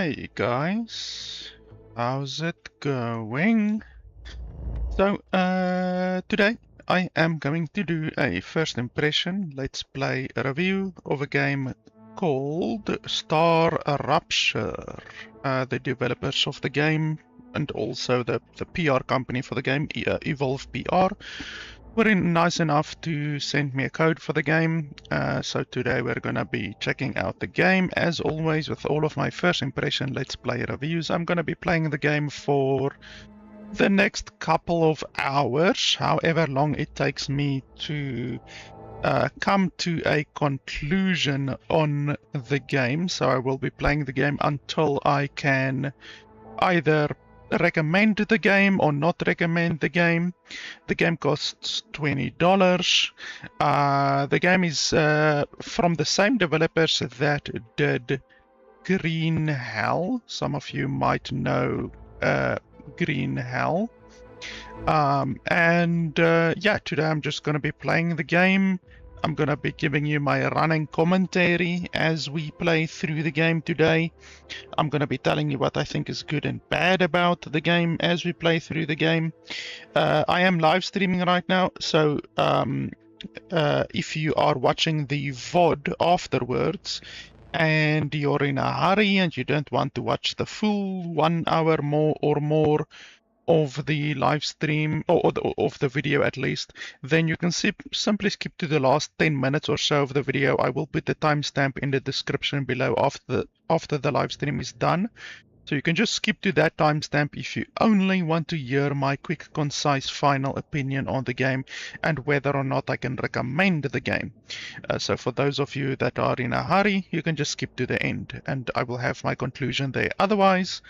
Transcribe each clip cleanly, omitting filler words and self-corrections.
Hey guys, how's it going? So, today I am going to do a first impression let's play review of a game called StarRupture. The developers of the game and also the PR company for the game, Evolve PR, were nice enough to send me a code for the game. So today we're gonna be checking out the game. As always, with all of my first impression let's play reviews, I'm gonna be playing the game for the next couple of hours, however long it takes me to come to a conclusion on the game. So I will be playing the game until I can either recommend the game or not recommend the game. The game costs $20. The game is from the same developers that did Green Hell. Some of you might know Green Hell. Yeah, today I'm just going to be playing the game. I'm going to be giving you my running commentary as we play through the game today. I'm going to be telling you what I think is good and bad about the game as we play through the game. I am live streaming right now, so if you are watching the VOD afterwards and you're in a hurry and you don't want to watch the full 1 hour or more of the live stream, or of the video at least, then you can simply skip to the last 10 minutes or so of the video. I will put the timestamp in the description below after the live stream is done. So you can just skip to that timestamp if you only want to hear my quick, concise, final opinion on the game and whether or not I can recommend the game. So for those of you that are in a hurry, you can just skip to the end and I will have my conclusion there. Otherwise,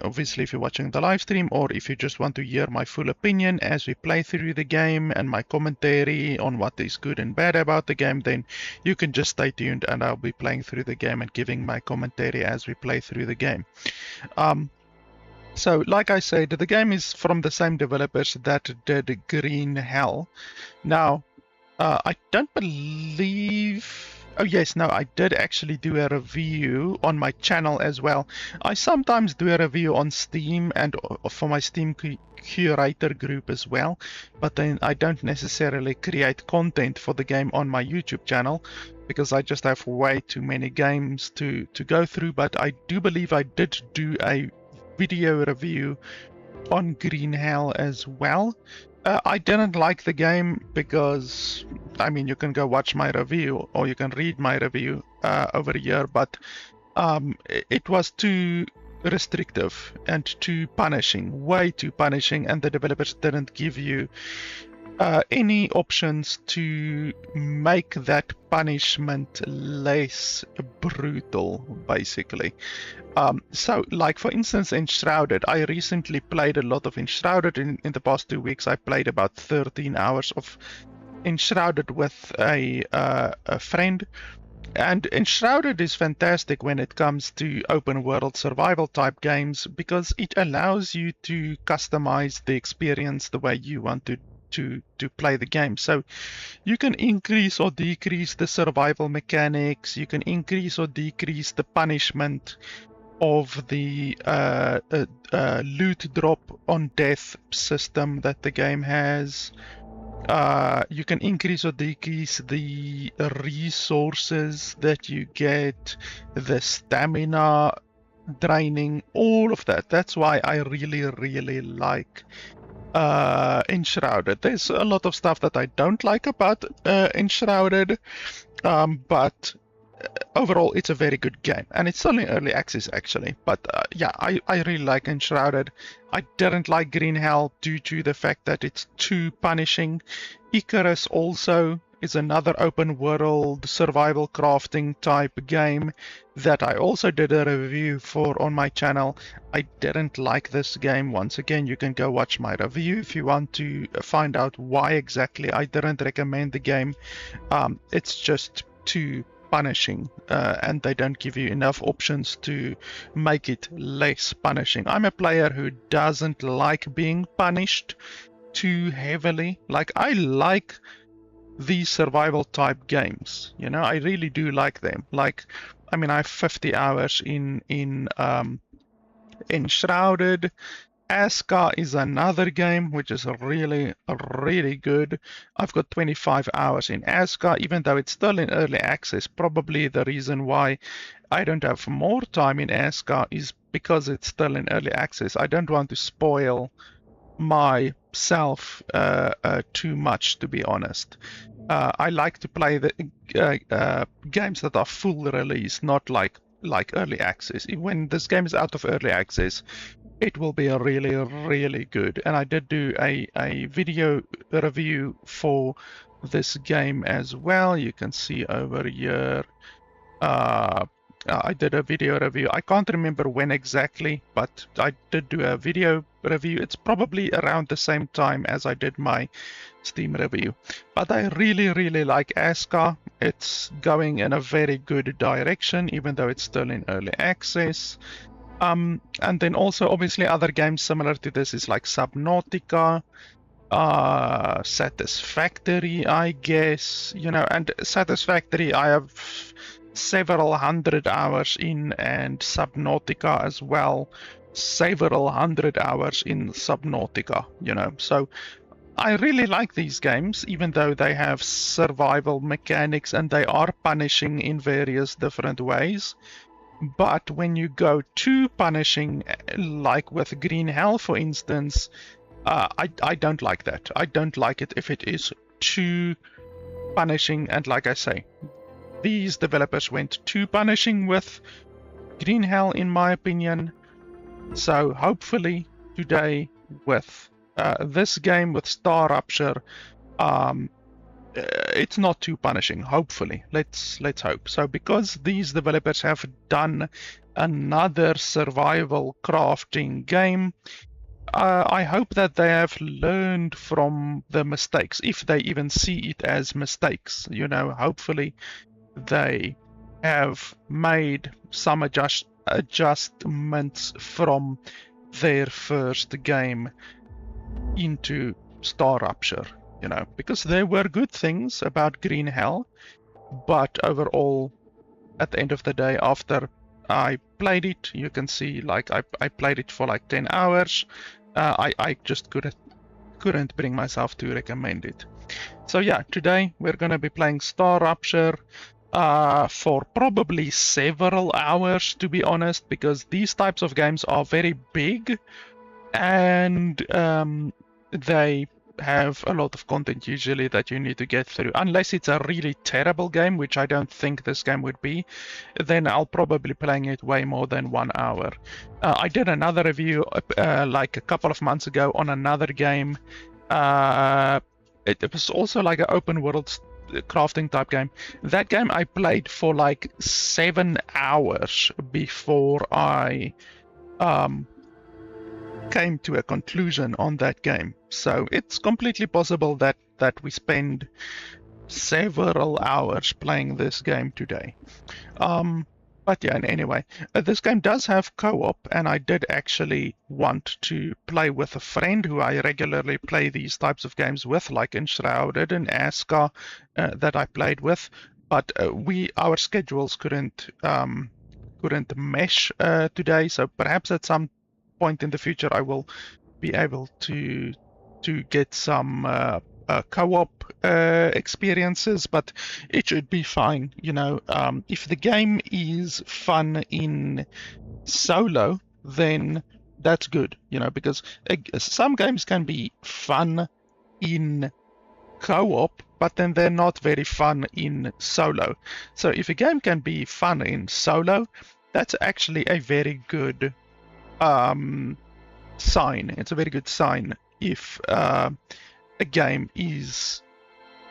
obviously if you're watching the live stream or if you just want to hear my full opinion as we play through the game and my commentary on what is good and bad about the game, then you can just stay tuned and I'll be playing through the game and giving my commentary as we play through the game. So like I said, the game is from the same developers that did Green Hell. Now, I don't believe... Oh yes, no, I did actually do a review on my channel as well. I sometimes do a review on Steam and for my Steam curator group as well, but then I don't necessarily create content for the game on my YouTube channel because I just have way too many games to go through. But I do believe I did do a video review on Green Hell as well. I didn't like the game because, I mean, you can go watch my review or you can read my review over here, but it was too restrictive and too punishing, way too punishing, and the developers didn't give you any options to make that punishment less brutal, basically. So, like for instance, Enshrouded. I recently played a lot of Enshrouded. In the past 2 weeks, I played about 13 hours of Enshrouded with a friend. And Enshrouded is fantastic when it comes to open world survival type games because it allows you to customize the experience the way you want to play the game. So you can increase or decrease the survival mechanics, you can increase or decrease the punishment of the loot drop on death system that the game has. You can increase or decrease the resources that you get, the stamina draining, all of that. That's why I really like Enshrouded. There's a lot of stuff that I don't like about Enshrouded, but overall it's a very good game and it's only early access actually. But yeah, I really like Enshrouded. I didn't like Green Hell due to the fact that it's too punishing. Icarus also is another open world survival crafting type game that I also did a review for on my channel. I didn't like this game. Once again, you can go watch my review if you want to find out why exactly I didn't recommend the game. It's just too punishing and they don't give you enough options to make it less punishing. I'm a player who doesn't like being punished too heavily. Like, I like these survival type games, you know, I really do like them. Like, I mean, I have 50 hours in Enshrouded. Aska is another game which is really, really good. I've got 25 hours in Aska, even though it's still in early access. Probably the reason why I don't have more time in Aska is because it's still in early access. I don't want to spoil myself too much, to be honest. I like to play the games that are full release, not like early access. When this game is out of early access, it will be a really, really good. And I did do a video review for this game as well. You can see over here. I did a video review. I can't remember when exactly, but I did do a video review. It's probably around the same time as I did my Steam review. But I really, really like Aska. It's going in a very good direction, even though it's still in early access. And then also, obviously, other games similar to this is like Subnautica, Satisfactory, I guess, you know, and Satisfactory I have several hundred hours in, and Subnautica as well, several hundred hours in Subnautica, you know. So I really like these games, even though they have survival mechanics and they are punishing in various different ways. But when you go too punishing, like with Green Hell, for instance, I don't like that. I don't like it if it is too punishing. And like I say, these developers went too punishing with Green Hell, in my opinion. So hopefully today with this game, with StarRupture, it's not too punishing. Hopefully, let's hope. So because these developers have done another survival crafting game, I hope that they have learned from the mistakes, if they even see it as mistakes. You know, hopefully they have made some adjustments from their first game into StarRupture. You know, because there were good things about Green Hell, but overall, at the end of the day, after I played it, you can see, like, I played it for like 10 hours. I just couldn't bring myself to recommend it. So yeah, today we're gonna be playing StarRupture for probably several hours, to be honest, because these types of games are very big and they have a lot of content usually that you need to get through. Unless it's a really terrible game, which I don't think this game would be, then I'll probably playing it way more than 1 hour. I did another review like a couple of months ago on another game. It was also like an open world crafting type game. That game I played for like 7 hours before I came to a conclusion on that game. So it's completely possible that we spend several hours playing this game today. But yeah, anyway, this game does have co-op, and I did actually want to play with a friend who I regularly play these types of games with, like Enshrouded and Aska that I played with. But our schedules couldn't mesh today, so perhaps at some point in the future I will be able to get some co-op experiences, but it should be fine. You know, if the game is fun in solo, then that's good, you know, because some games can be fun in co-op, but then they're not very fun in solo. So if a game can be fun in solo, that's actually a very good sign. It's a very good sign if a game is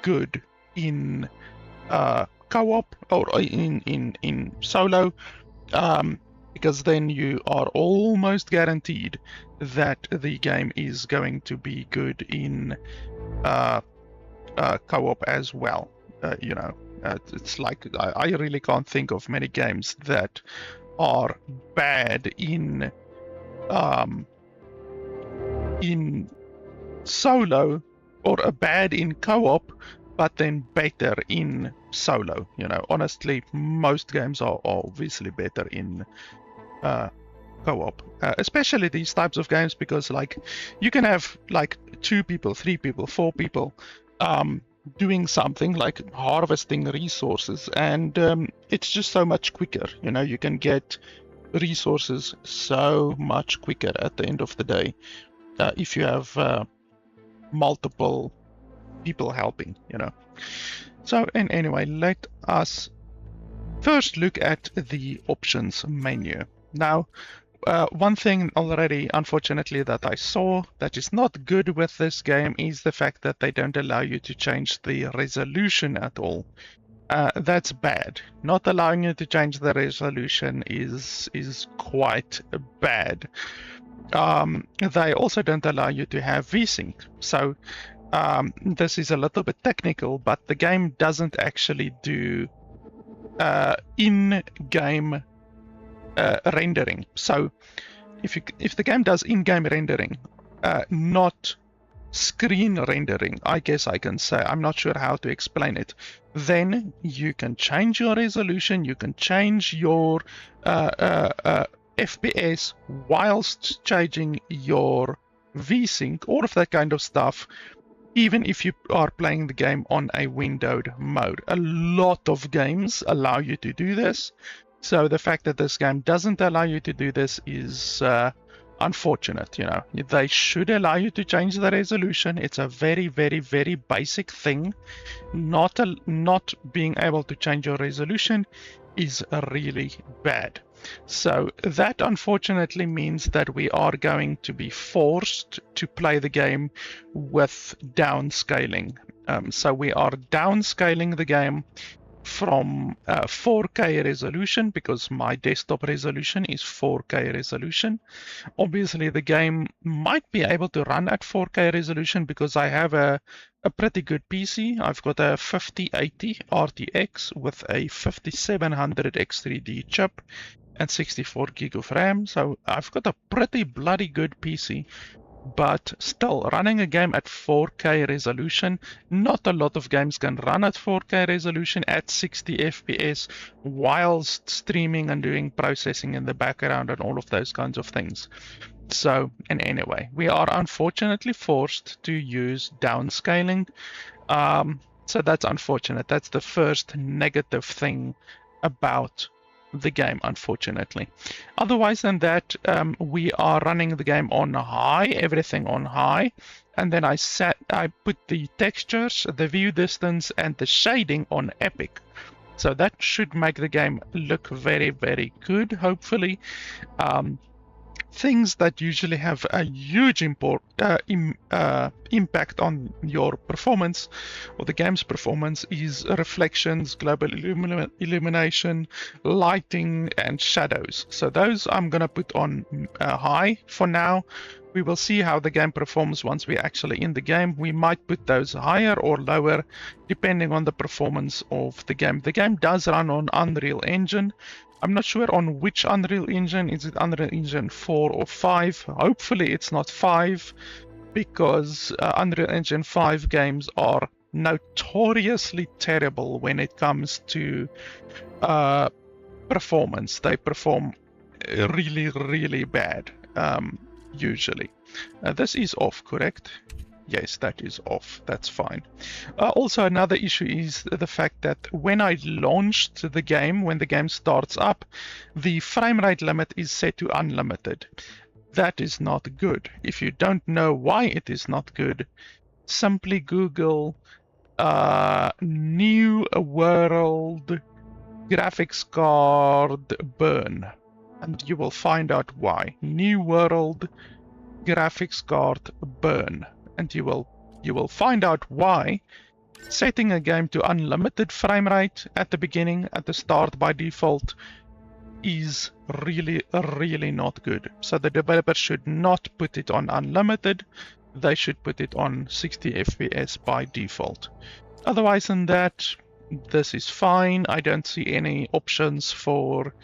good in co-op or in solo, because then you are almost guaranteed that the game is going to be good in co-op as well. You know, it's like I really can't think of many games that are bad in solo or bad in co-op, but then better in solo. You know, honestly, most games are obviously better in co-op, especially these types of games, because like you can have like 2 people, 3 people, 4 people doing something like harvesting resources, and it's just so much quicker. You know, you can get resources so much quicker at the end of the day if you have multiple people helping, you know. So, and anyway, let us first look at the options menu. Now, one thing already, unfortunately, that I saw that is not good with this game is the fact that they don't allow you to change the resolution at all. That's bad. Not allowing you to change the resolution is quite bad. They also don't allow you to have VSync. So this is a little bit technical, but the game doesn't actually do in-game rendering. So if the game does in-game rendering, not screen rendering, I guess I can say, I'm not sure how to explain it, then you can change your resolution, you can change your FPS whilst changing your VSync, all of that kind of stuff, even if you are playing the game on a windowed mode. A lot of games allow you to do this. So the fact that this game doesn't allow you to do this is unfortunate. You know, they should allow you to change the resolution. It's a very, very, very basic thing. Not being able to change your resolution is really bad. So that unfortunately means that we are going to be forced to play the game with downscaling. So we are downscaling the game from 4K resolution, because my desktop resolution is 4K resolution. Obviously the game might be able to run at 4K resolution because I have a pretty good PC. I've got a 5080 RTX with a 5700 X3D chip and 64 gig of RAM. So I've got a pretty bloody good PC. But still, running a game at 4K resolution, not a lot of games can run at 4K resolution at 60 FPS whilst streaming and doing processing in the background and all of those kinds of things. So, and anyway, we are unfortunately forced to use downscaling. So that's unfortunate. That's the first negative thing about the game, unfortunately. Otherwise than that, we are running the game on high, everything on high, and then I put the textures, the view distance, and the shading on epic. So that should make the game look very, very good, hopefully. Things that usually have a huge impact on your performance or the game's performance is reflections, global illumination, lighting, and shadows. So those I'm going to put on high for now. We will see how the game performs once we're actually in the game. We might put those higher or lower depending on the performance of the game. The game does run on Unreal Engine. I'm not sure on which Unreal Engine. Is it Unreal Engine 4 or 5? Hopefully it's not 5, because Unreal Engine 5 games are notoriously terrible when it comes to performance. They perform really, really bad, usually. This is off, correct? Yes, that is off. That's fine. Also, another issue is the fact that when I launched the game, when the game starts up, the frame rate limit is set to unlimited. That is not good. If you don't know why it is not good, simply Google New World graphics card burn, and you will find out why. New World graphics card burn. And you will find out why setting a game to unlimited frame rate at the beginning, at the start by default, is really, really not good. So the developer should not put it on unlimited. They should put it on 60 FPS by default. Otherwise than that, this is fine. I don't see any options for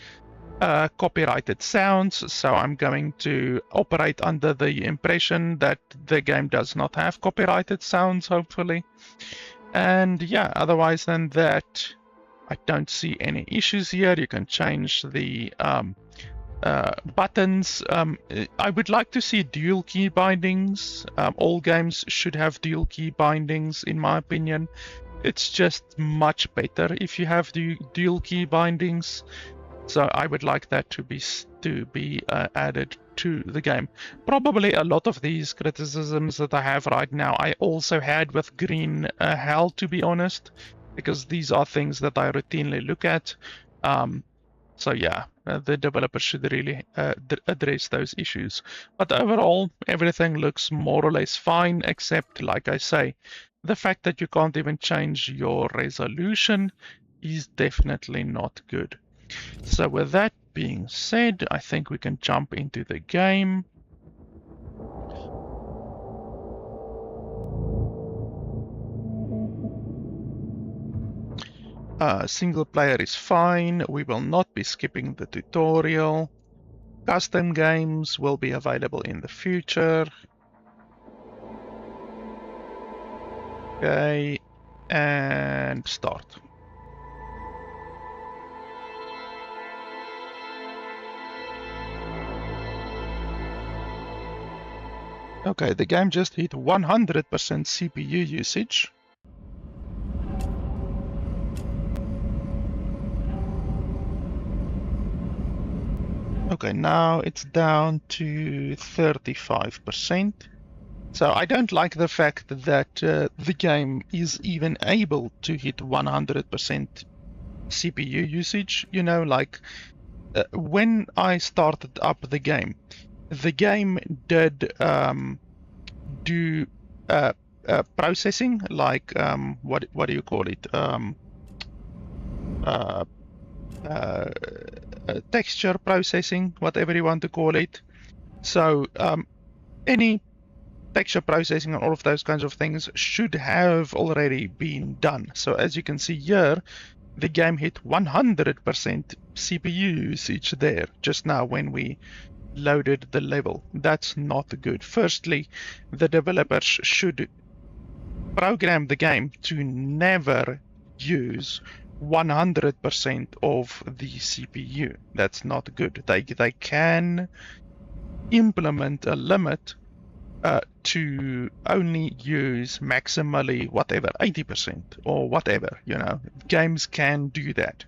copyrighted sounds, so I'm going to operate under the impression that the game does not have copyrighted sounds, hopefully. And yeah, otherwise than that, I don't see any issues here. You can change the buttons. I would like to see dual key bindings. All games should have dual key bindings, in my opinion. It's just much better if you have the dual key bindings. So I would like that to be added to the game. Probably a lot of these criticisms that I have right now, I also had with Green Hell, to be honest, because these are things that I routinely look at. So yeah, the developers should really address those issues. But overall, everything looks more or less fine, except, like I say, the fact that you can't even change your resolution is definitely not good. So with that being said, I think we can jump into the game. Single player is fine. We will not be skipping the tutorial. Custom games will be available in the future. Okay, and start. Okay, the game just hit 100% CPU usage. Okay, now it's down to 35%. So I don't like the fact that the game is even able to hit 100% CPU usage. You know, like when I started up the game did do processing, like what do you call it? Texture processing, whatever you want to call it. So any texture processing and all of those kinds of things should have already been done. So as you can see here, the game hit 100% CPU usage there just now when we loaded the level. That's not good. Firstly, the developers should program the game to never use 100% of the CPU. That's not good. They can implement a limit to only use maximally whatever 80% or whatever, you know. Games can do that.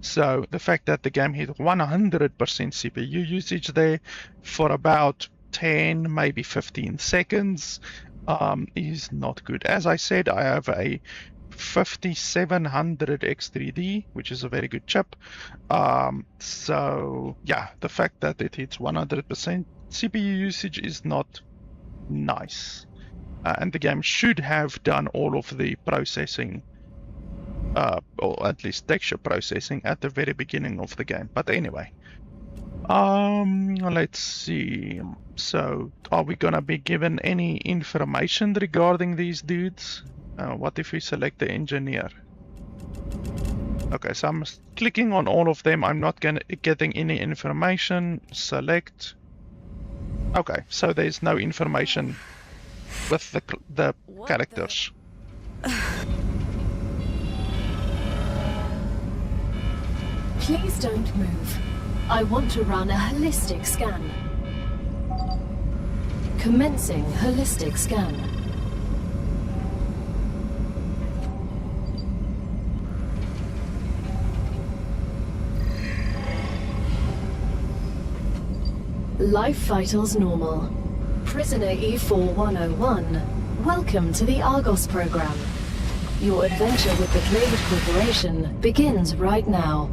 So the fact that the game hit 100% CPU usage there for about 10, maybe 15 seconds is not good. As I said, I have a 5700 X3D, which is a very good chip. So yeah, the fact that it hits 100% CPU usage is not nice. And the game should have done all of the processing, or at least texture processing, at the very beginning of the game. But anyway, let's see. So are we gonna be given any information regarding these dudes? What if we select the engineer? Okay, so I'm clicking on all of them. I'm not getting any information. Select. Okay, so there's no information with the characters. Please don't move. I want to run a holistic scan. Commencing holistic scan. Life vitals normal. Prisoner E4101, welcome to the Argos program. Your adventure with the Claywood Corporation begins right now.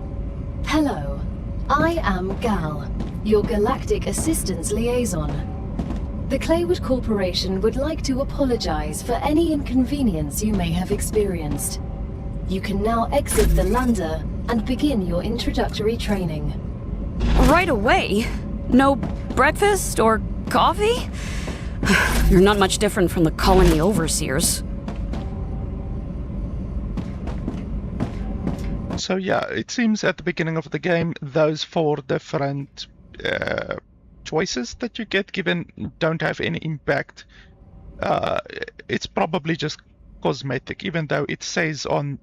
Hello, I am Gal, your Galactic Assistance Liaison. The Claywood Corporation would like to apologize for any inconvenience you may have experienced. You can now exit the lander and begin your introductory training. Right away? No breakfast or coffee? You're not much different from the colony overseers. So yeah, it seems at the beginning of the game, those 4 different choices that you get given don't have any impact. It's probably just cosmetic, even though it says on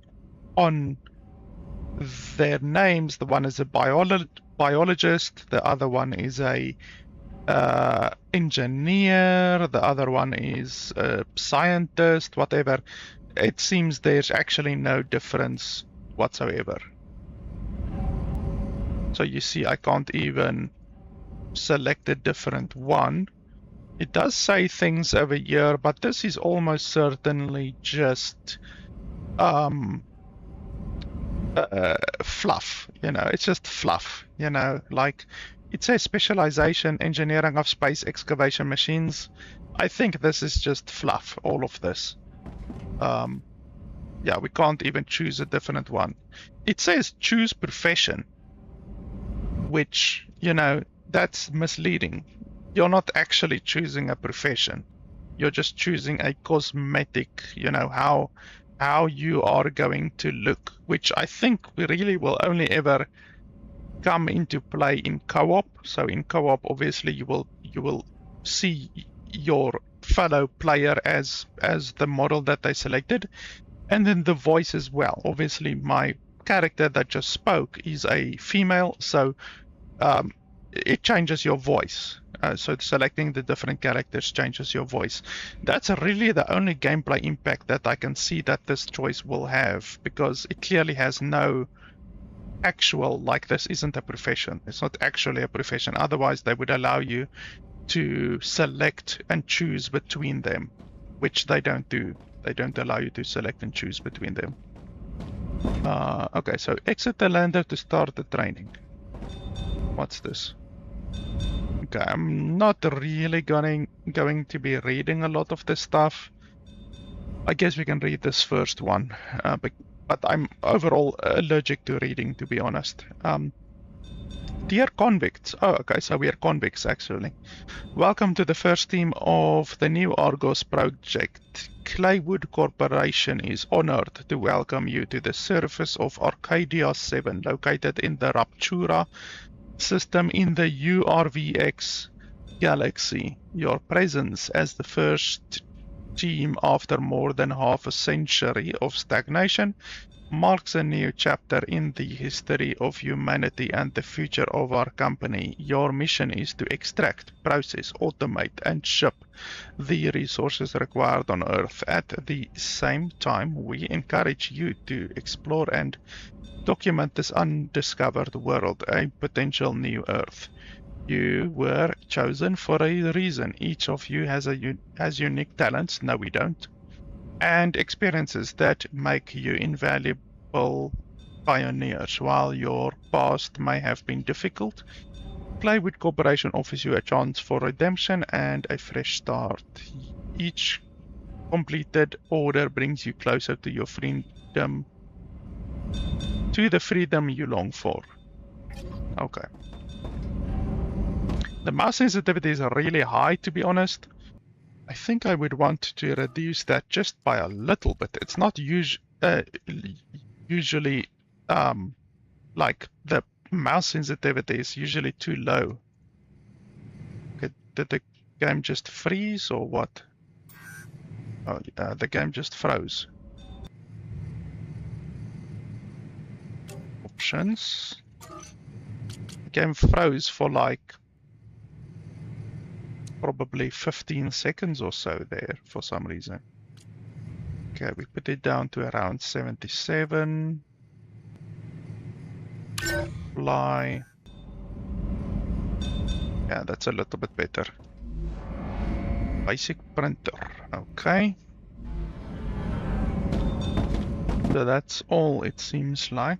their names. The one is a biologist, the other one is a engineer, the other one is a scientist, whatever. It seems there's actually no difference whatsoever. So you see, I can't even select a different one. It does say things over here, but this is almost certainly just fluff, you know. It's just fluff, you know. Like, it says specialization, engineering of space excavation machines. I think this is just fluff, all of this. Yeah, we can't even choose a different one. It says choose profession, which, you know, that's misleading. You're not actually choosing a profession. You're just choosing a cosmetic, you know, how you are going to look, which I think we really will only ever come into play in co-op. So in co-op, obviously, you will see your fellow player as the model that they selected, and then the voice as well. Obviously, my character that just spoke is a female, so it changes your voice. So selecting the different characters changes your voice. That's really the only gameplay impact that I can see that this choice will have, because it clearly has no actual, like, this isn't a profession. It's not actually a profession. Otherwise, they would allow you to select and choose between them, which they don't do. They don't allow you to select and choose between them. Okay, so exit the lander to start the training. What's this? Okay, I'm not really going to be reading a lot of this stuff. I guess we can read this first one, but I'm overall allergic to reading, to be honest. Dear convicts. Oh, okay, so we are convicts, actually. Welcome to the first team of the new Argos project. Claywood Corporation is honored to welcome you to the surface of Arcadia 7, located in the Raptura system in the URVX galaxy. Your presence as the first team after more than half a century of stagnation marks a new chapter in the history of humanity and the future of our company. Your mission is to extract, process, automate, and ship the resources required on Earth. At the same time, we encourage you to explore and document this undiscovered world, a potential new Earth. You were chosen for a reason. Each of you has unique talents. No, we don't. And experiences that make you invaluable pioneers. While your past may have been difficult, Claywood Corporation offers you a chance for redemption and a fresh start. Each completed order brings you closer to your freedom, to the freedom you long for. Okay. The mouse sensitivity is really high, to be honest. I think I would want to reduce that just by a little bit. It's not usually like the mouse sensitivity is usually too low. Okay, did the game just freeze or what? Oh, the game just froze. Options. The game froze for like probably 15 seconds or so there for some reason. Okay, we put it down to around 77. Apply. Yeah, that's a little bit better. Basic printer. Okay. So that's all it seems like.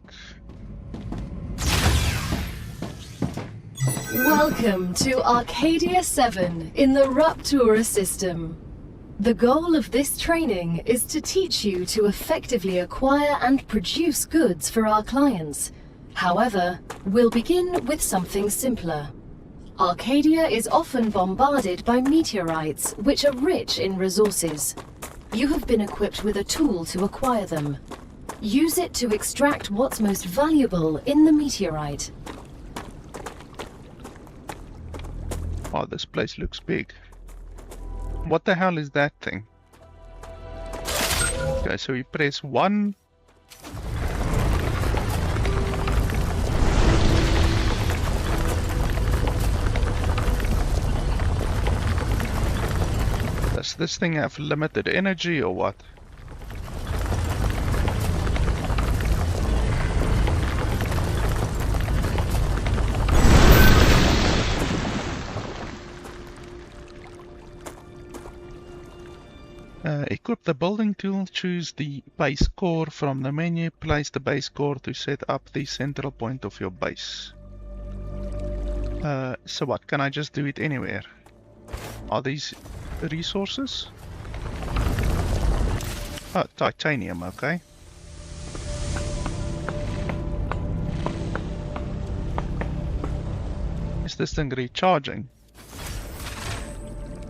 Welcome to Arcadia 7 in the Raptura system. The goal of this training is to teach you to effectively acquire and produce goods for our clients. However, we'll begin with something simpler. Arcadia is often bombarded by meteorites, which are rich in resources. You have been equipped with a tool to acquire them. Use it to extract what's most valuable in the meteorite. Oh, this place looks big. What the hell is that thing? Okay, so we press 1. Does this thing have limited energy or what? Equip the building tool, choose the base core from the menu, place the base core to set up the central point of your base. So what, can I just do it anywhere? Are these resources? Oh, titanium, okay. Is this thing recharging?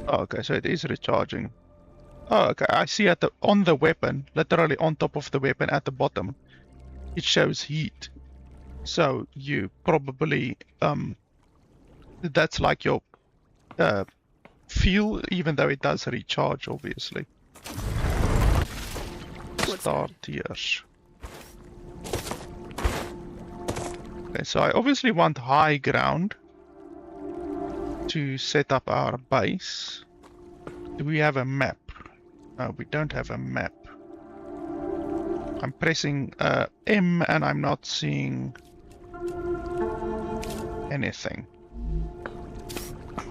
Oh, okay, so it is recharging. Oh, okay, I see on the weapon, literally on top of the weapon at the bottom, it shows heat. So you probably, that's like your fuel, even though it does recharge, obviously. Start tiers. Okay, so I obviously want high ground to set up our base. Do we have a map? No, we don't have a map. I'm pressing M and I'm not seeing anything.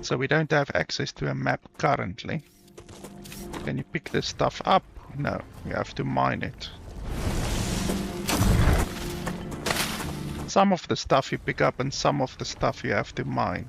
So we don't have access to a map currently. Can you pick this stuff up? No, you have to mine it. Some of the stuff you pick up and some of the stuff you have to mine.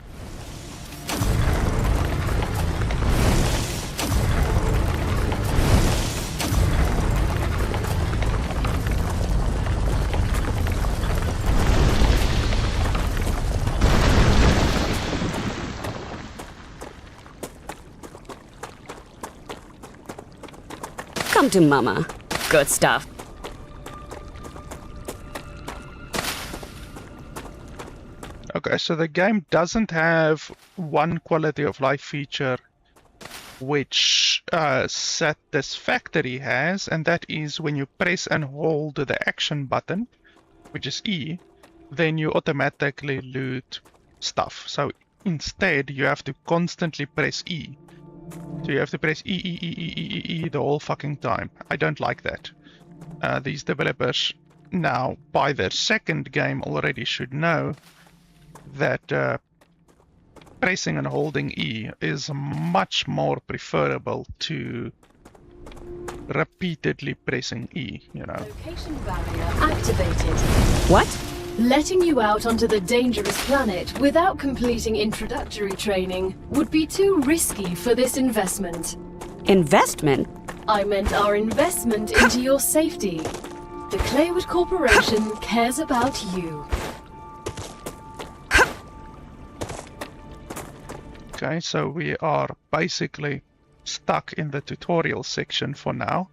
Come to mama. Good stuff. Okay, so the game doesn't have one quality of life feature which Satisfactory has, and that is when you press and hold the action button, which is E, then you automatically loot stuff. So instead you have to constantly press E. So you have to press E the whole fucking time. I don't like that. These developers now, by their second game, already should know that pressing and holding E is much more preferable to repeatedly pressing E, you know. Location barrier activated. What? Letting you out onto the dangerous planet without completing introductory training would be too risky for this investment. Investment? I meant our investment into your safety. The Claywood Corporation cares about you. Okay, so we are basically stuck in the tutorial section for now.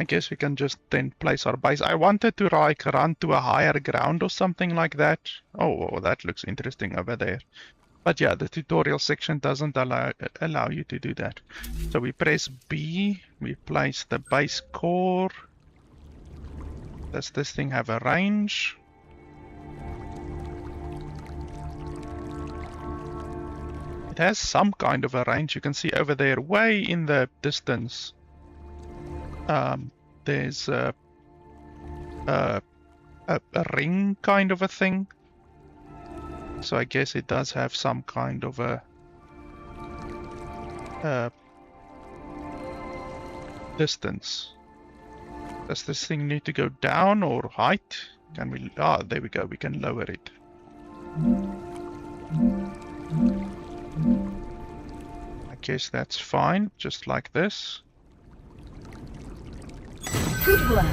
I guess we can just then place our base. I wanted to like run to a higher ground or something like that. Oh, that looks interesting over there. But yeah, the tutorial section doesn't allow you to do that. So we press B, we place the base core. Does this thing have a range? It has some kind of a range. You can see over there, way in the distance. There's a ring kind of a thing. So I guess it does have some kind of a distance. Does this thing need to go down or height? Can we? Ah, there we go. We can lower it. I guess that's fine, just like this. Good work.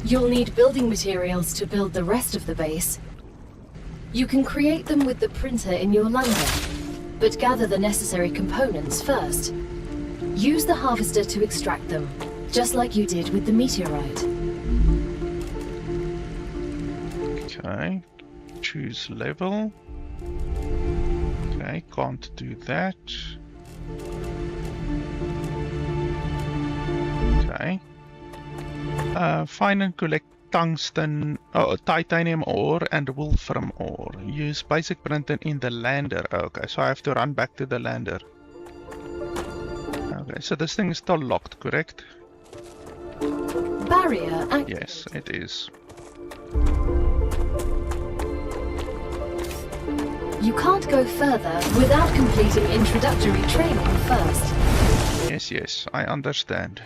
You'll need building materials to build the rest of the base. You can create them with the printer in your lander, but gather the necessary components first. Use the harvester to extract them, just like you did with the meteorite. Okay, choose level. Okay, can't do that. Okay. Find and collect tungsten, titanium ore and wolfram ore. Use basic printing in the lander. Okay, so I have to run back to the lander. Okay, so this thing is still locked, correct? Barrier activated. Yes, it is. You can't go further without completing introductory training first. Yes, yes, I understand.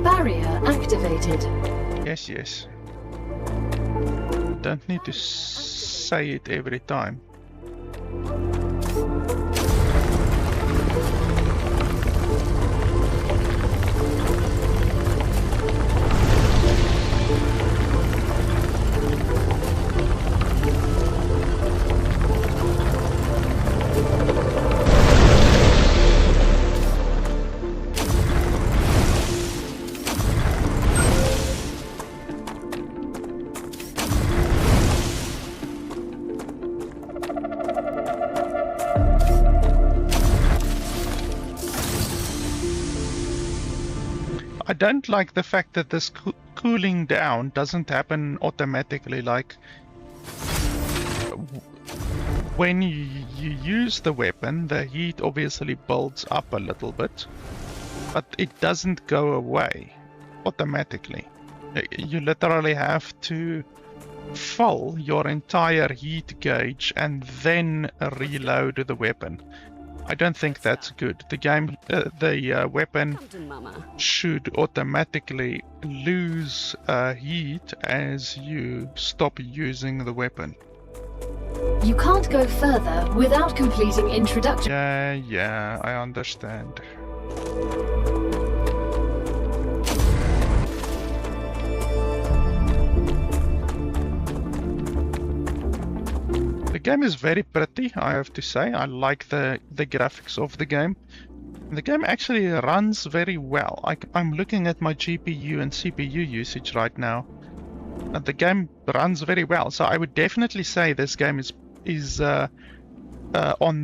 Barrier activated. Yes, yes. Don't need to say it every time. I don't like the fact that this cooling down doesn't happen automatically. Like when you use the weapon, the heat obviously builds up a little bit, but it doesn't go away automatically. You literally have to fill your entire heat gauge and then reload the weapon. I don't think that's good. The game, the weapon should automatically lose heat as you stop using the weapon. You can't go further without completing introduction. Yeah, I understand. The game is very pretty, I have to say. I like the graphics of the game. The game actually runs very well. I'm looking at my GPU and CPU usage right now. And the game runs very well, so I would definitely say this game is on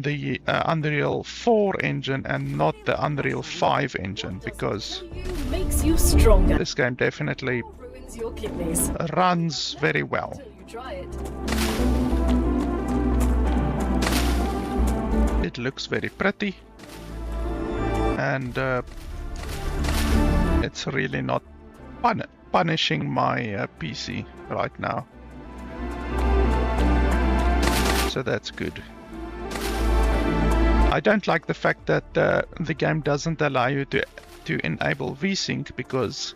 the Unreal 4 engine and not the Unreal 5 engine, because Makes you stronger. this game definitely Ruins your kidneys. runs very well. Until you try it. It looks very pretty, and it's really not punishing my PC right now, so that's good. I don't like the fact that the game doesn't allow you to enable VSync, because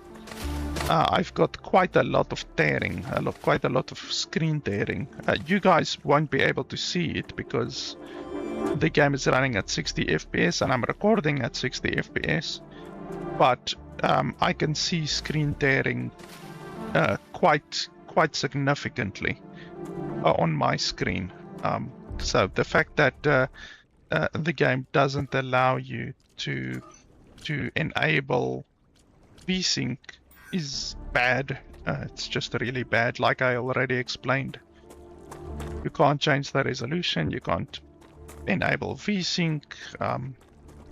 I've got quite a lot of tearing, quite a lot of screen tearing. You guys won't be able to see it because the game is running at 60 FPS and I'm recording at 60 FPS, but I can see screen tearing quite significantly on my screen. So the fact that the game doesn't allow you to enable VSync is bad. It's just really bad, like I already explained. You can't change the resolution, you can't enable VSync.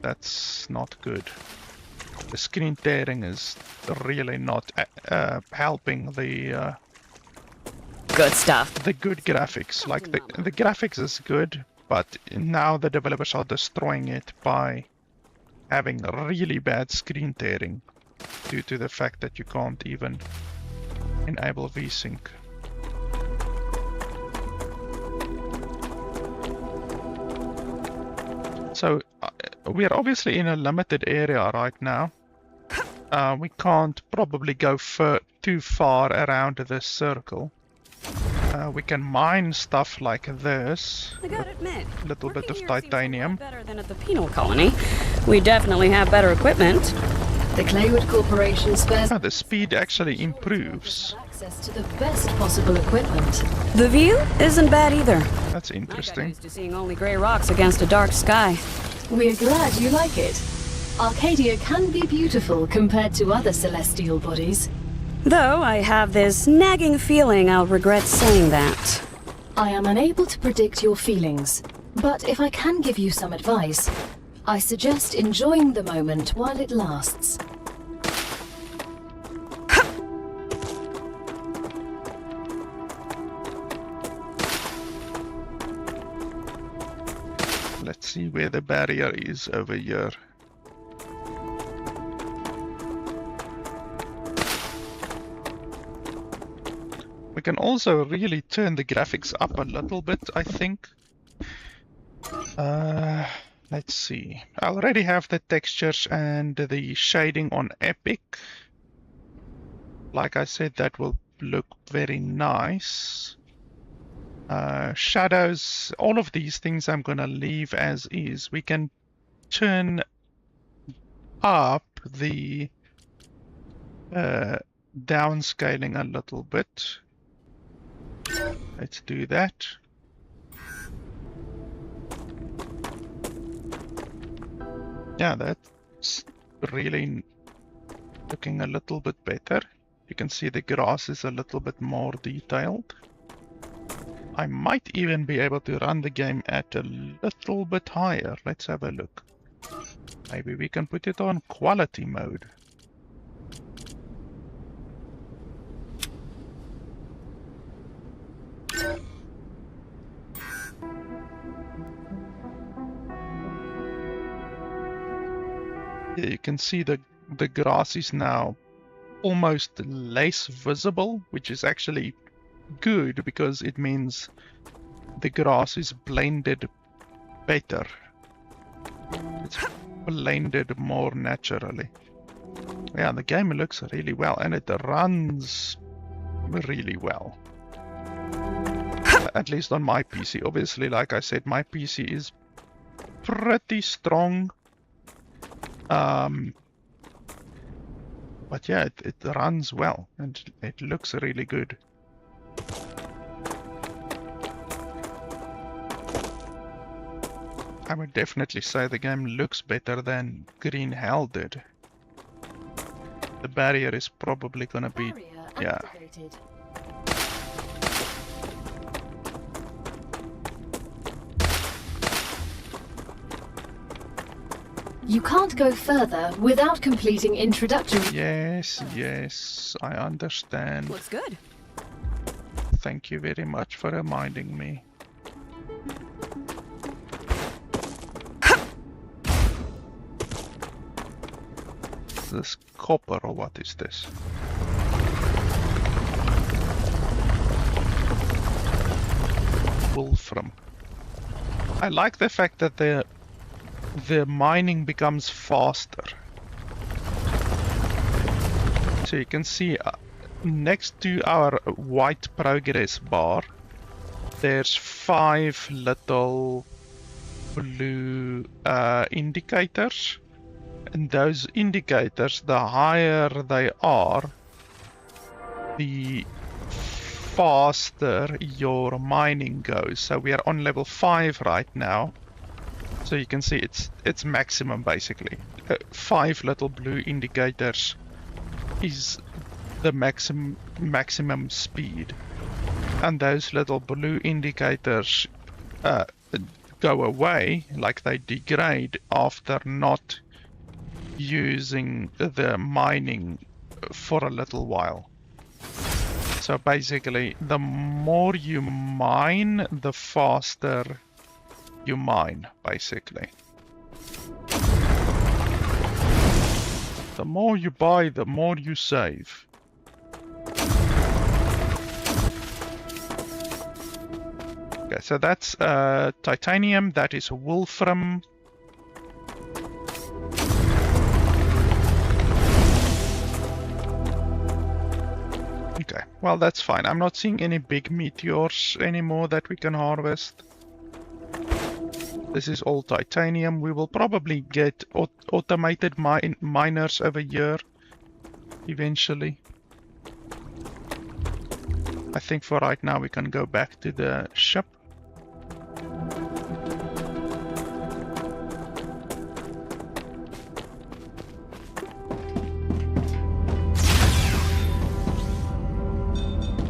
That's not good. The screen tearing is really not helping the Good stuff. the good graphics. Like the graphics is good, but now the developers are destroying it by having really bad screen tearing due to the fact that you can't even enable VSync. So we're obviously in a limited area right now. We can't probably go too far around this circle. We can mine stuff like this. I gotta admit, A little bit of working here seems a titanium. lot better than at the penal colony. We definitely have better equipment. The Claywood Corporation spares The speed actually improves. access to the best possible equipment. The view isn't bad either. That's I got interesting. used to seeing only gray rocks against a dark sky. We're glad you like it. Arcadia can be beautiful compared to other celestial bodies. Though I have this nagging feeling I'll regret saying that. I am unable to predict your feelings, but if I can give you some advice, I suggest enjoying the moment while it lasts. Let's see where the barrier is over here. We can also really turn the graphics up a little bit, I think. Let's see. I already have the textures and the shading on Epic. Like I said, that will look very nice. Shadows, all of these things I'm gonna leave as is. We can turn up the downscaling a little bit. Let's do that. Yeah, that's really looking a little bit better. You can see the grass is a little bit more detailed. I might even be able to run the game at a little bit higher. Let's have a look. Maybe we can put it on quality mode. Yeah, you can see the grass is now almost less visible, which is actually good because it means the grass is blended better. It's blended more naturally. Yeah, the game looks really well and it runs really well. At least on my PC. Obviously, like I said, my PC is pretty strong. But yeah, it runs well and it looks really good. I would definitely say the game looks better than Green Hell did. The barrier is probably gonna be... yeah. You can't go further without completing introductory. Yes, I understand. Looks good. Thank you very much for reminding me. Is this copper or what is this? Wolfram. I like the fact that the mining becomes faster. So you can see next to our white progress bar, there's 5 little blue indicators. And those indicators, the higher they are, the faster your mining goes. So we are on level 5 right now. So you can see it's maximum basically. 5 little blue indicators is the maximum speed. And those little blue indicators go away, like they degrade after not using the mining for a little while. So basically, the more you mine, the faster you mine, basically. The more you buy, the more you save. Okay, so that's titanium, that is wolfram. Okay, well that's fine. I'm not seeing any big meteors anymore that we can harvest. This is all titanium. We will probably get automated miners over here eventually. I think for right now we can go back to the ship.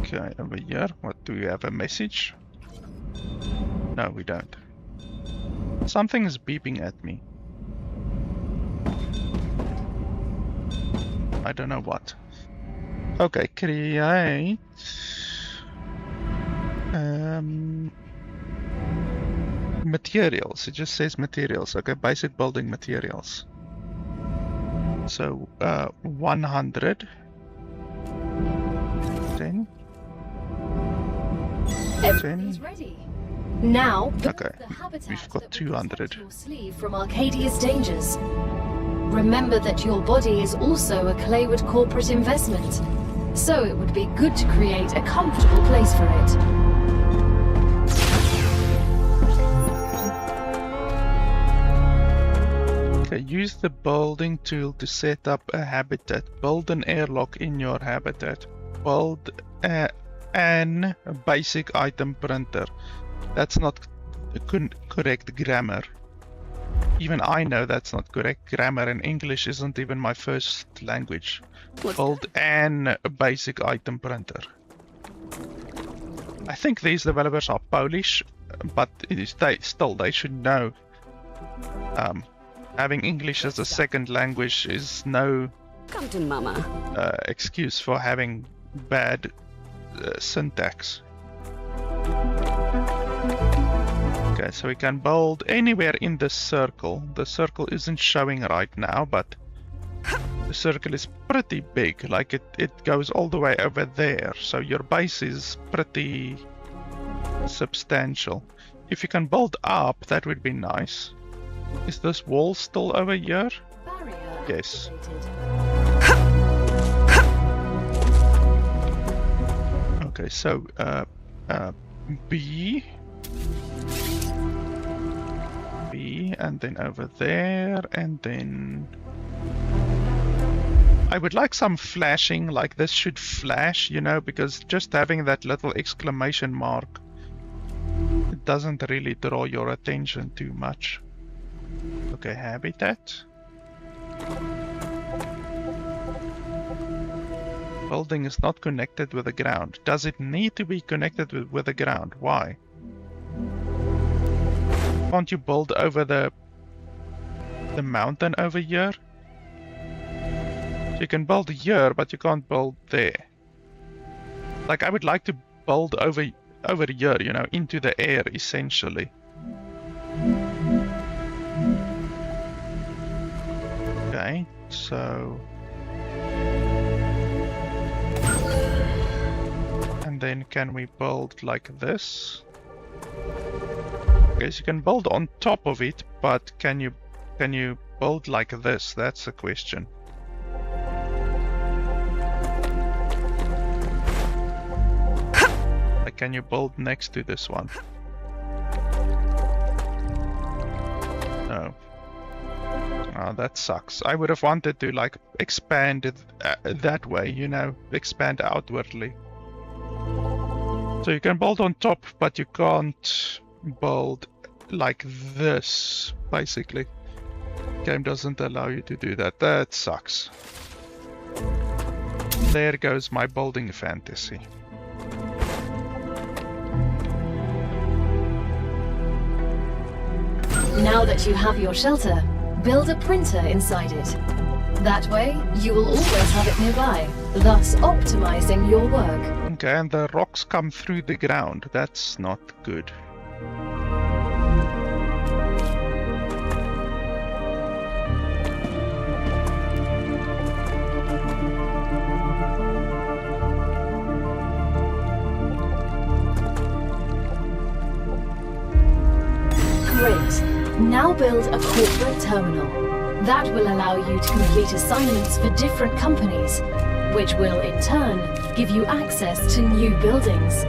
Okay, over here. What, do we have a message? No, we don't. Something is beeping at me. I don't know what. Okay, create materials. It just says materials. Okay, basic building materials. So 100. 10. Everything's ready. Now, build Okay, the habitat we've got that will 200. protect your sleeve from Arcadia's dangers. Remember that your body is also a Claywood corporate investment, so it would be good to create a comfortable place for it. Okay, use the building tool to set up a habitat. Build an airlock in your habitat. Build an basic item printer. That's not correct grammar. Even I know that's not correct grammar, and English isn't even my first language. Build an basic item printer. I think these developers are Polish, but they should know. Having English as a second language is no Come to mama. excuse for having bad syntax. Okay, so we can build anywhere in the circle. The circle isn't showing right now, but the circle is pretty big. Like it goes all the way over there. So your base is pretty substantial. If you can build up, that would be nice. Is this wall still over here? Barrier Yes. activated. Okay, so B, and then over there, and then I would like some flashing, like this should flash, you know, because just having that little exclamation mark, it doesn't really draw your attention too much. Okay, habitat. Building is not connected with the ground. Does it need to be connected with the ground? Why? Can't you build over the mountain over here? You can build here, but you can't build there. Like, I would like to build over here, you know, into the air, essentially. Okay, so... And then can we build like this? Okay, so you can build on top of it, but can you build like this? That's the question. Like, can you build next to this one? No. Oh, that sucks. I would have wanted to like expand it that way, you know, expand outwardly. So you can build on top, but you can't build like this, basically. Game doesn't allow you to do that. That sucks. There goes my building fantasy. Now that you have your shelter, build a printer inside it. That way, you will always have it nearby, thus optimizing your work. Okay, and the rocks come through the ground. That's not good. Great. Now build a corporate terminal. That will allow you to complete assignments for different companies, which will in turn give you access to new buildings.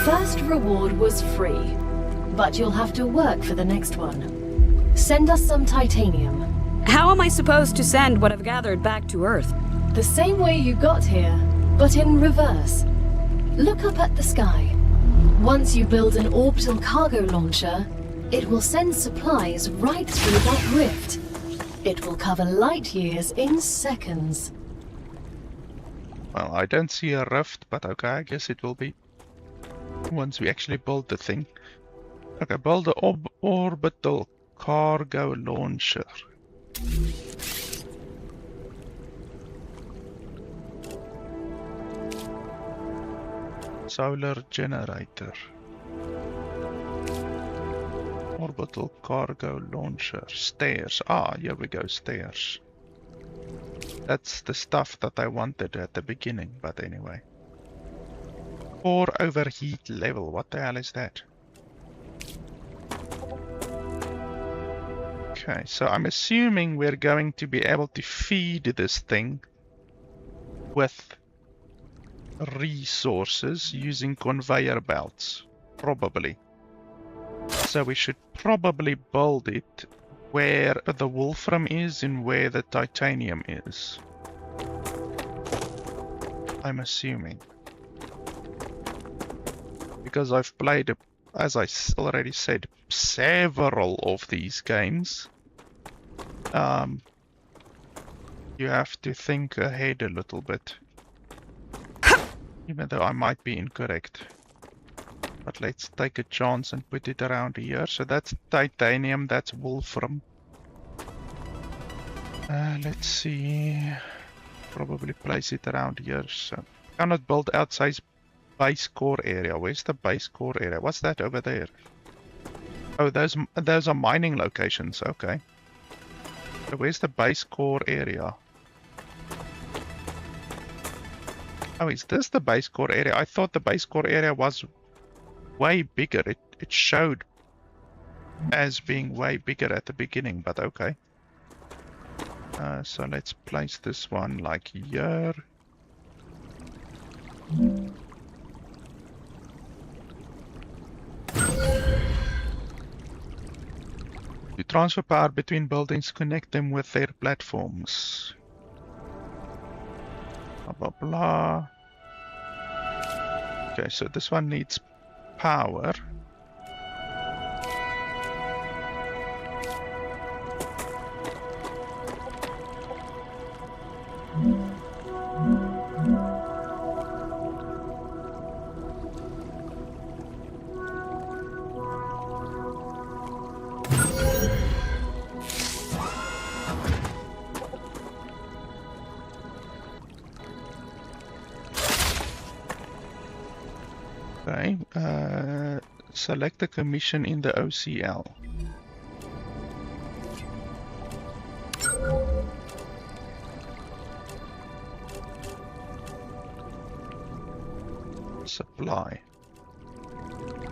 First reward was free, but you'll have to work for the next one. Send us some titanium. How am I supposed to send what I've gathered back to Earth? The same way you got here, but in reverse. Look up at the sky. Once you build an orbital cargo launcher, it will send supplies right through that rift. It will cover light years in seconds. Well, I don't see a rift, but okay, I guess it will be once we actually build the thing. Okay, build the orbital cargo launcher. Solar generator. Orbital cargo launcher. Stairs. Ah, here we go, stairs. That's the stuff that I wanted at the beginning, but anyway. Core overheat level. What the hell is that? Okay, so I'm assuming we're going to be able to feed this thing with resources using conveyor belts. Probably. So we should probably build it where the wolfram is and where the titanium is. I'm assuming. Because I've played, as I already said, several of these games. You have to think ahead a little bit. Even though I might be incorrect. But let's take a chance and put it around here. So that's titanium, that's wolfram. Let's see. Probably place it around here. So cannot build outside base core area. Where's the base core area? What's that over there? Oh, those are mining locations. Okay. So where's the base core area? Oh, is this the base core area? I thought the base core area was way bigger. It showed as being way bigger at the beginning, but okay. So let's place this one like here. To transfer power between buildings, connect them with their platforms. Blah, blah, blah. Okay, so this one needs power. Okay, select the commission in the OCL. Supply.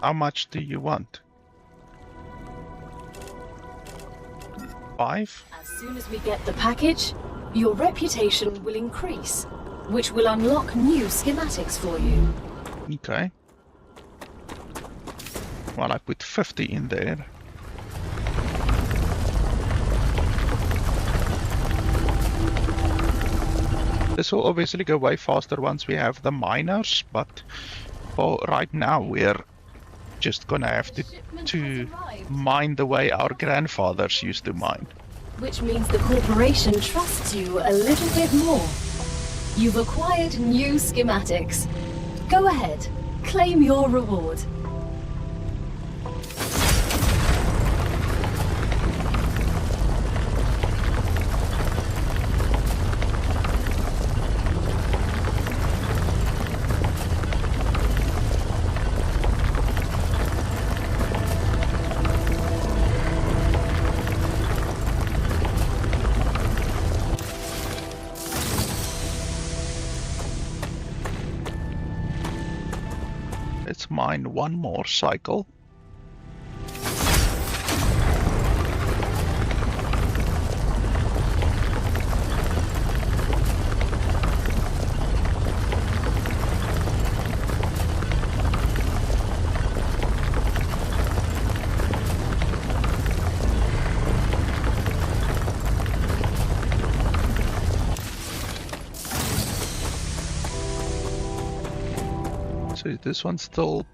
How much do you want? 5? As soon as we get the package, your reputation will increase, which will unlock new schematics for you. Okay. Well, I put 50 in there. This will obviously go way faster once we have the miners, but for right now we're just gonna have to mine the way our grandfathers used to mine. Which means the corporation trusts you a little bit more. You've acquired new schematics. Go ahead, claim your reward. Let's mine one more cycle. This one's still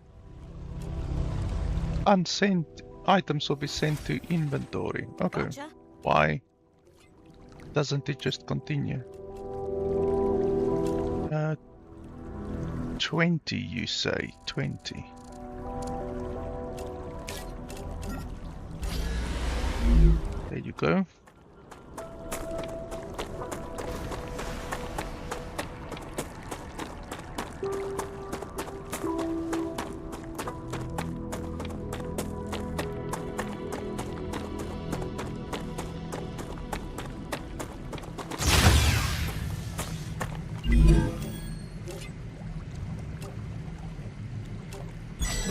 unsent. Items will be sent to inventory. Okay. Gotcha. Why? doesn't it just continue? 20, you say? 20. There you go.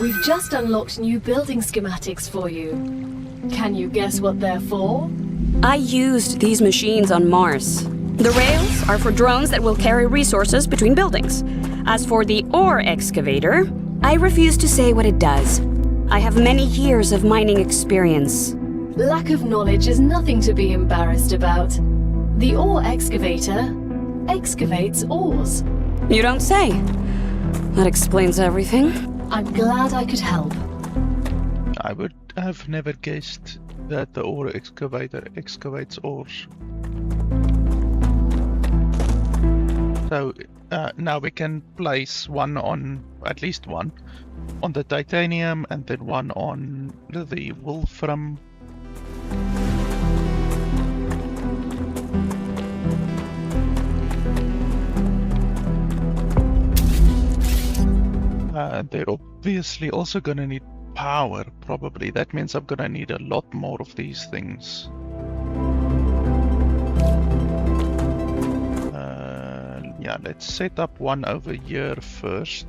We've just unlocked new building schematics for you. Can you guess what they're for? I used these machines on Mars. The rails are for drones that will carry resources between buildings. As for the ore excavator, I refuse to say what it does. I have many years of mining experience. Lack of knowledge is nothing to be embarrassed about. The ore excavator excavates ores. You don't say. That explains everything. I'm glad I could help. I would have never guessed that the ore excavator excavates ores. So now we can place one on, at least one, on the titanium and then one on the wolfram. They're obviously also gonna need power, probably. That means I'm gonna need a lot more of these things. Yeah, let's set up one over here first.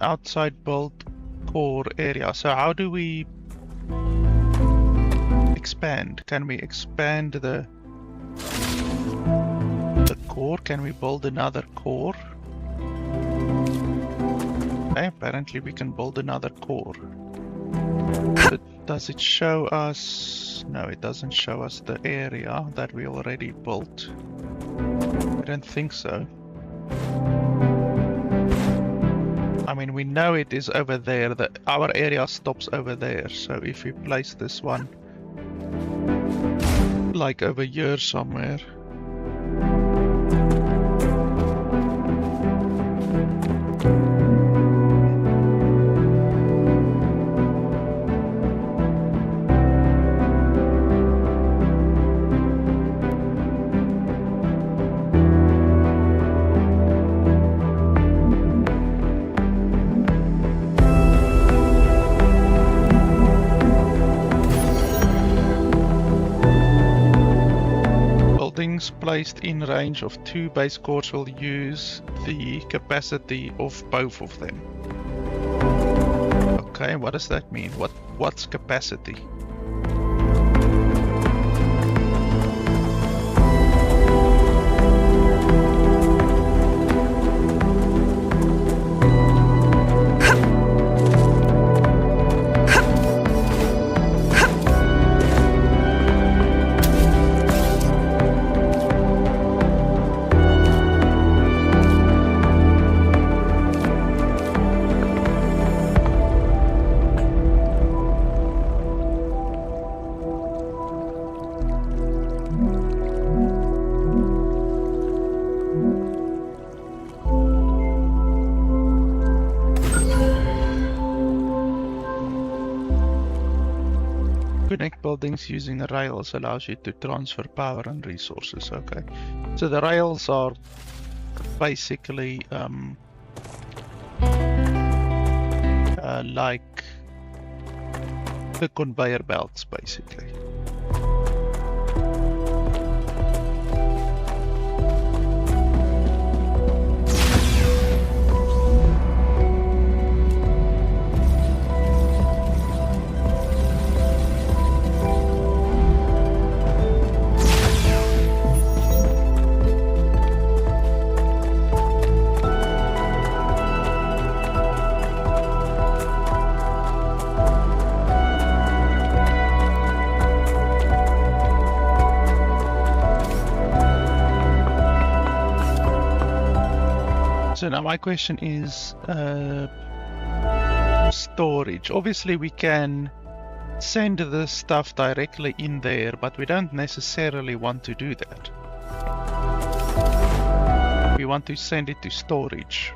Outside build core area. So how do we expand? Can we expand the core? Can we build another core? Okay, apparently we can build another core. But does it show us? No, it doesn't show us the area that we already built. I don't think so. I mean, we know it is over there. Our area stops over there. So if we place this one like over here somewhere. Placed in range of 2 base cores will use the capacity of both of them. Okay, what does that mean? What's capacity? Connect buildings using the rails allows you to transfer power and resources. Okay, so the rails are basically like the conveyor belts, basically. So now my question is storage. Obviously we can send the stuff directly in there, but we don't necessarily want to do that. We want to send it to storage.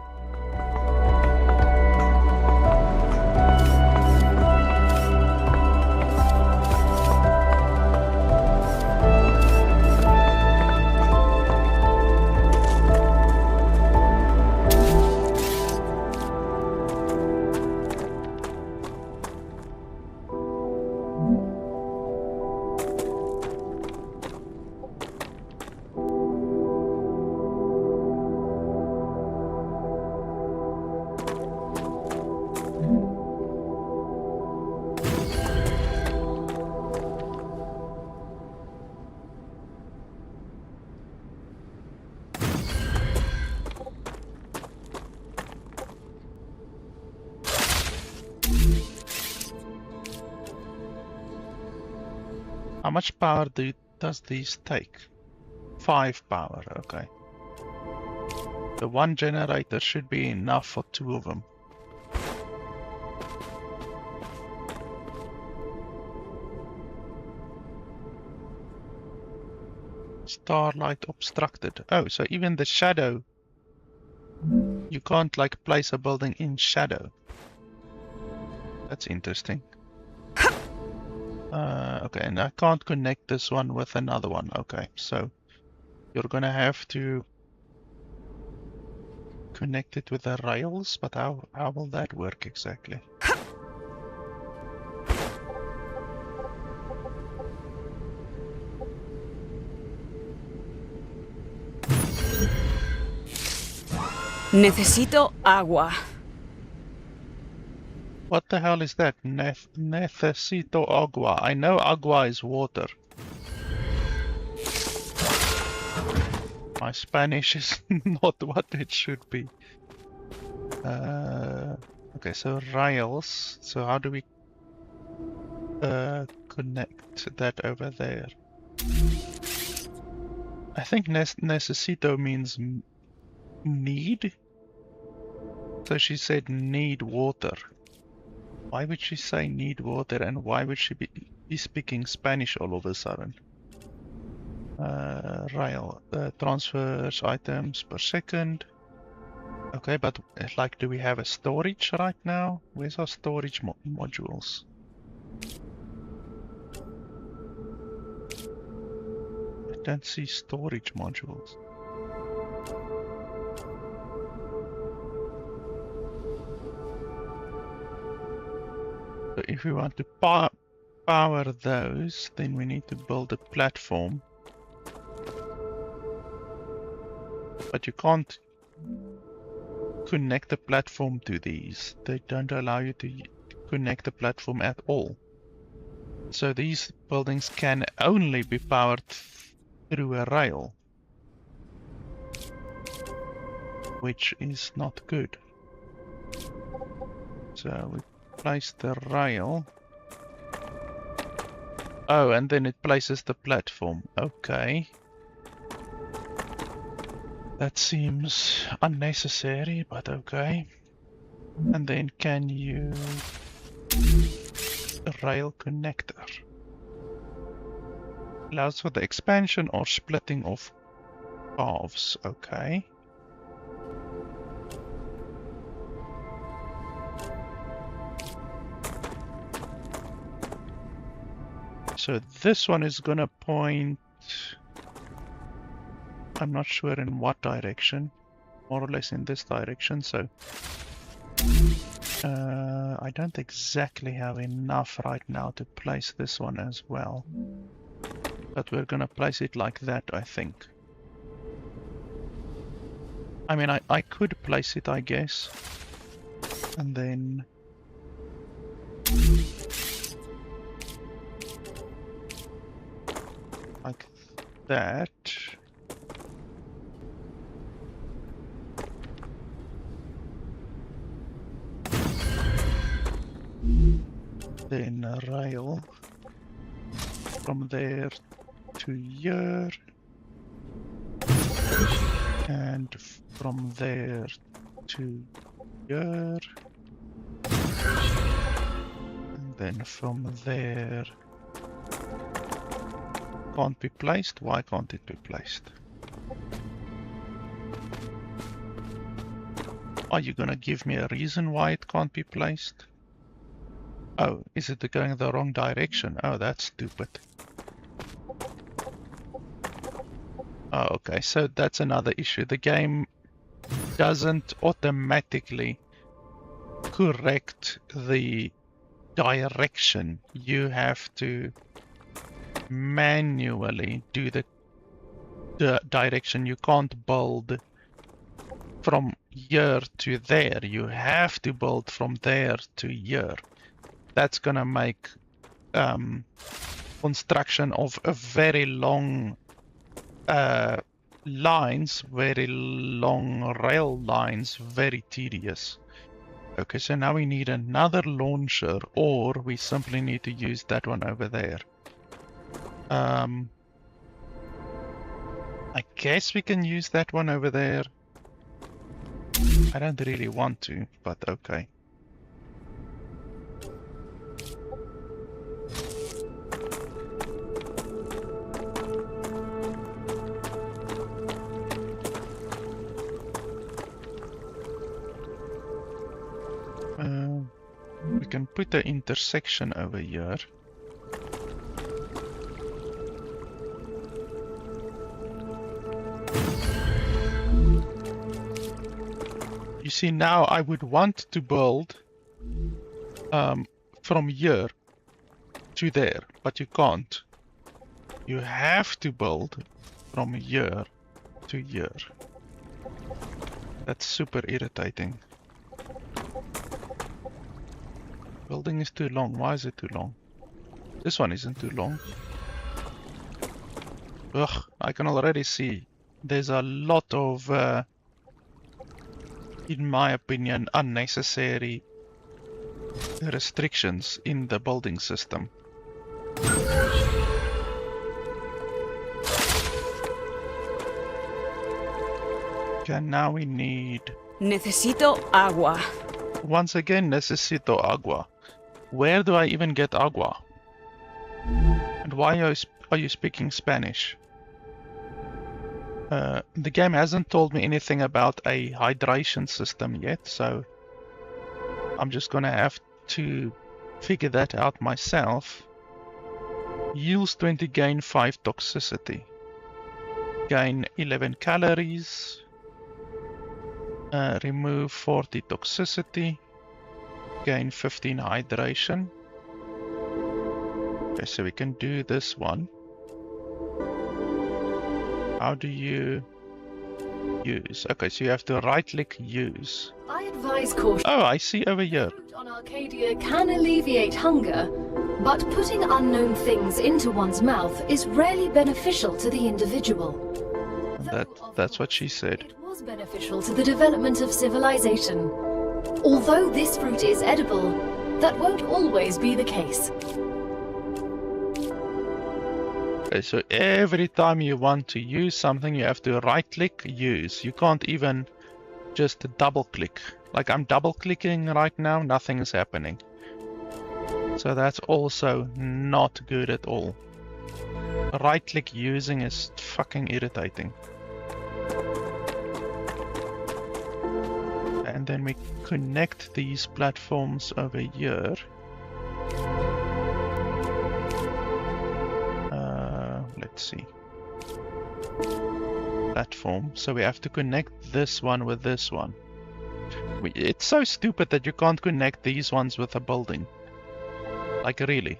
How much power does these take? 5 power, okay. The one generator should be enough for 2 of them. Starlight obstructed. Oh, so even the shadow, you can't like place a building in shadow. That's interesting. Okay, and I can't connect this one with another one. Okay, so you're gonna have to connect it with the rails, but how will that work exactly? Necesito agua. What the hell is that? Necesito agua. I know agua is water. My Spanish is not what it should be. Okay, so rails. So how do we connect that over there? I think necesito means need. So she said need water. Why would she say need water, and why would she be speaking Spanish all of a sudden? Rail transfers items per second. Okay, but like, do we have a storage right now? Where's our storage modules? I don't see storage modules. So if we want to power those, then we need to build a platform. But you can't connect the platform to these. They don't allow you to connect the platform at all. So these buildings can only be powered through a rail, which is not good. So we place the rail. Oh, and then it places the platform. Okay. That seems unnecessary, but okay. And then can you... rail connector. Allows for the expansion or splitting of paths. Okay. So this one is gonna point, I'm not sure in what direction, more or less in this direction, so I don't exactly have enough right now to place this one as well, but we're gonna place it like that, I think. I mean, I could place it, I guess, and then like that. Then a rail from there to here, and from there to here, and Then from there... Can't be placed. Why can't it be placed? Are you gonna give me a reason why it can't be placed? Oh, is it going the wrong direction? Oh, that's stupid. Oh, okay, so that's another issue. The game doesn't automatically correct the direction. You have to manually do the direction. You can't build from here to there. You have to build from there to here. That's gonna make construction of a very long lines, very long rail lines, very tedious. Okay, so now we need another launcher, or we simply need to use that one over there. I guess we can use that one over there. I don't really want to, but okay. We can put the intersection over here. You see, now I would want to build from here to there, but you can't. You have to build from here to here. That's super irritating. Building is too long. Why is it too long? This one isn't too long. Ugh, I can already see there's a lot of, in my opinion, unnecessary restrictions in the building system. Okay, now we need... Necesito agua. Once again, necesito agua. Where do I even get agua? And why are you speaking Spanish? The game hasn't told me anything about a hydration system yet, so I'm just gonna have to figure that out myself. Yields 20, gain 5 toxicity. Gain 11 calories. Remove 40 toxicity. Gain 15 hydration. Okay, so we can do this one. How do you use? Okay, so you have to right click use. I advise caution. Oh, I see over here. Food on Arcadia can alleviate hunger, but putting unknown things into one's mouth is rarely beneficial to the individual. That's what she said. It was beneficial to the development of civilization. Although this fruit is edible, that won't always be the case. Okay, so every time you want to use something, you have to right click use. You can't even just double click. Like I'm double clicking right now, nothing is happening. So that's also not good at all. Right click using is fucking irritating. And then we connect these platforms over here. Let's see. Platform. So we have to connect this one with this one. It's so stupid that you can't connect these ones with a building. Like really.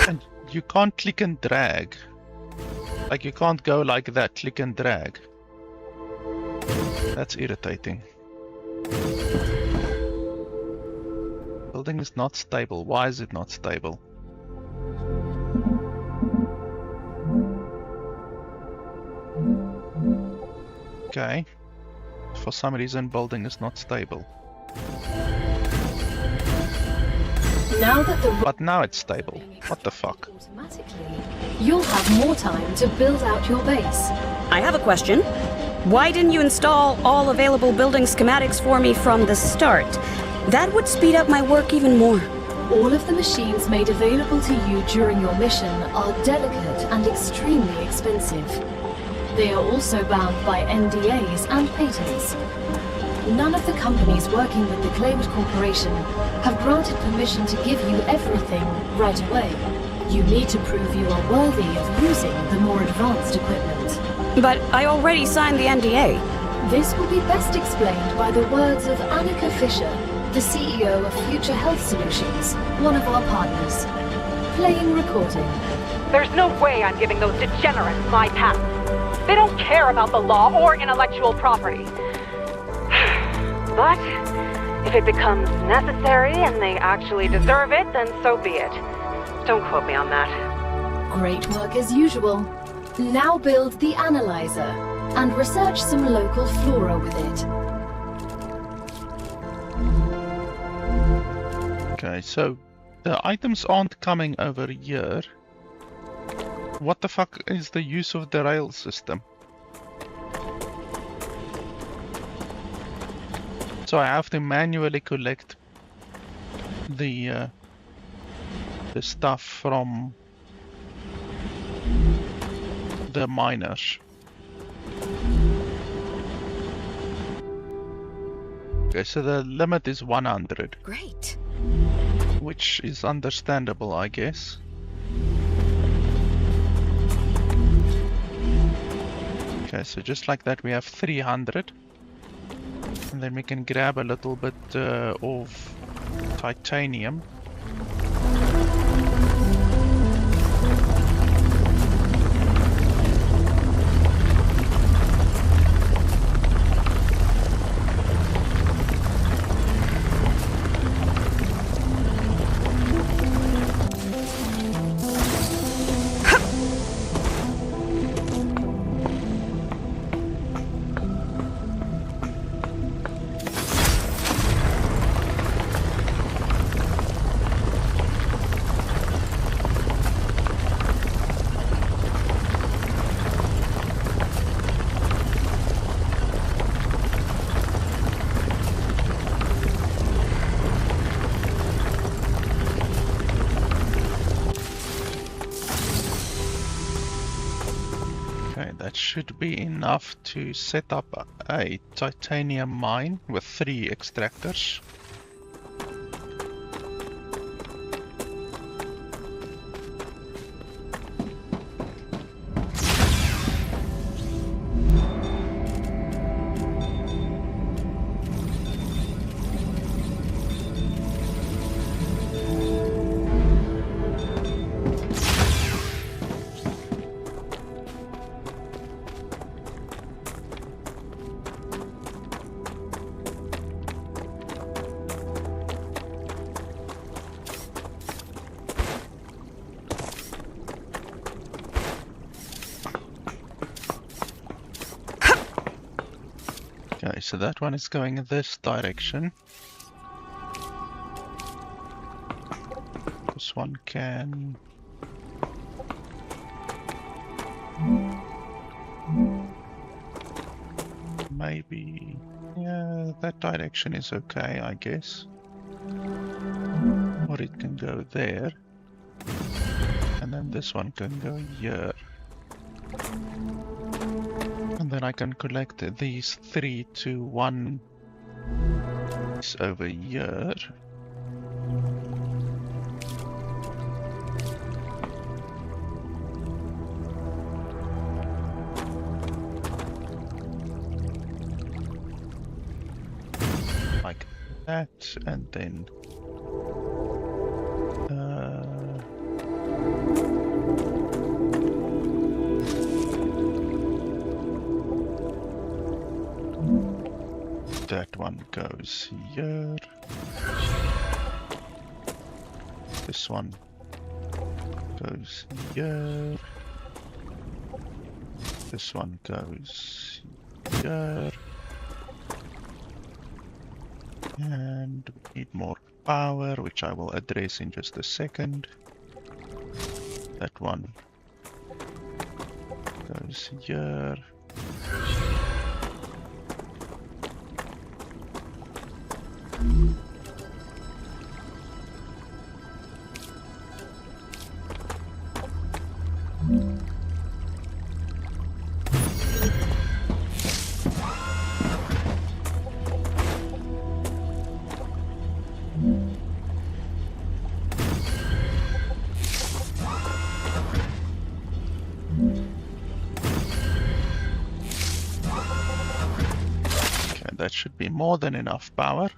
And you can't click and drag. Like you can't go like that, click and drag. That's irritating. Building is not stable. Why is it not stable? Okay. For some reason building is not stable. Now that the But now it's stable. What the fuck? automatically, you'll have more time to build out your base. I have a question. Why didn't you install all available building schematics for me from the start? That would speed up my work even more. All of the machines made available to you during your mission are delicate and extremely expensive. They are also bound by NDAs and patents. None of the companies working with the Claimant Corporation have granted permission to give you everything right away. You need to prove you are worthy of using the more advanced equipment. But I already signed the NDA. This will be best explained by the words of Annika Fisher, the CEO of Future Health Solutions, one of our partners. Playing recording. There's no way I'm giving those degenerates my patents. They don't care about the law or intellectual property. But if it becomes necessary and they actually deserve it, then so be it. Don't quote me on that. Great work as usual. Now build the analyzer and research some local flora with it. Okay, so the items aren't coming over here. What the fuck is the use of the rail system? So I have to manually collect the stuff from the miners. Okay, so the limit is 100. Great. Which is understandable, I guess. Okay, so just like that we have 300. And then we can grab a little bit of titanium. Should be enough to set up a titanium mine with 3 extractors. Okay, so that one is going in this direction. This one can... maybe... yeah, that direction is okay, I guess. Or it can go there. And then this one can go here. And then I can collect these 3 to 1 over here. Like that, and then that one goes here. This one goes here. This one goes here. And we need more power, which I will address in just a second. That one goes here. That should be more than enough power.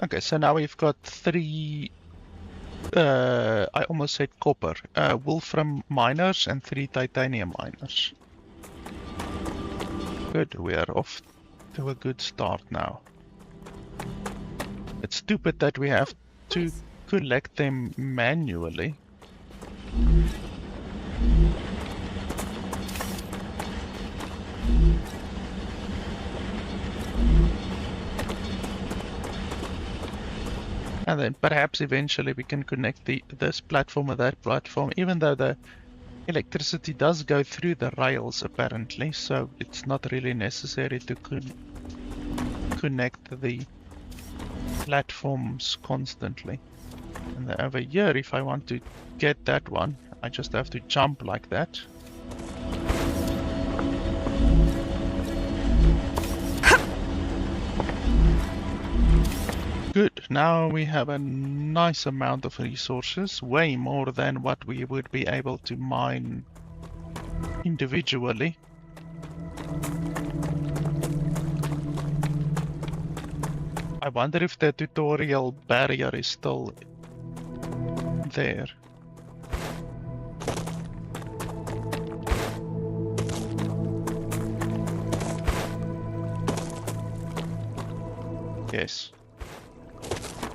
Okay, so now we've got 3, I almost said copper, wolfram miners and 3 titanium miners. Good, we are off to a good start now. It's stupid that we have to collect them manually. And then perhaps eventually we can connect this platform with that platform, even though the electricity does go through the rails apparently, so it's not really necessary to connect the platforms constantly. And then over here, if I want to get that one, I just have to jump like that. Good, now we have a nice amount of resources, way more than what we would be able to mine individually. I wonder if the tutorial barrier is still there. Yes.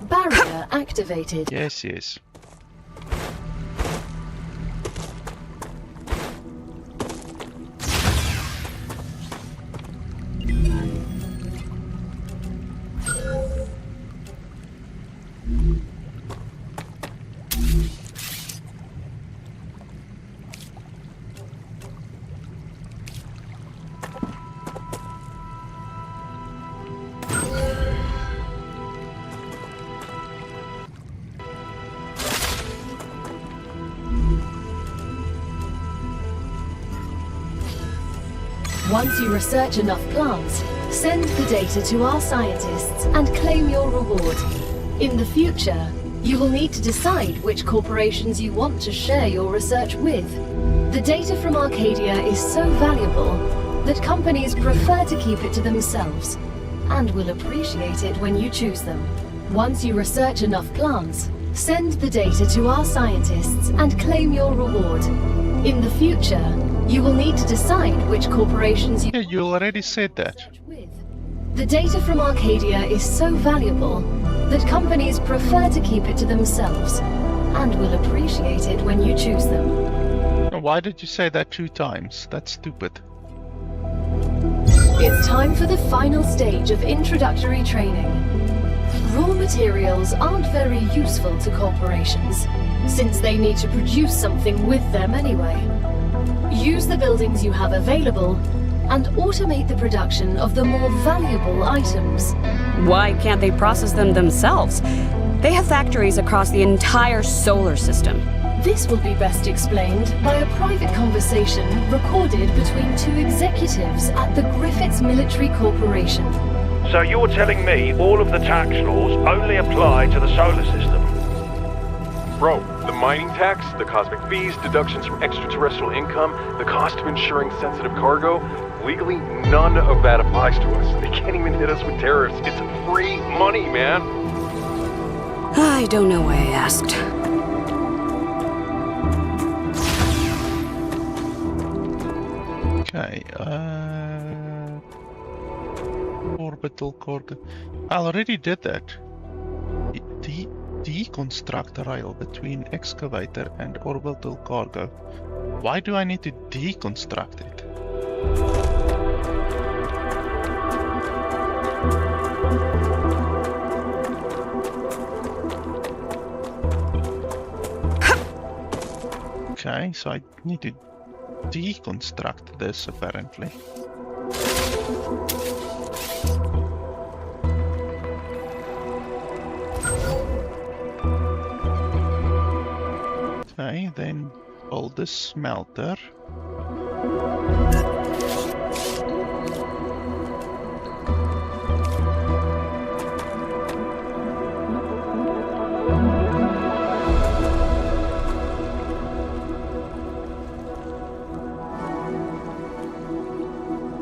Barrier activated. Yes, yes. Once you research enough plants, send the data to our scientists and claim your reward. In the future, you will need to decide which corporations you want to share your research with. The data from Arcadia is so valuable that companies prefer to keep it to themselves and will appreciate it when you choose them. Once you research enough plants, send the data to our scientists and claim your reward. In the future, you will need to decide which corporations you... Yeah, you already said that. The data from Arcadia is so valuable that companies prefer to keep it to themselves and will appreciate it when you choose them. Why did you say that 2 times? That's stupid. It's time for the final stage of introductory training. Raw materials aren't very useful to corporations, since they need to produce something with them anyway. Use the buildings you have available and automate the production of the more valuable items. Why can't they process them themselves? They have factories across the entire solar system. This will be best explained by a private conversation recorded between 2 executives at the Griffiths Military Corporation. So you're telling me all of the tax laws only apply to the solar system? Bro, the mining tax, the cosmic fees, deductions from extraterrestrial income, the cost of insuring sensitive cargo, legally none of that applies to us. They can't even hit us with tariffs. It's free money, man. I don't know why I asked. Okay, orbital cargo. I already did that. Deconstruct the rail between excavator and orbital cargo. Why do I need to deconstruct it? Okay, so I need to deconstruct this apparently. Okay, then build the smelter.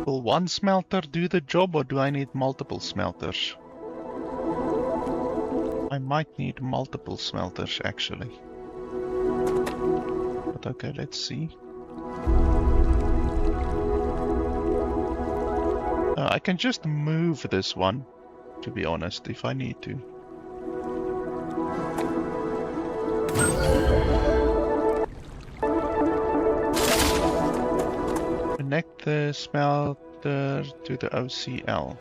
Will one smelter do the job, or do I need multiple smelters? I might need multiple smelters actually. But okay, let's see. I can just move this one, to be honest, if I need to. Connect the smelter to the OCL.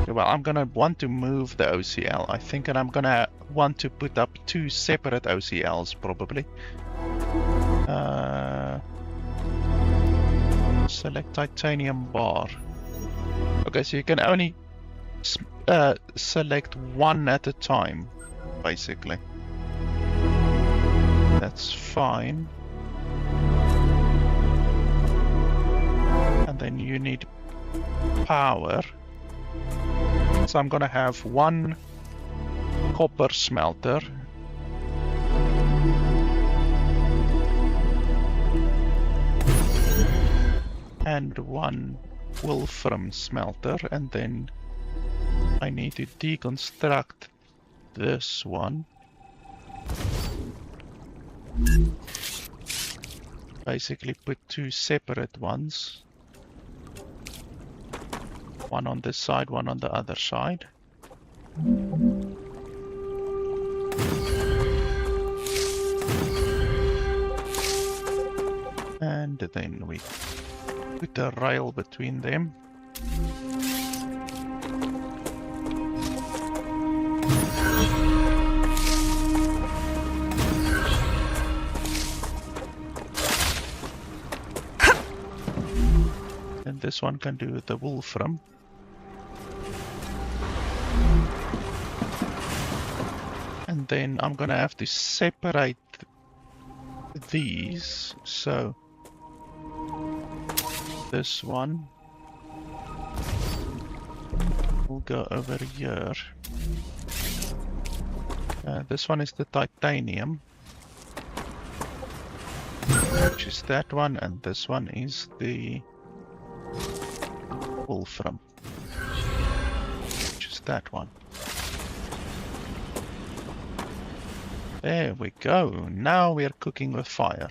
Okay, well, I'm gonna want to move the OCL, I think, and I'm gonna want to put up 2 separate OCLs, probably. Select titanium bar. Okay, so you can only select one at a time, basically. That's fine. And then you need power. So I'm gonna have one copper smelter. And one wolfram smelter, and then I need to deconstruct this one. Basically put 2 separate ones. One on this side, one on the other side. And then we put a rail between them. And this one can do the wolfram. And then I'm gonna have to separate these, so this one will go over here. This one is the titanium, which is that one, and this one is the wolfram, which is that one. There we go. Now we are cooking with fire.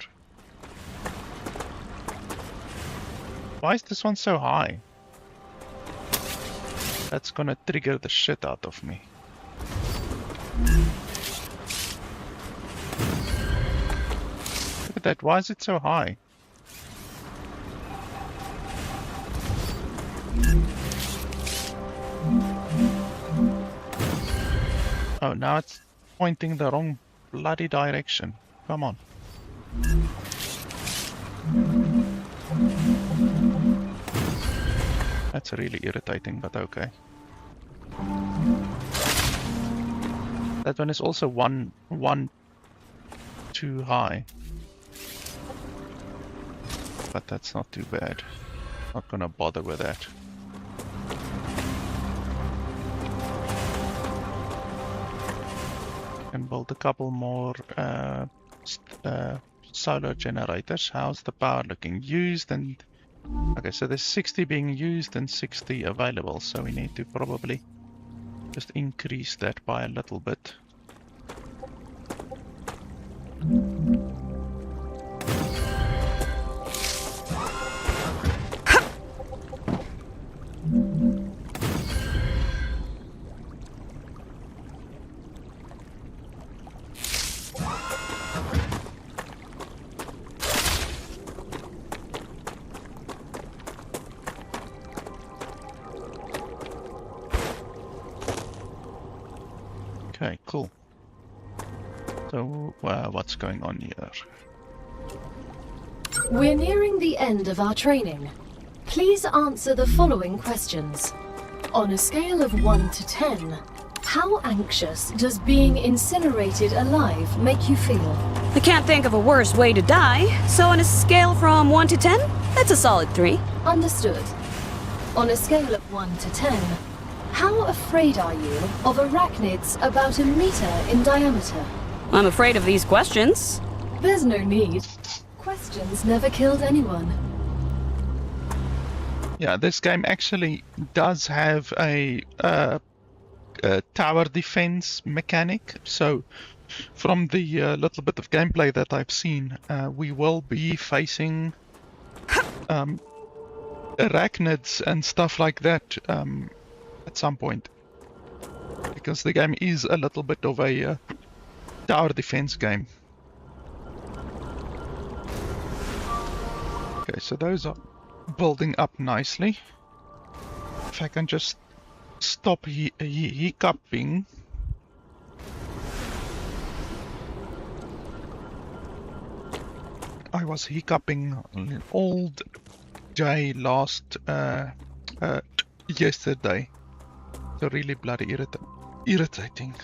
Why is this one so high? That's gonna trigger the shit out of me. Look at that, why is it so high? Oh, now it's pointing the wrong bloody direction. Come on. That's really irritating, but okay. That one is also one too high. But that's not too bad. Not gonna bother with that. Can build a couple more solar generators. How's the power looking? Used and... Okay, so there's 60 being used and 60 available, so we need to probably just increase that by a little bit. Okay, cool. So, what's going on here? We're nearing the end of our training. Please answer the following questions. On a scale of 1 to 10, how anxious does being incinerated alive make you feel? I can't think of a worse way to die, so on a scale from 1 to 10, that's a solid 3. Understood. On a scale of 1 to 10, how afraid are you of arachnids about 1 meter in diameter? I'm afraid of these questions. There's no need. Questions never killed anyone. Yeah, this game actually does have a tower defense mechanic. So, from the little bit of gameplay that I've seen, we will be facing arachnids and stuff like that at some point. Because the game is a little bit of a tower defense game. Okay, so those are building up nicely. If I can just stop hiccuping. I was hiccuping all day last yesterday. So really bloody irritating.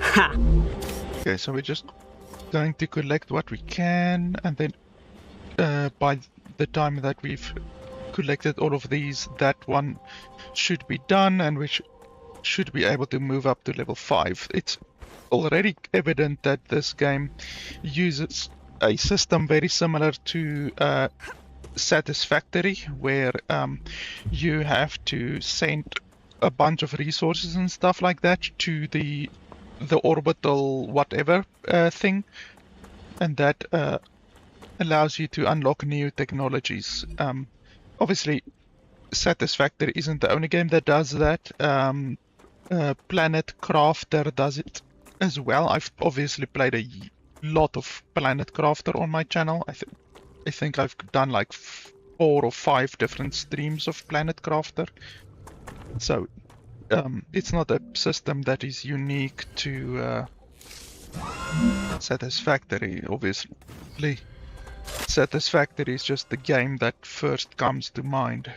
Ha! Okay, so we're just going to collect what we can, and then by the time that we've collected all of these, that one should be done, and we should be able to move up to level 5. It's already evident that this game uses a system very similar to Satisfactory, where you have to send a bunch of resources and stuff like that to the orbital whatever thing, and that allows you to unlock new technologies. Obviously, Satisfactory isn't the only game that does that. Planet Crafter does it as well. I've obviously played a lot of Planet Crafter on my channel. I think I've done like 4 or 5 different streams of Planet Crafter. So it's not a system that is unique to Satisfactory, obviously. Satisfactory is just the game that first comes to mind.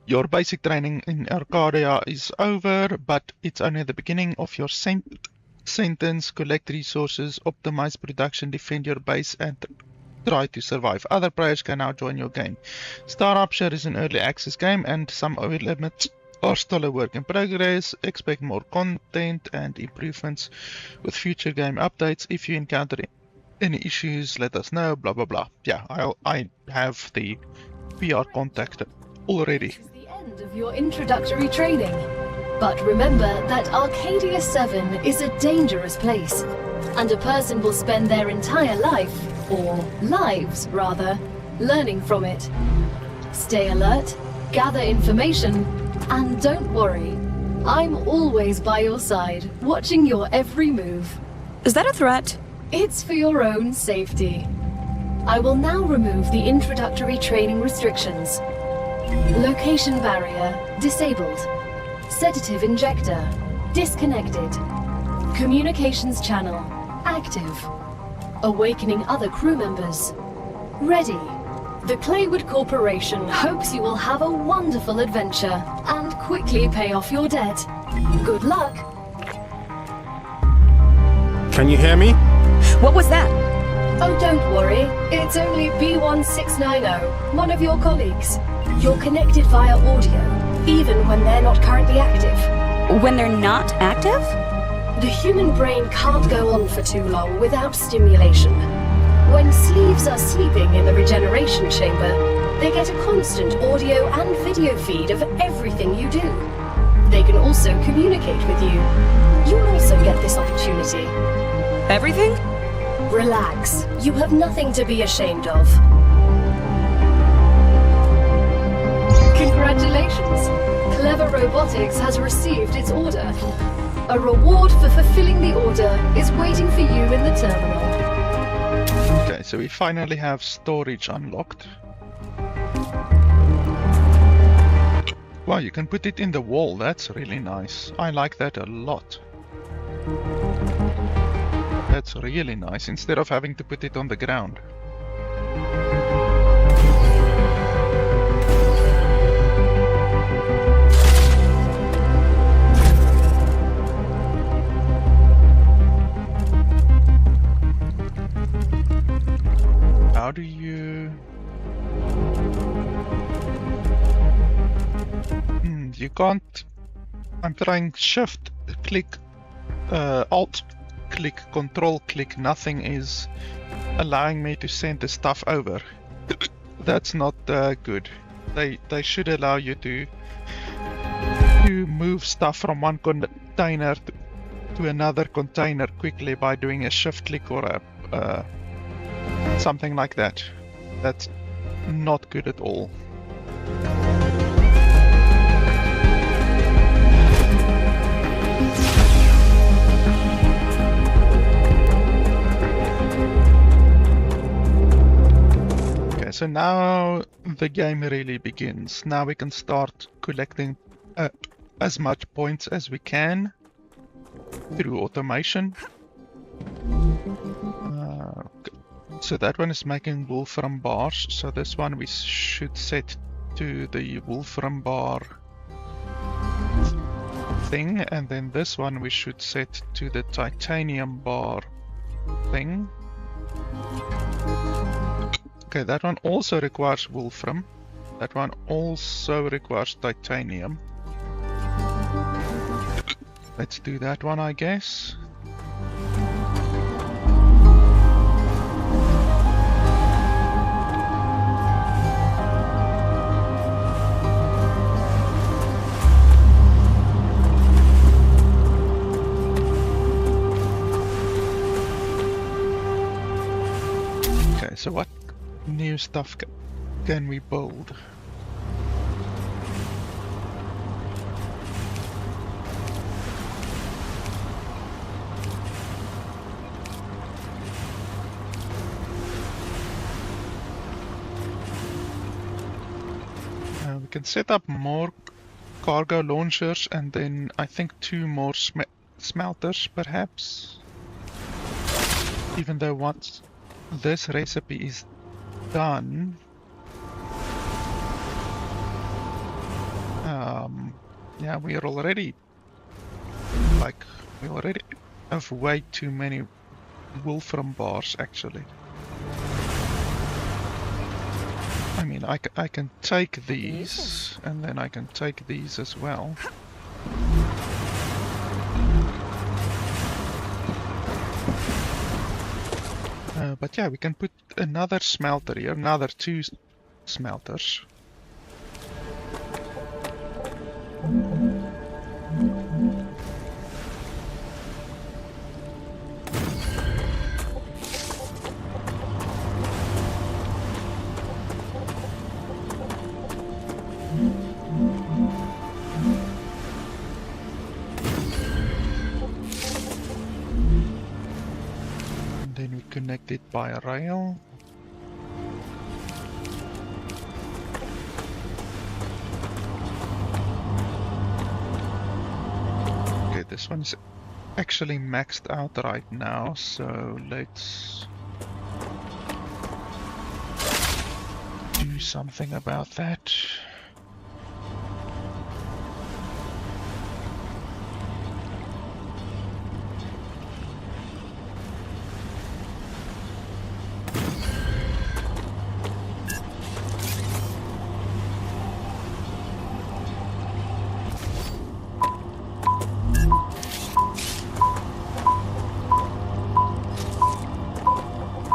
Your basic training in Arcadia is over, but it's only the beginning of your sentence. Collect resources, optimize production, defend your base, and try to survive. Other players can now join your game. StarRupture is an early access game, and some elements are still a work in progress. Expect more content and improvements with future game updates. If you encounter any issues, let us know. Blah blah blah. Yeah, I have the PR contact already. Of your introductory training. But remember that Arcadia 7 is a dangerous place, and a person will spend their entire life, or lives rather, learning from it. Stay alert, gather information, and don't worry. I'm always by your side, watching your every move. Is that a threat? It's for your own safety. I will now remove the introductory training restrictions. Location barrier disabled. Sedative injector disconnected. Communications channel active. Awakening other crew members. Ready. The Claywood Corporation hopes you will have a wonderful adventure and quickly pay off your debt. Good luck. Can you hear me? What was that? Oh, don't worry. It's only B1690, one of your colleagues. You're connected via audio, even when they're not currently active. When they're not active? The human brain can't go on for too long without stimulation. When sleeves are sleeping in the regeneration chamber, they get a constant audio and video feed of everything you do. They can also communicate with you. You'll also get this opportunity. Everything? Relax. You have nothing to be ashamed of. Congratulations. Clever Robotics has received its order. A reward for fulfilling the order is waiting for you in the terminal. Okay, so we finally have storage unlocked. Wow, you can put it in the wall. That's really nice. I like that a lot. That's really nice, instead of having to put it on the ground. How do you... you can't... I'm trying shift click, alt click, control click, nothing is allowing me to send the stuff over. That's not good. They should allow you to move stuff from one container to another container quickly by doing a shift click or a something like that. That's not good at all. Okay, so now the game really begins. Now we can start collecting as much points as we can through automation. So that one is making wolfram bars, so this one we should set to the wolfram bar thing, and then this one we should set to the titanium bar thing. Okay, that one also requires wolfram. That one also requires titanium. Let's do that one, I guess. So what new stuff can we build? We can set up more cargo launchers and then I think 2 more smelters perhaps. Even though once this recipe is done, yeah, we already have way too many wolfram bars actually. I mean, I can take these and then I can take these as well. But yeah, we can put another smelter here, another 2 smelters. Connected by a rail. Okay, this one's actually maxed out right now, so let's do something about that.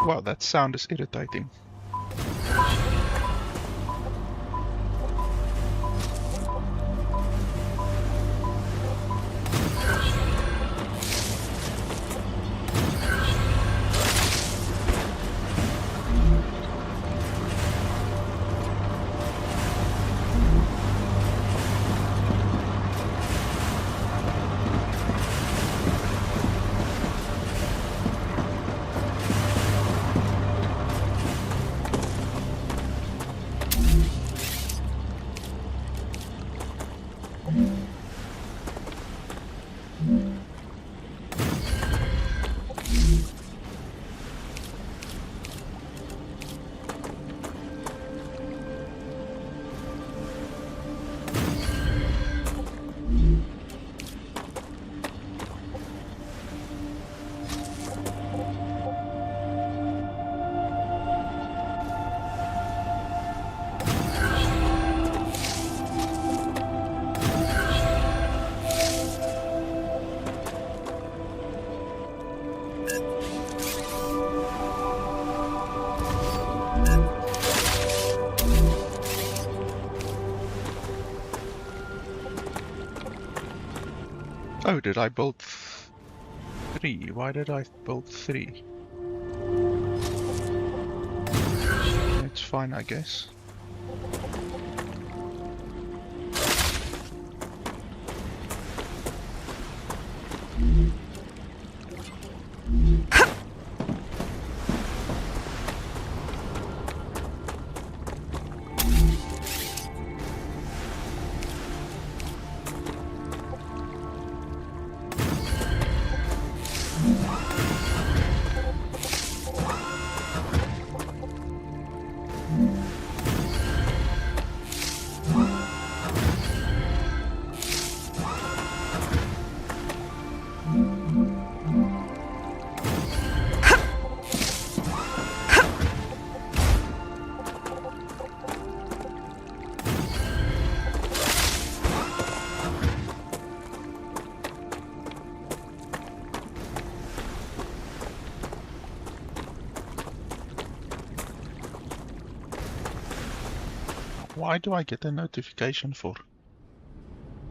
Wow, that sound is irritating. Oh, did I build 3? Why did I build 3? It's fine, I guess. Why do I get a notification for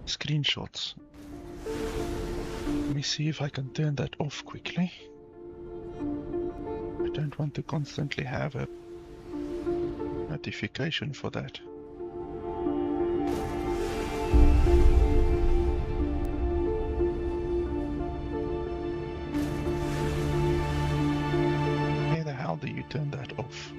screenshots? Let me see if I can turn that off quickly. I don't want to constantly have a notification for that. Where the hell do you turn that off?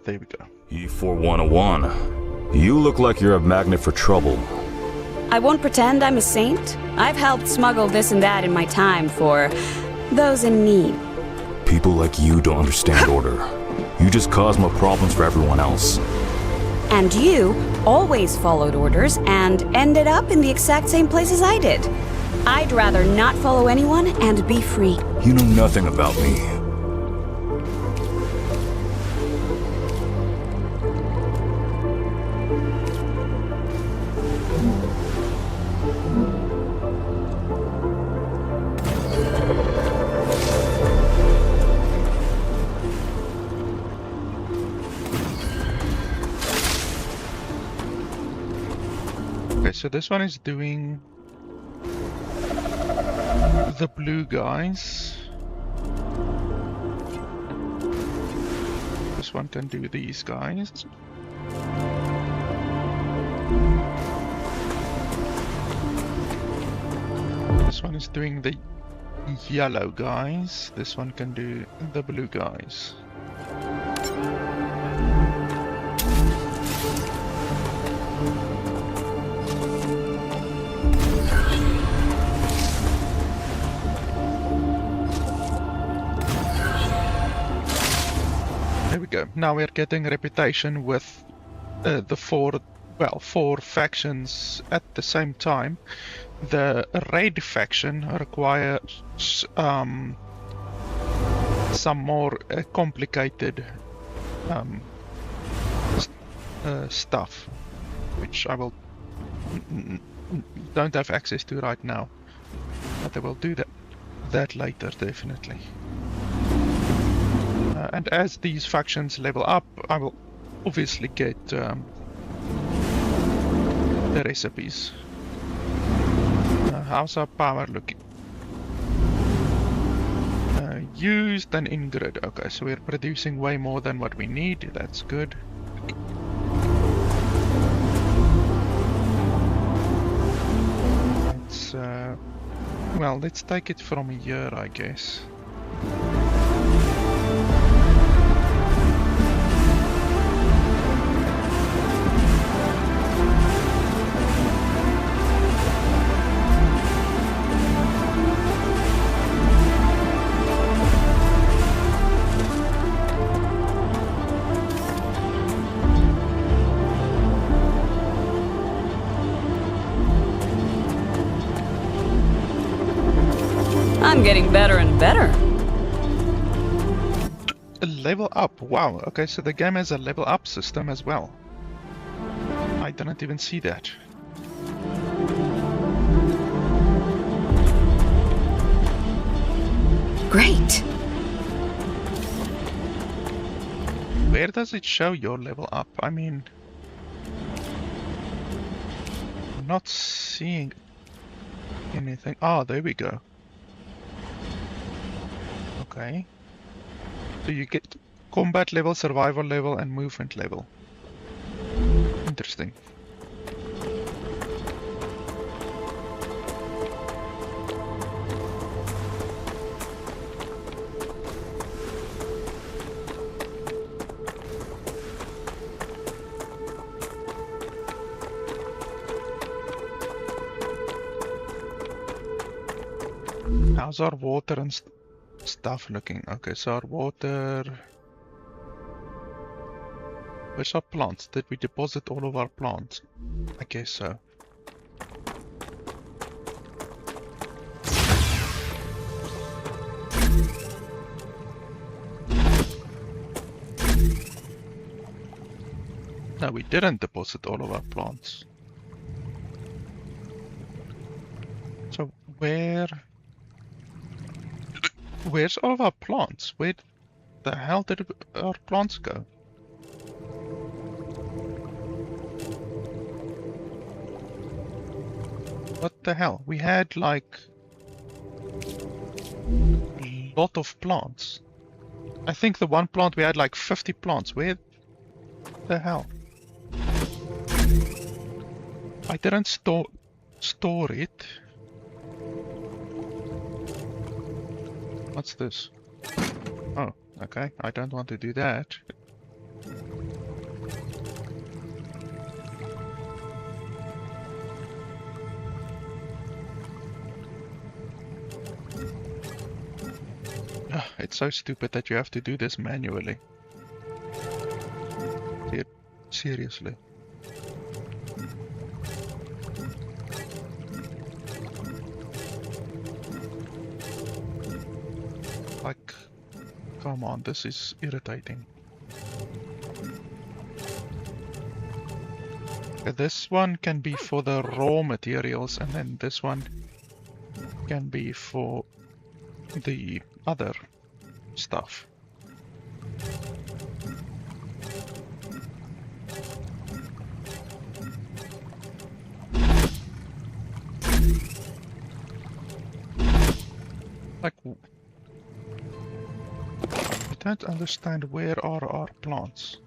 There we go. E4101. You look like you're a magnet for trouble. I won't pretend I'm a saint. I've helped smuggle this and that in my time for those in need. People like you don't understand order. You just cause more problems for everyone else. And you always followed orders and ended up in the exact same places I did. I'd rather not follow anyone and be free. You know nothing about me. So this one is doing the blue guys. This one can do these guys. This one is doing the yellow guys. This one can do the blue guys. There we go. Now we're getting reputation with the four factions at the same time. The raid faction requires some more complicated stuff, which I will don't have access to right now, but I will do that later definitely. And as these factions level up, I will obviously get the recipes. How's our power looking? Used and in grid. Okay, so we're producing way more than what we need. That's good. Let's well, let's take it from here, I guess. I'm getting better and better. A level up, wow. Okay, so the game has a level up system as well. I didn't even see that. Great. Where does it show your level up? I mean, I'm not seeing anything. Oh, there we go. Okay. So you get combat level, survival level, and movement level. Interesting. How's our water and stuff looking? Okay, so our water... Where's our plants? Did we deposit all of our plants? I guess so. No, we didn't deposit all of our plants. So where's all of our plants? Where the hell did our plants go? What the hell? We had like a lot of plants. I think the one plant we had like 50 plants. Where the hell? I didn't store it. What's this? Oh, okay. I don't want to do that. It's so stupid that you have to do this manually. Seriously. Like, come on, this is irritating. This one can be for the raw materials, and then this one can be for the other stuff. Like, I don't understand where are our plants.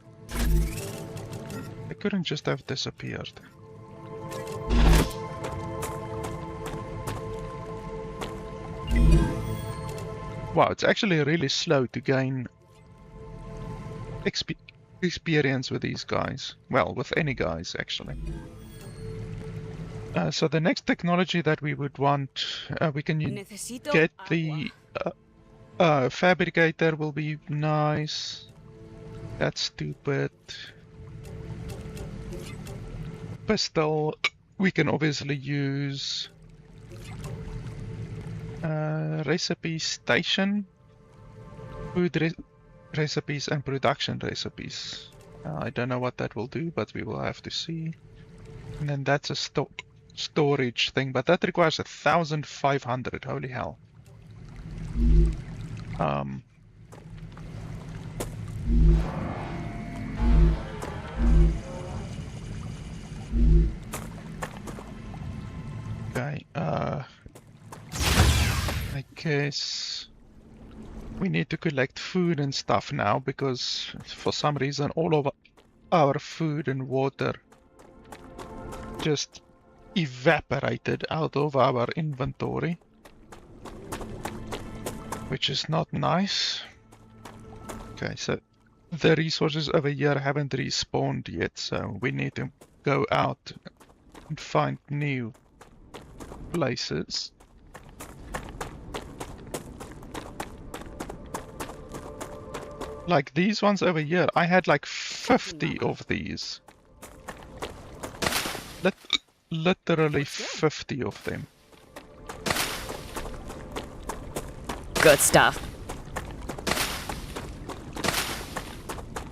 They couldn't just have disappeared. Wow, it's actually really slow to gain experience with these guys. Well, with any guys, actually. So the next technology that we would want, we can get the fabricator will be nice. That's stupid. Pistol, we can obviously use. Recipe station, food recipes and production recipes. I don't know what that will do, but we will have to see. And then that's a storage thing, but that requires 1,500. Holy hell. Okay, I guess we need to collect food and stuff now, because for some reason all of our food and water just evaporated out of our inventory, which is not nice. Okay, so the resources over here haven't respawned yet, so we need to go out and find new places. Like these ones over here, I had like 50 of these. Literally 50 of them. Good stuff.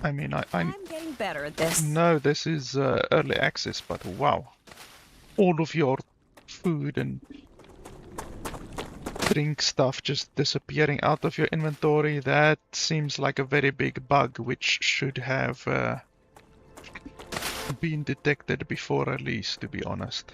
I mean, I'm getting better at this. No, this is early access, but wow. All of your food and drink stuff just disappearing out of your inventory, that seems like a very big bug which should have been detected before release, to be honest.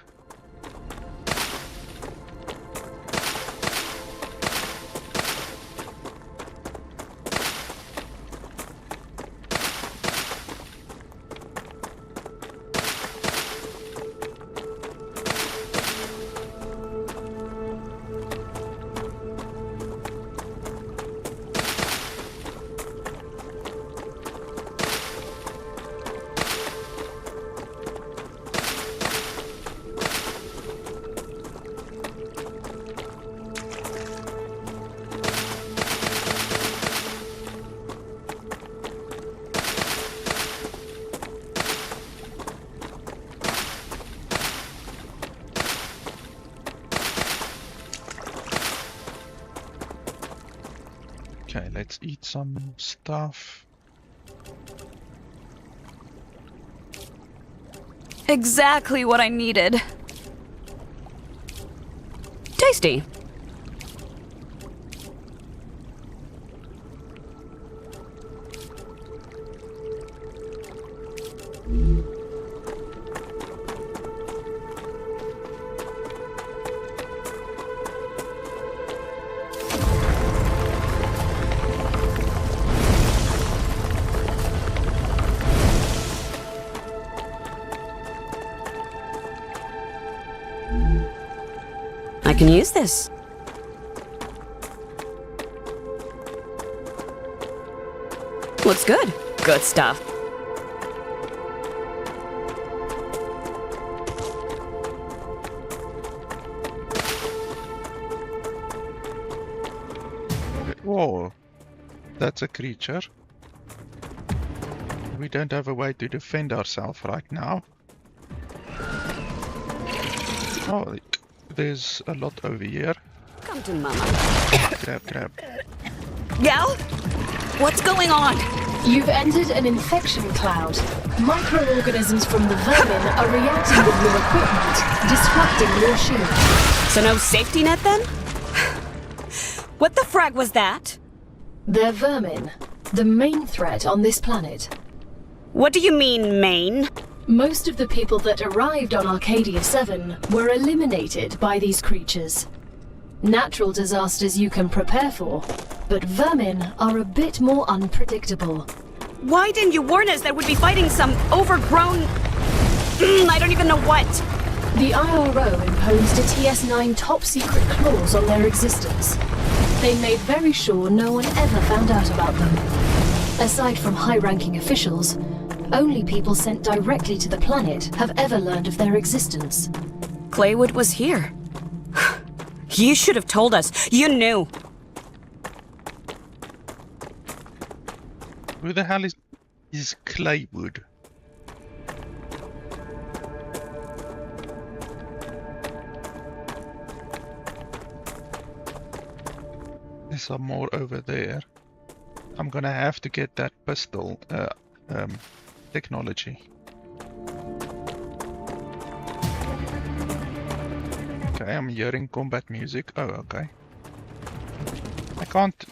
Okay, let's eat some stuff. Exactly what I needed. Tasty. I can use this. Looks good. Good stuff. Whoa, that's a creature. We don't have a way to defend ourselves right now. Oh, there's a lot over here. Come to mama. Grab. Gal? What's going on? You've entered an infection cloud. Microorganisms from the vermin are reacting with your equipment, disrupting your shield. So no safety net then? What the frag was that? They're vermin, the main threat on this planet. What do you mean, main? Most of the people that arrived on Arcadia 7 were eliminated by these creatures. Natural disasters you can prepare for, but vermin are a bit more unpredictable. Why didn't you warn us that we'd be fighting some overgrown... I don't even know what. The IRO imposed a TS9 top-secret clause on their existence. They made very sure no one ever found out about them. Aside from high-ranking officials, only people sent directly to the planet have ever learned of their existence. Claywood was here. You should have told us. You knew. Who the hell is Claywood? There's some more over there. I'm gonna have to get that pistol technology. Okay, I'm hearing combat music. Oh, okay. I can't...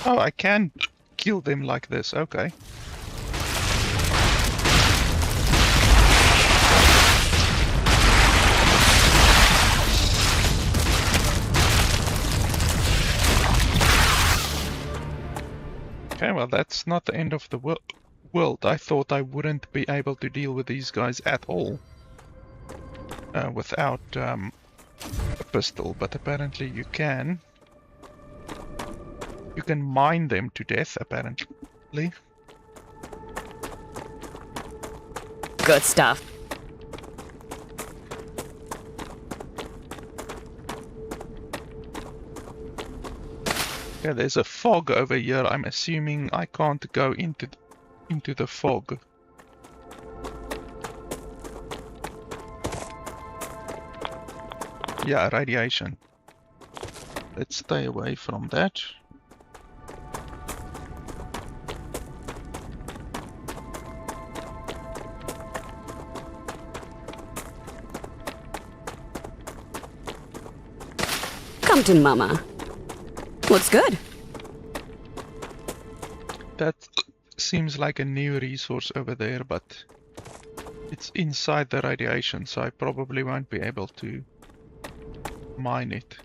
Oh, I can kill them like this. Okay. Okay, well, that's not the end of the world. I thought I wouldn't be able to deal with these guys at all without a pistol, but apparently you can. You can mine them to death, apparently. Good stuff. Yeah, there's a fog over here. I'm assuming I can't go into the fog. Yeah, radiation. Let's stay away from that. Come to Mama. What's good? That seems like a new resource over there, but it's inside the radiation, so I probably won't be able to mine it.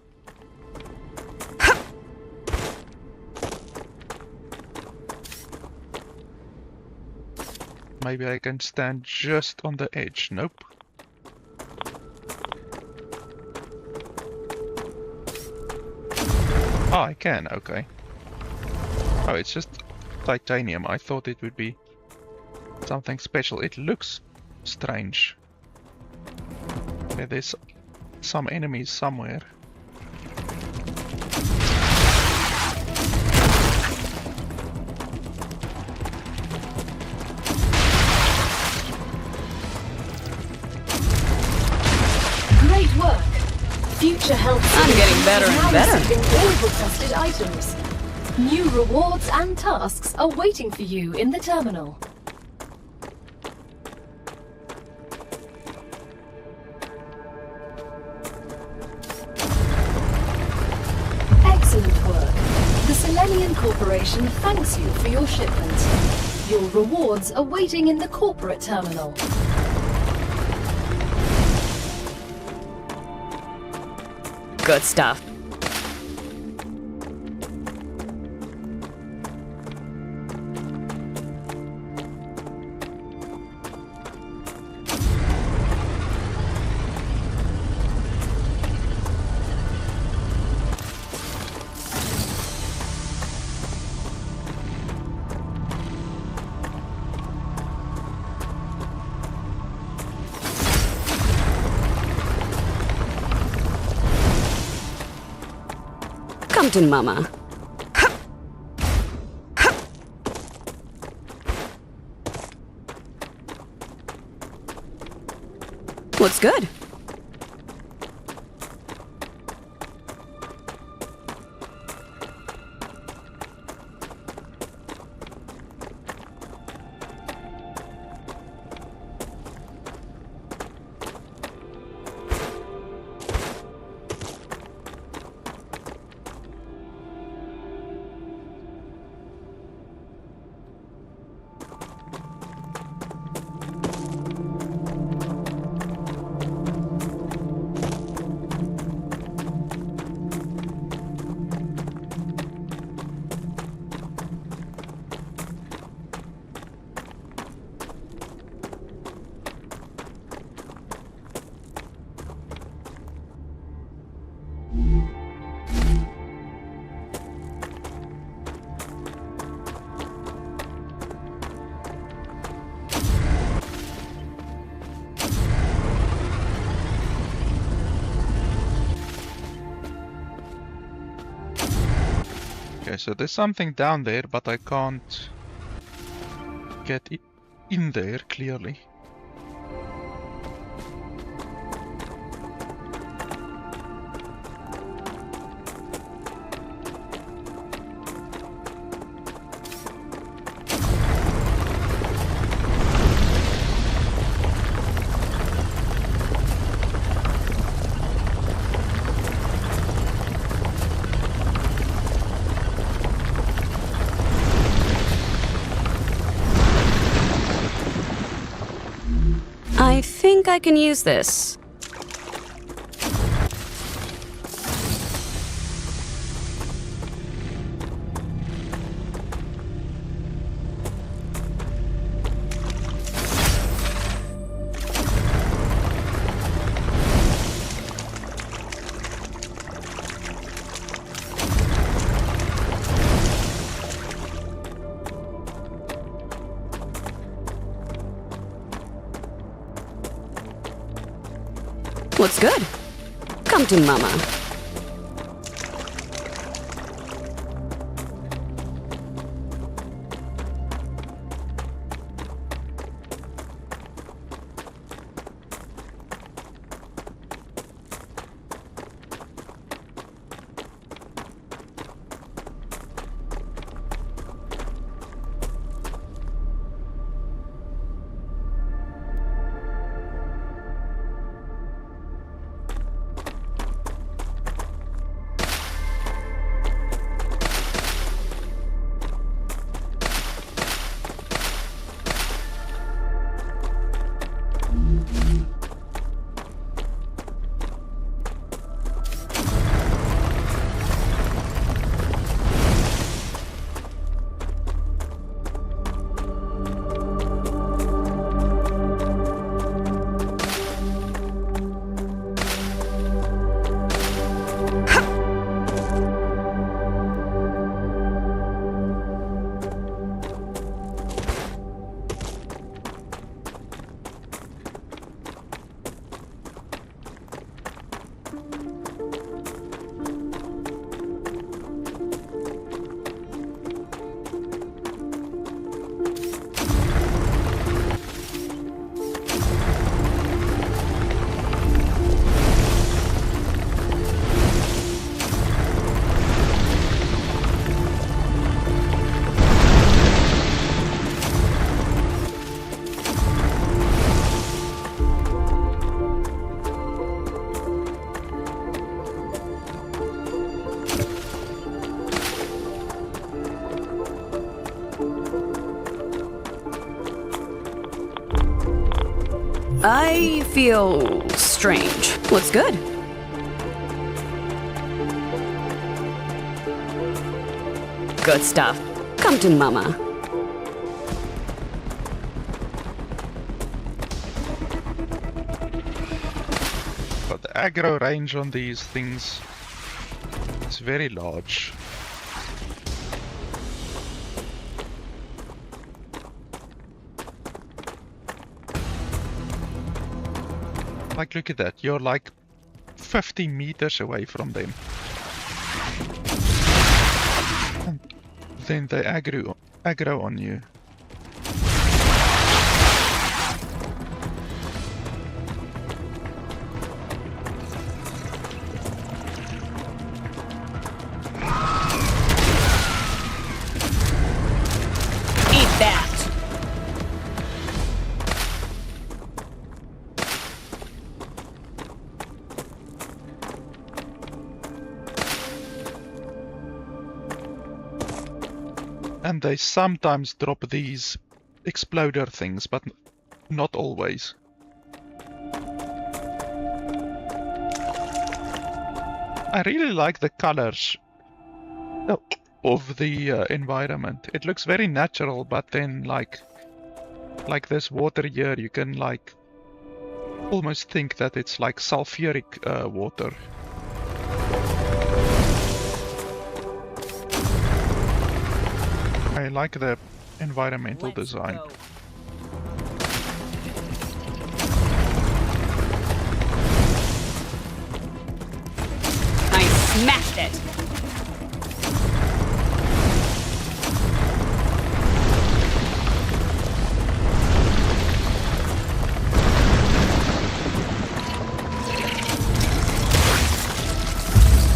Maybe I can stand just on the edge. Nope. Oh, I can, okay. Oh, it's just titanium. I thought it would be something special. It looks strange. Okay, there's some enemies somewhere. Great work! Future health. I'm getting better and better. All requested items. New rewards and tasks are waiting for you in the terminal. Excellent work. The Selenian Corporation thanks you for your shipment. Your rewards are waiting in the corporate terminal. Good stuff. Come to Mama. What's good? Okay, so there's something down there, but I can't get in there clearly. I think I can use this. What's good? Come to Mama. I feel strange. What's good? Good stuff. Come to Mama. But the aggro range on these things is very large. Like, look at that. You're like 50 meters away from them. And then they aggro on you. Eat that! And they sometimes drop these exploder things, but not always. I really like the colors of the environment. It looks very natural, but then like this water here, you can like almost think that it's like sulfuric water. I like the environmental design. Go. I smashed it!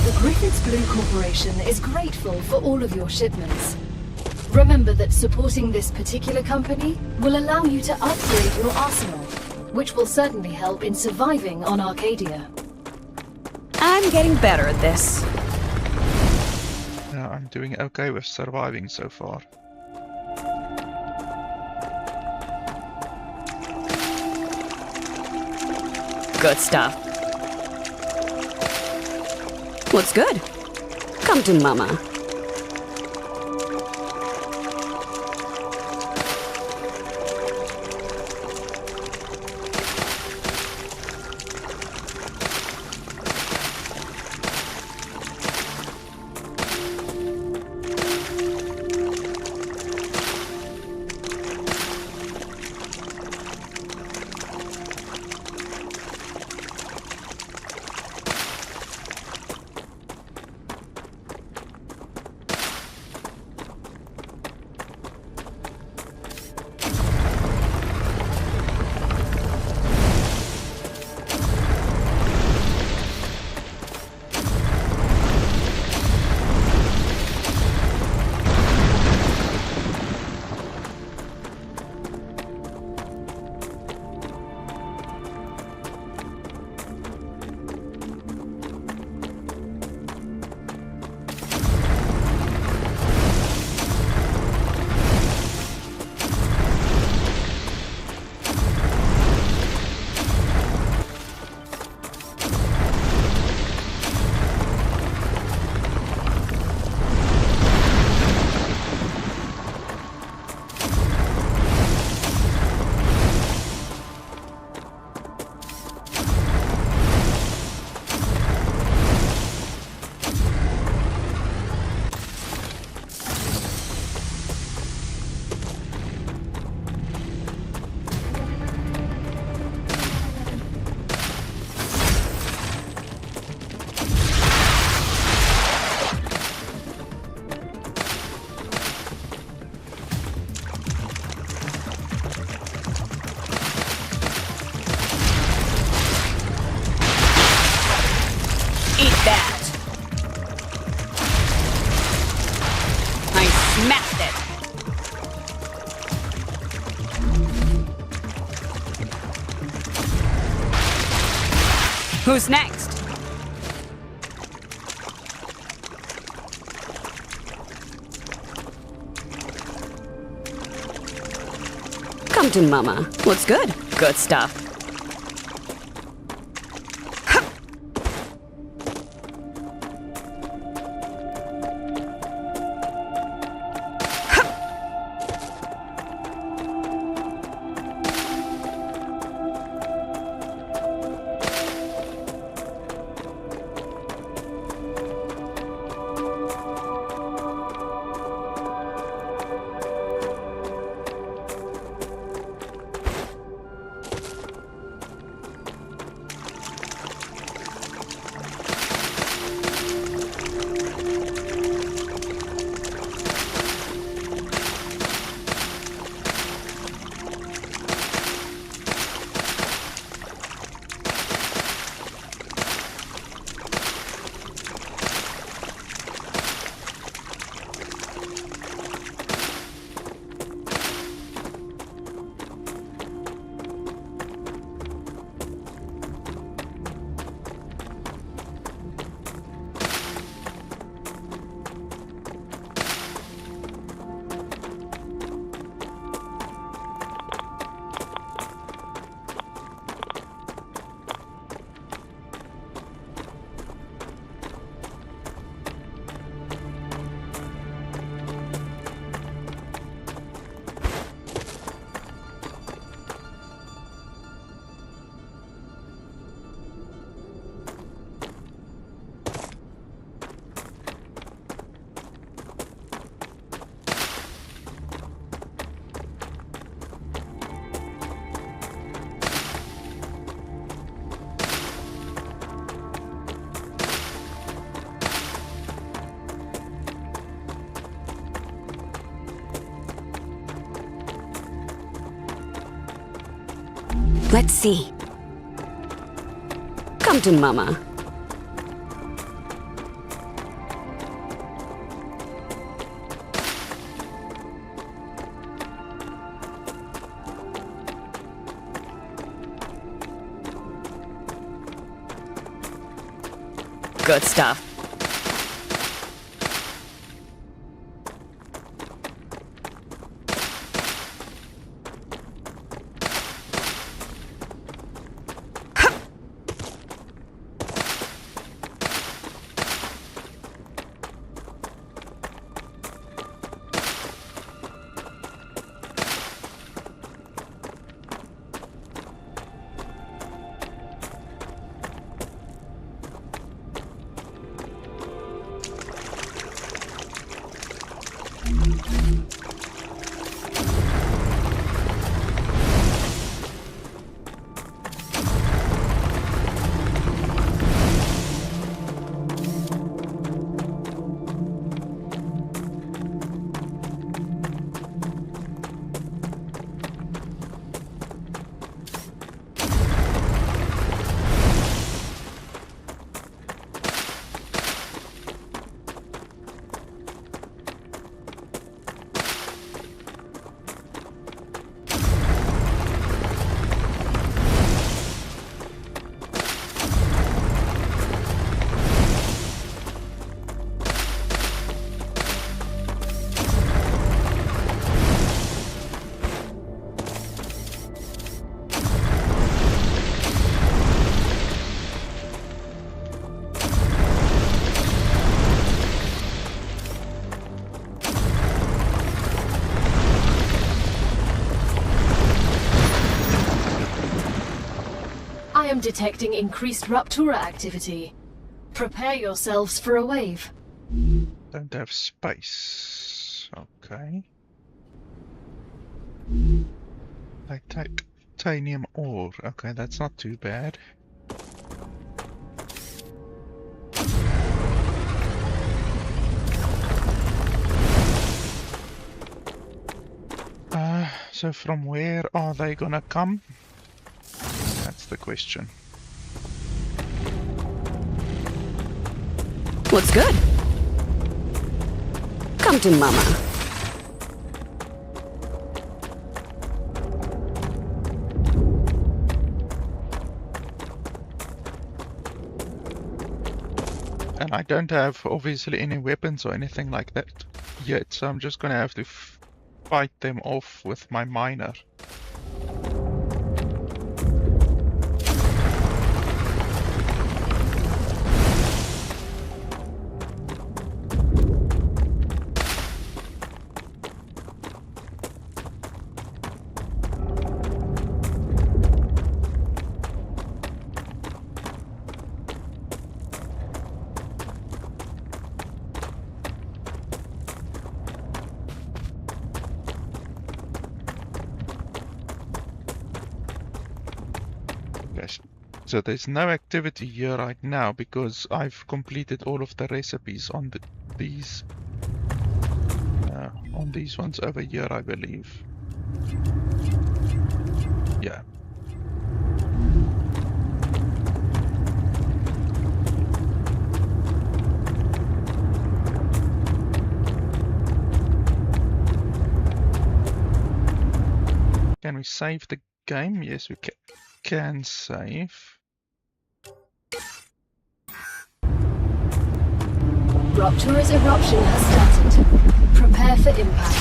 The Griffiths Blue Corporation is grateful for all of your shipments. Remember that supporting this particular company will allow you to upgrade your arsenal, which will certainly help in surviving on Arcadia. I'm getting better at this. Yeah, I'm doing okay with surviving so far. Good stuff. What's good? Come to Mama. Smashed it! Who's next? Come to Mama. What's good? Good stuff. Let's see. Come to Mama. Good stuff. I am detecting increased Raptura activity. Prepare yourselves for a wave. Don't have space. Okay. Titanium ore. Okay, that's not too bad. So from where are they gonna come? That's the question. What's good? Come to Mama. And I don't have obviously any weapons or anything like that yet, so I'm just gonna have to fight them off with my miner. So there's no activity here right now because I've completed all of the recipes on these ones over here, I believe. Yeah. Can we save the game? Yes, we can save. Raptura's eruption has started. Prepare for impact.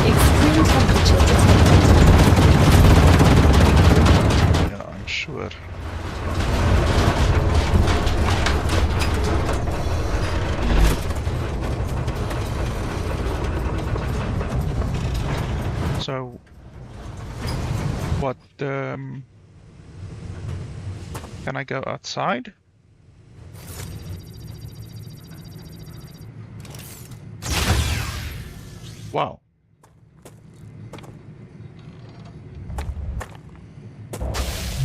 Extreme temperature detected. Yeah, I'm sure. So what, can I go outside? Wow.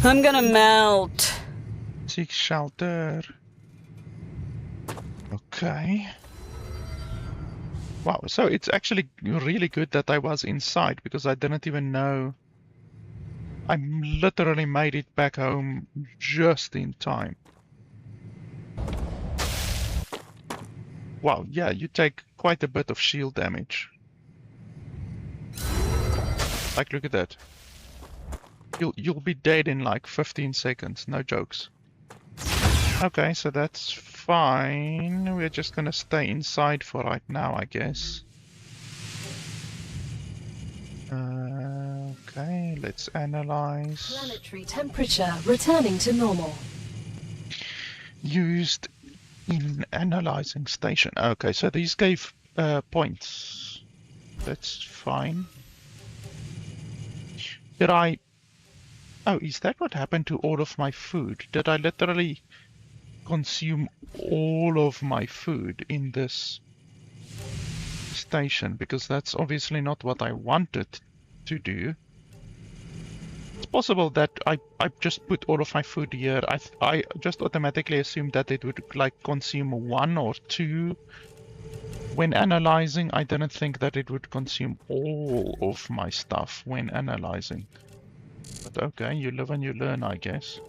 I'm gonna melt. Seek shelter. Okay. Wow, so it's actually really good that I was inside because I didn't even know. I literally made it back home just in time. Wow, yeah, you take quite a bit of shield damage. Like, look at that. You'll be dead in like 15 seconds, no jokes. Okay, so that's fine. We're just gonna stay inside for right now, I guess. Okay, let's analyze. Planetary temperature returning to normal. Used in analyzing station. Okay, so these gave points. That's fine. Did I... Oh, is that what happened to all of my food? Did I literally consume all of my food in this station? Because that's obviously not what I wanted to do. It's possible that I just put all of my food here. I just automatically assumed that it would like consume 1 or 2 when analyzing. I didn't think that it would consume all of my stuff when analyzing. But okay, you live and you learn, I guess.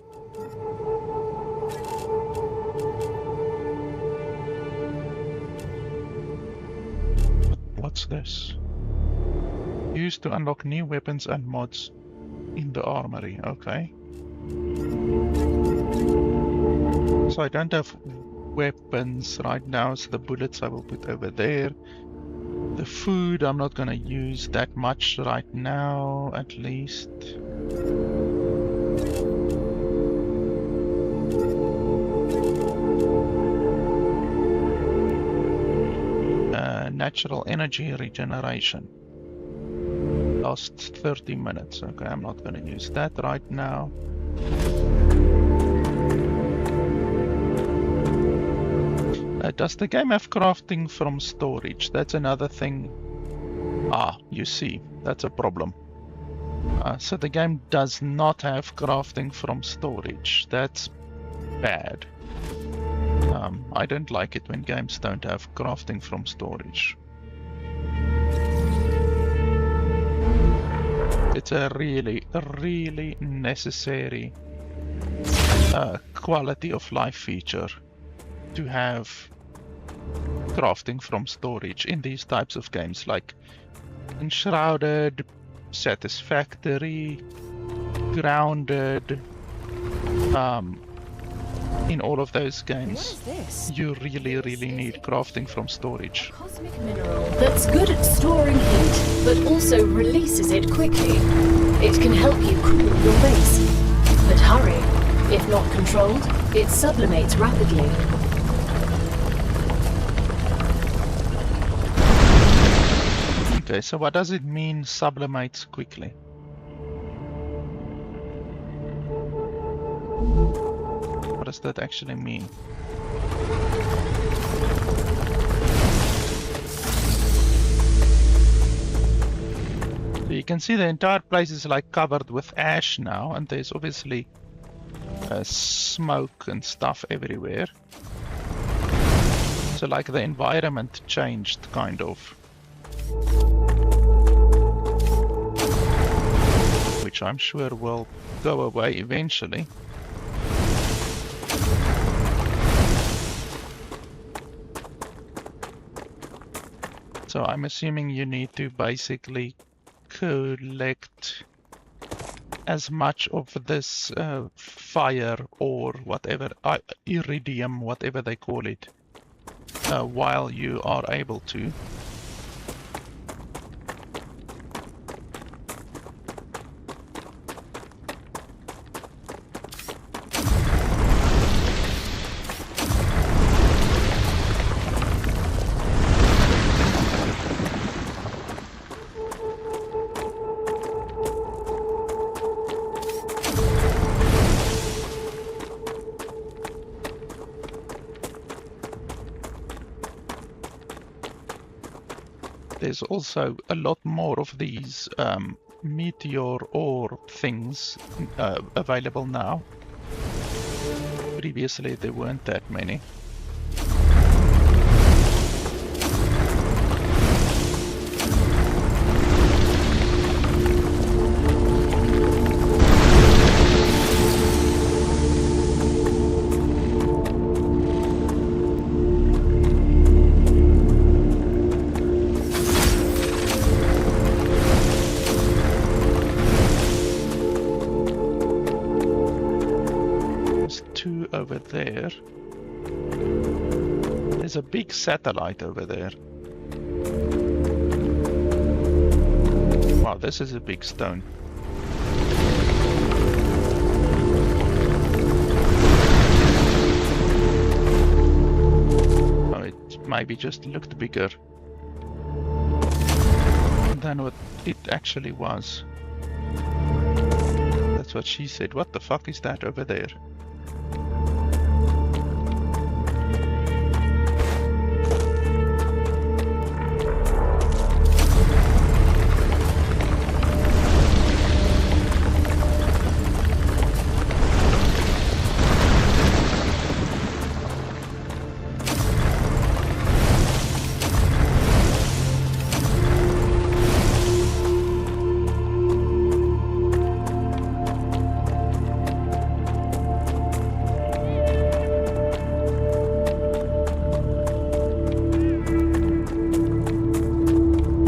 What's this? Used to unlock new weapons and mods in the armory. Okay. So I don't have weapons right now, so the bullets I will put over there. The food I'm not gonna use that much right now, at least. Natural energy regeneration. Lasts 30 minutes. Okay, I'm not gonna use that right now. Does the game have crafting from storage? That's another thing. Ah, you see, that's a problem. So the game does not have crafting from storage. That's bad. I don't like it when games don't have crafting from storage. It's a really necessary quality of life feature to have crafting from storage in these types of games like Enshrouded, Satisfactory, Grounded. In all of those games, you really need crafting from storage. Cosmic mineral that's good at storing heat, but also releases it quickly. It can help you cool your base. But hurry, if not controlled, it sublimates rapidly. Okay, so what does it mean, sublimates quickly? What does that actually mean? So you can see the entire place is like covered with ash now, and there's obviously smoke and stuff everywhere. So like the environment changed, kind of. Which I'm sure will go away eventually. So I'm assuming you need to basically collect as much of this fire or whatever, iridium, whatever they call it, while you are able to. There's also a lot more of these meteor ore things available now. Previously there weren't that many. over there. There's a big satellite over there. Wow, this is a big stone. Oh, it maybe just looked bigger than what it actually was. That's what she said. What the fuck is that over there?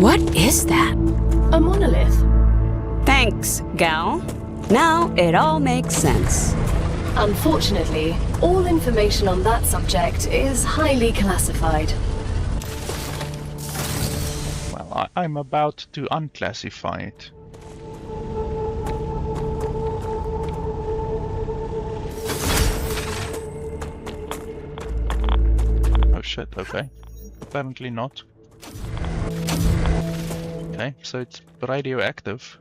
What is that? A monolith. Thanks, gal. Now it all makes sense. Unfortunately, all information on that subject is highly classified. Well, I'm about to unclassify it. Oh shit, okay. Apparently not. Okay, so it's radioactive.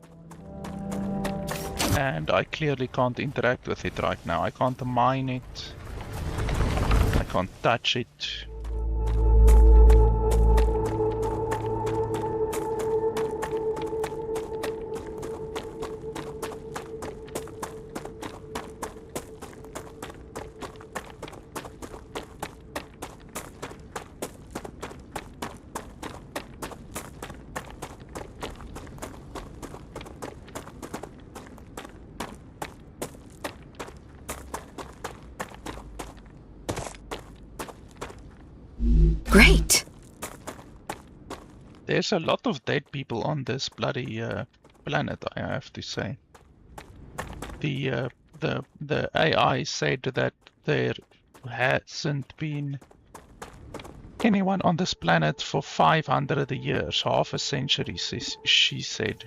And I clearly can't interact with it right now. I can't mine it. I can't touch it. Great. There's a lot of dead people on this bloody planet, I have to say. The AI said that there hasn't been anyone on this planet for 500 years, half a century, she said.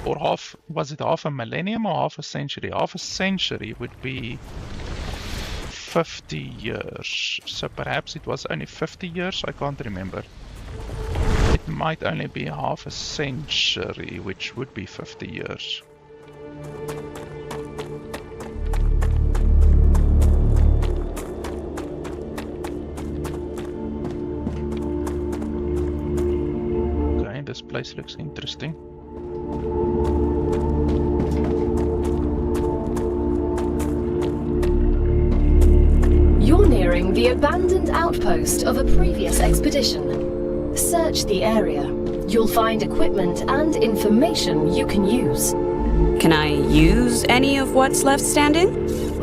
Or was it half a millennium or half a century? Half a century would be 50 years, so perhaps it was only 50 years, I can't remember. It might only be half a century, which would be 50 years. Okay, this place looks interesting. You're nearing the abandoned outpost of a previous expedition. Search the area. You'll find equipment and information you can use. Can I use any of what's left standing?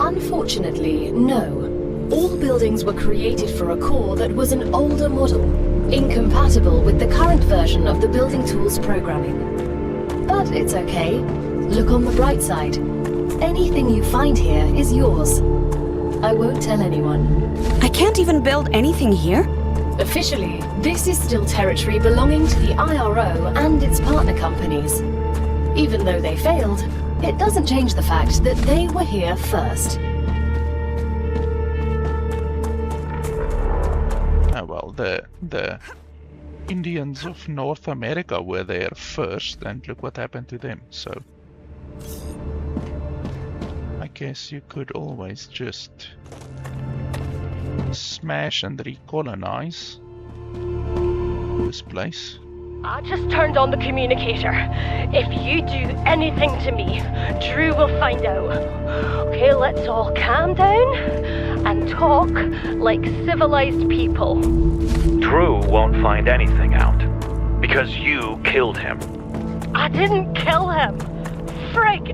Unfortunately, no. All buildings were created for a core that was an older model, incompatible with the current version of the building tools programming. But it's okay. Look on the bright side. Anything you find here is yours. I won't tell anyone. I can't even build anything here? Officially, this is still territory belonging to the IRO and its partner companies. Even though they failed, it doesn't change the fact that they were here first. Oh well, the Indians of North America were there first, and look what happened to them, so... I guess you could always just smash and recolonize this place. I just turned on the communicator. If you do anything to me, Drew will find out. Okay, let's all calm down and talk like civilized people. Drew won't find anything out. Because you killed him. I didn't kill him. Frig,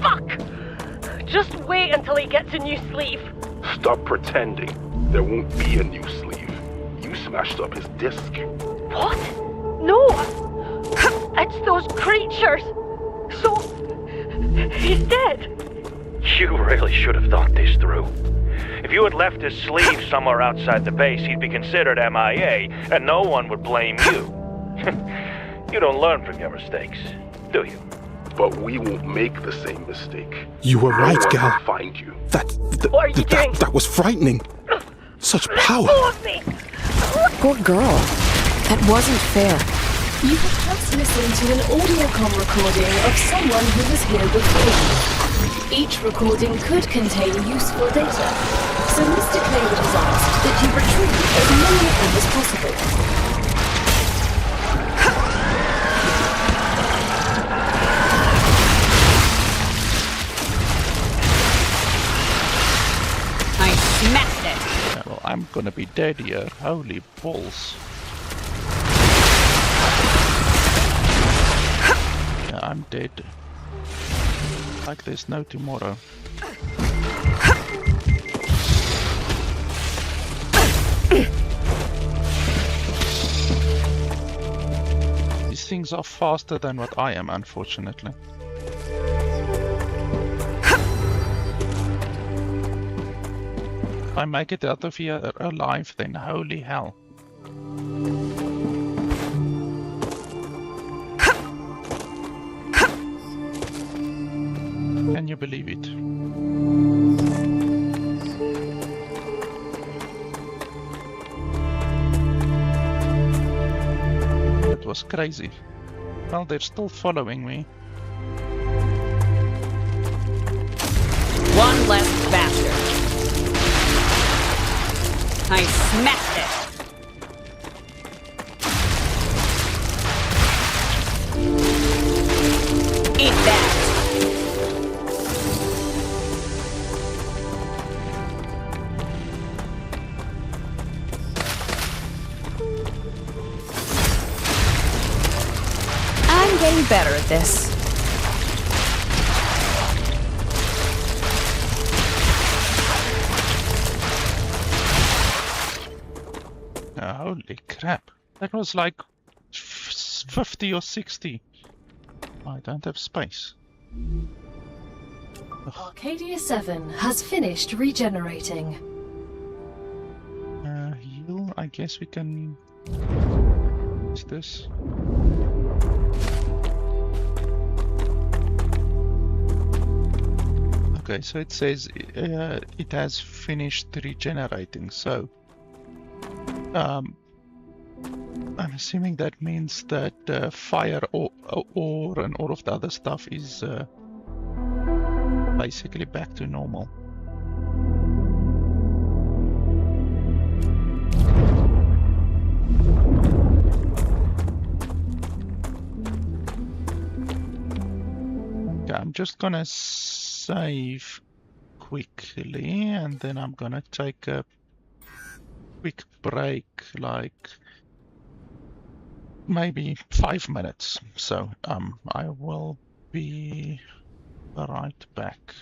fuck! Just wait until he gets a new sleeve. Stop pretending. There won't be a new sleeve. You smashed up his disc. What? No! It's those creatures! So... he's dead! You really should have thought this through. If you had left his sleeve somewhere outside the base, he'd be considered MIA, and no one would blame you. You don't learn from your mistakes, do you? But we won't make the same mistake. You were right, No one Gal. will find you. What are you doing? That was frightening. Such power. Off me! Poor girl. That wasn't fair. You have just listened to an audiocom recording of someone who was here before. Each recording could contain useful data, so Mr. Clayward has asked that you retrieve as many of them as possible. I smashed it. Yeah, well, I'm gonna be dead here. Holy balls. Yeah, I'm dead. Like there's no tomorrow. These things are faster than what I am, unfortunately. If I make it out of here alive, then holy hell. Can you believe it? That was crazy. Well, they're still following me. One less bastard. I smashed it. Eat that. I'm getting better at this. Holy crap. That was like 50 or 60. I don't have space. Arcadia 7 has finished regenerating. Heal, I guess we can... What's this? Okay, so it says it has finished regenerating, so... I'm assuming that means that fire or and all of the other stuff is basically back to normal. Okay, I'm just gonna save quickly and then I'm gonna take a quick break, like maybe 5 minutes. So I will be right back.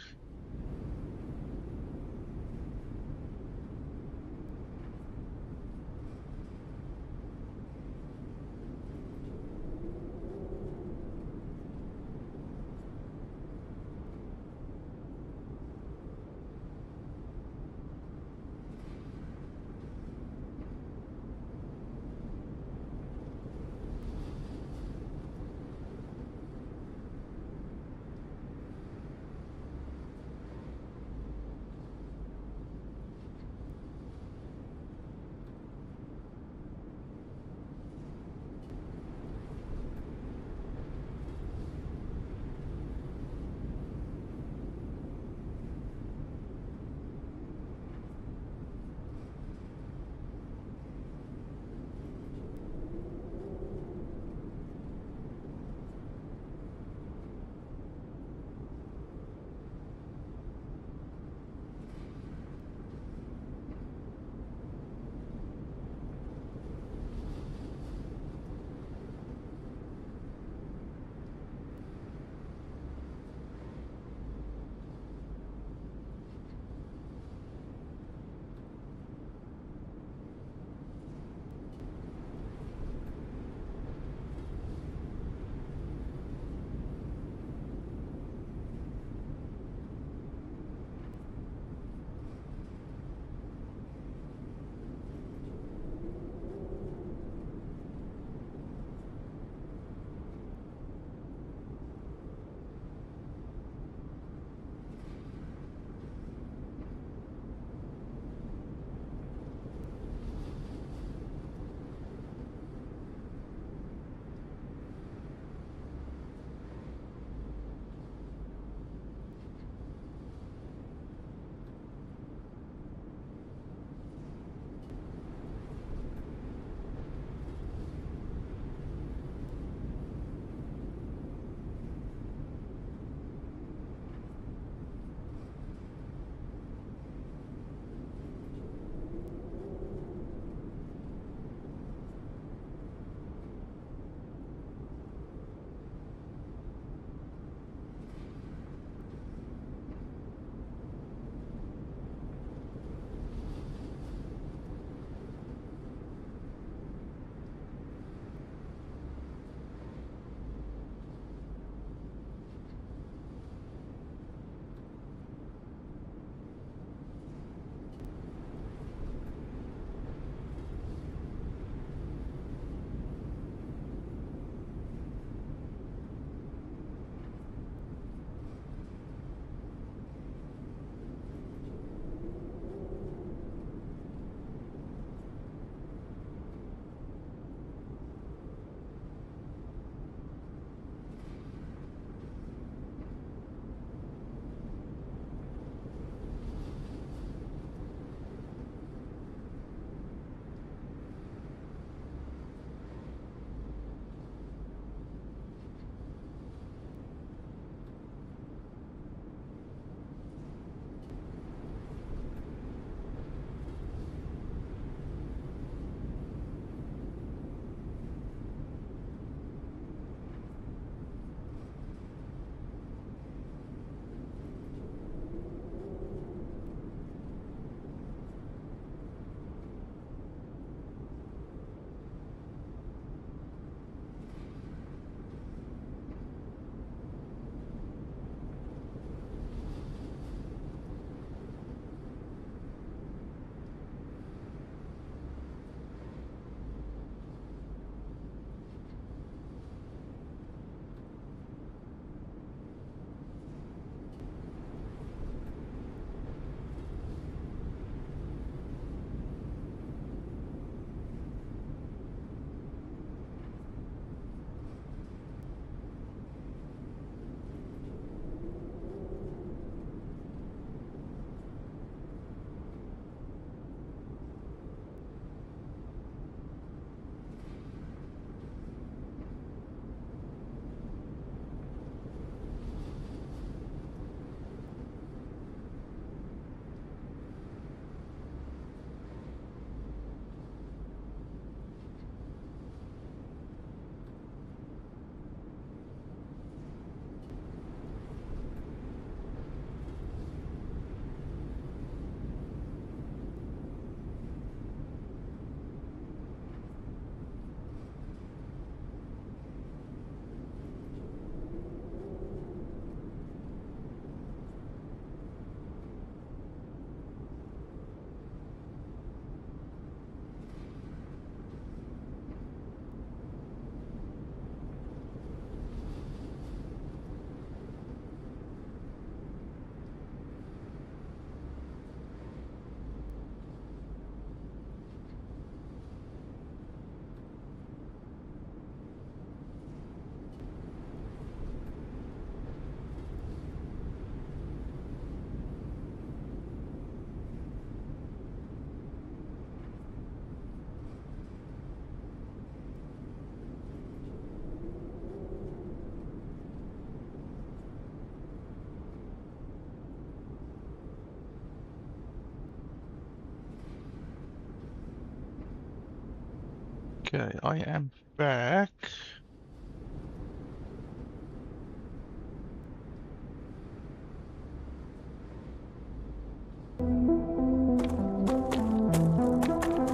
Okay, I am back.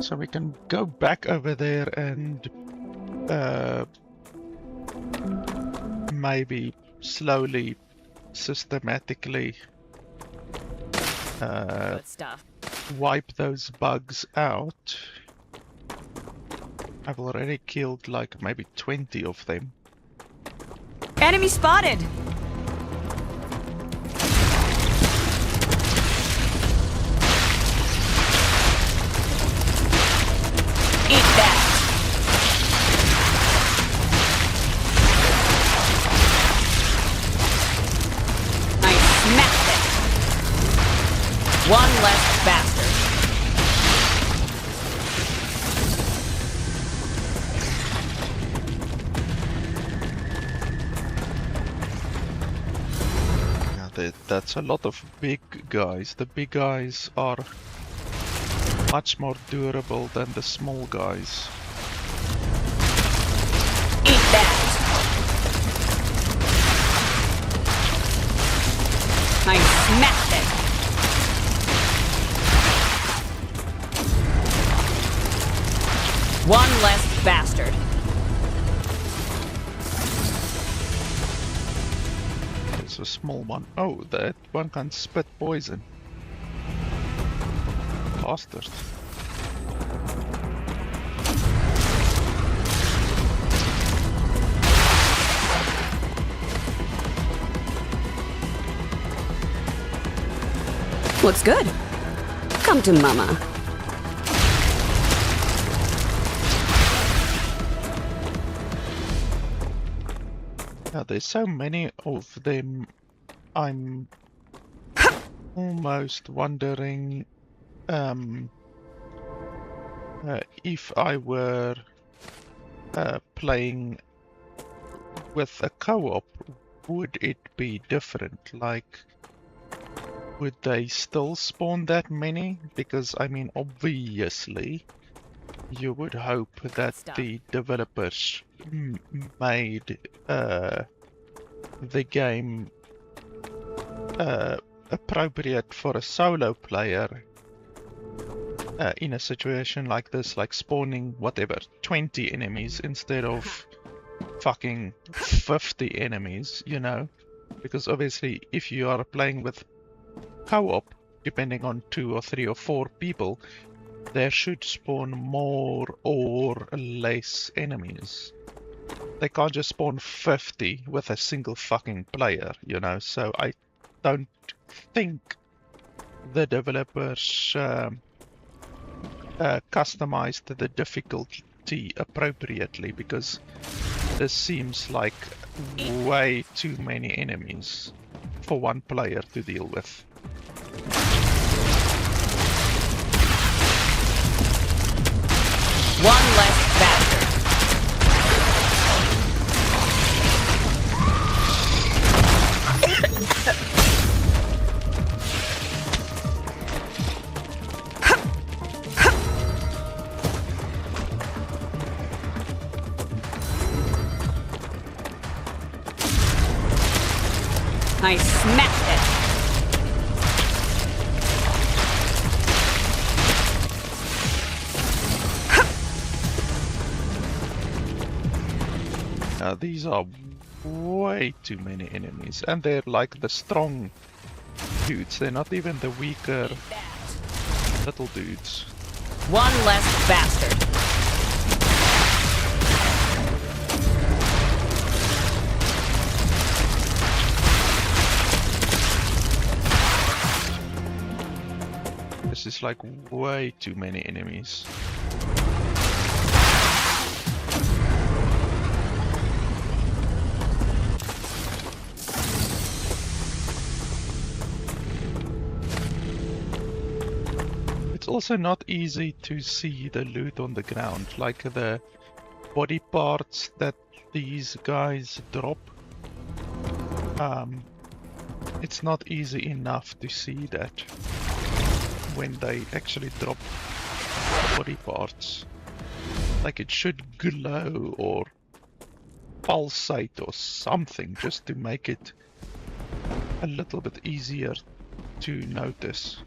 So we can go back over there and maybe slowly, systematically Good stuff. wipe those bugs out. I've already killed like maybe 20 of them. Enemy spotted! Eat that! I smacked it! One less bastard. That's a lot of big guys. The big guys are much more durable than the small guys. Eat that! I smacked it! One less bastard. It's a small one. Oh, that one can spit poison. Bastard. Looks good. Come to Mama. Yeah, there's so many of them. I'm almost wondering if I were playing with a co-op, would it be different? Like, would they still spawn that many? Because, I mean, obviously, you would hope that the developers made the game appropriate for a solo player in a situation like this, like spawning, whatever, 20 enemies instead of fucking 50 enemies, you know? Because obviously, if you are playing with co-op, depending on 2 or 3 or 4 people, there should spawn more or less enemies. They can't just spawn 50 with a single fucking player, you know? So I don't think the developers customized the difficulty appropriately, because this seems like way too many enemies for one player to deal with. One less bastard. I smacked it. These are way too many enemies, and they're like the strong dudes. They're not even the weaker little dudes. One less bastard. This is like way too many enemies. It's also not easy to see the loot on the ground, like the body parts that these guys drop. It's not easy enough to see that when they actually drop body parts. Like it should glow or pulsate or something, just to make it a little bit easier to notice.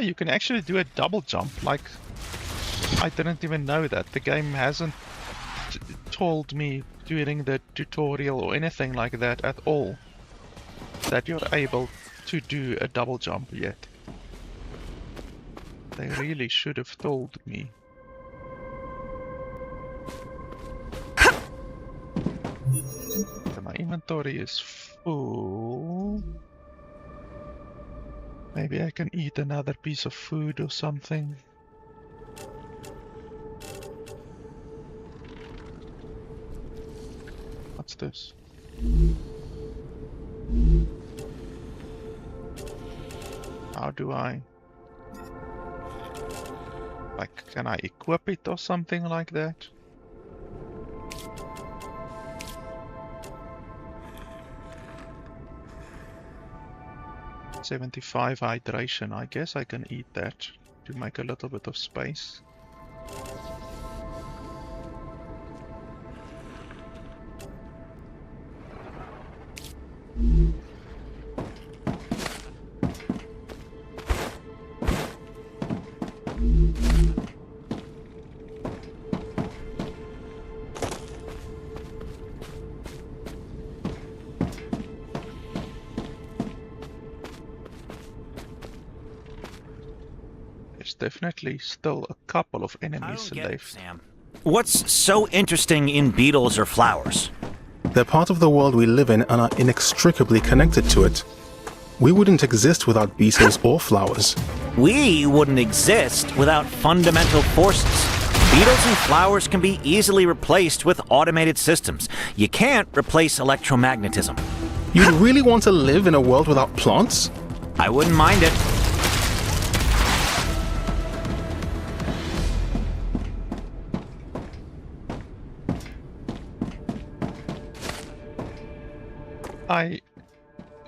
You can actually do a double jump, like I didn't even know that. The game hasn't told me during the tutorial or anything like that at all that you're able to do a double jump yet. They really should have told me. So my inventory is full. Maybe I can eat another piece of food or something. What's this? How do I... Like, can I equip it or something like that? $75 hydration. I guess I can eat that to make a little bit of space. Definitely still a couple of enemies left. Sam. What's so interesting in beetles or flowers? They're part of the world we live in and are inextricably connected to it. We wouldn't exist without beetles or flowers. We wouldn't exist without fundamental forces. Beetles and flowers can be easily replaced with automated systems. You can't replace electromagnetism. You'd really want to live in a world without plants? I wouldn't mind it. I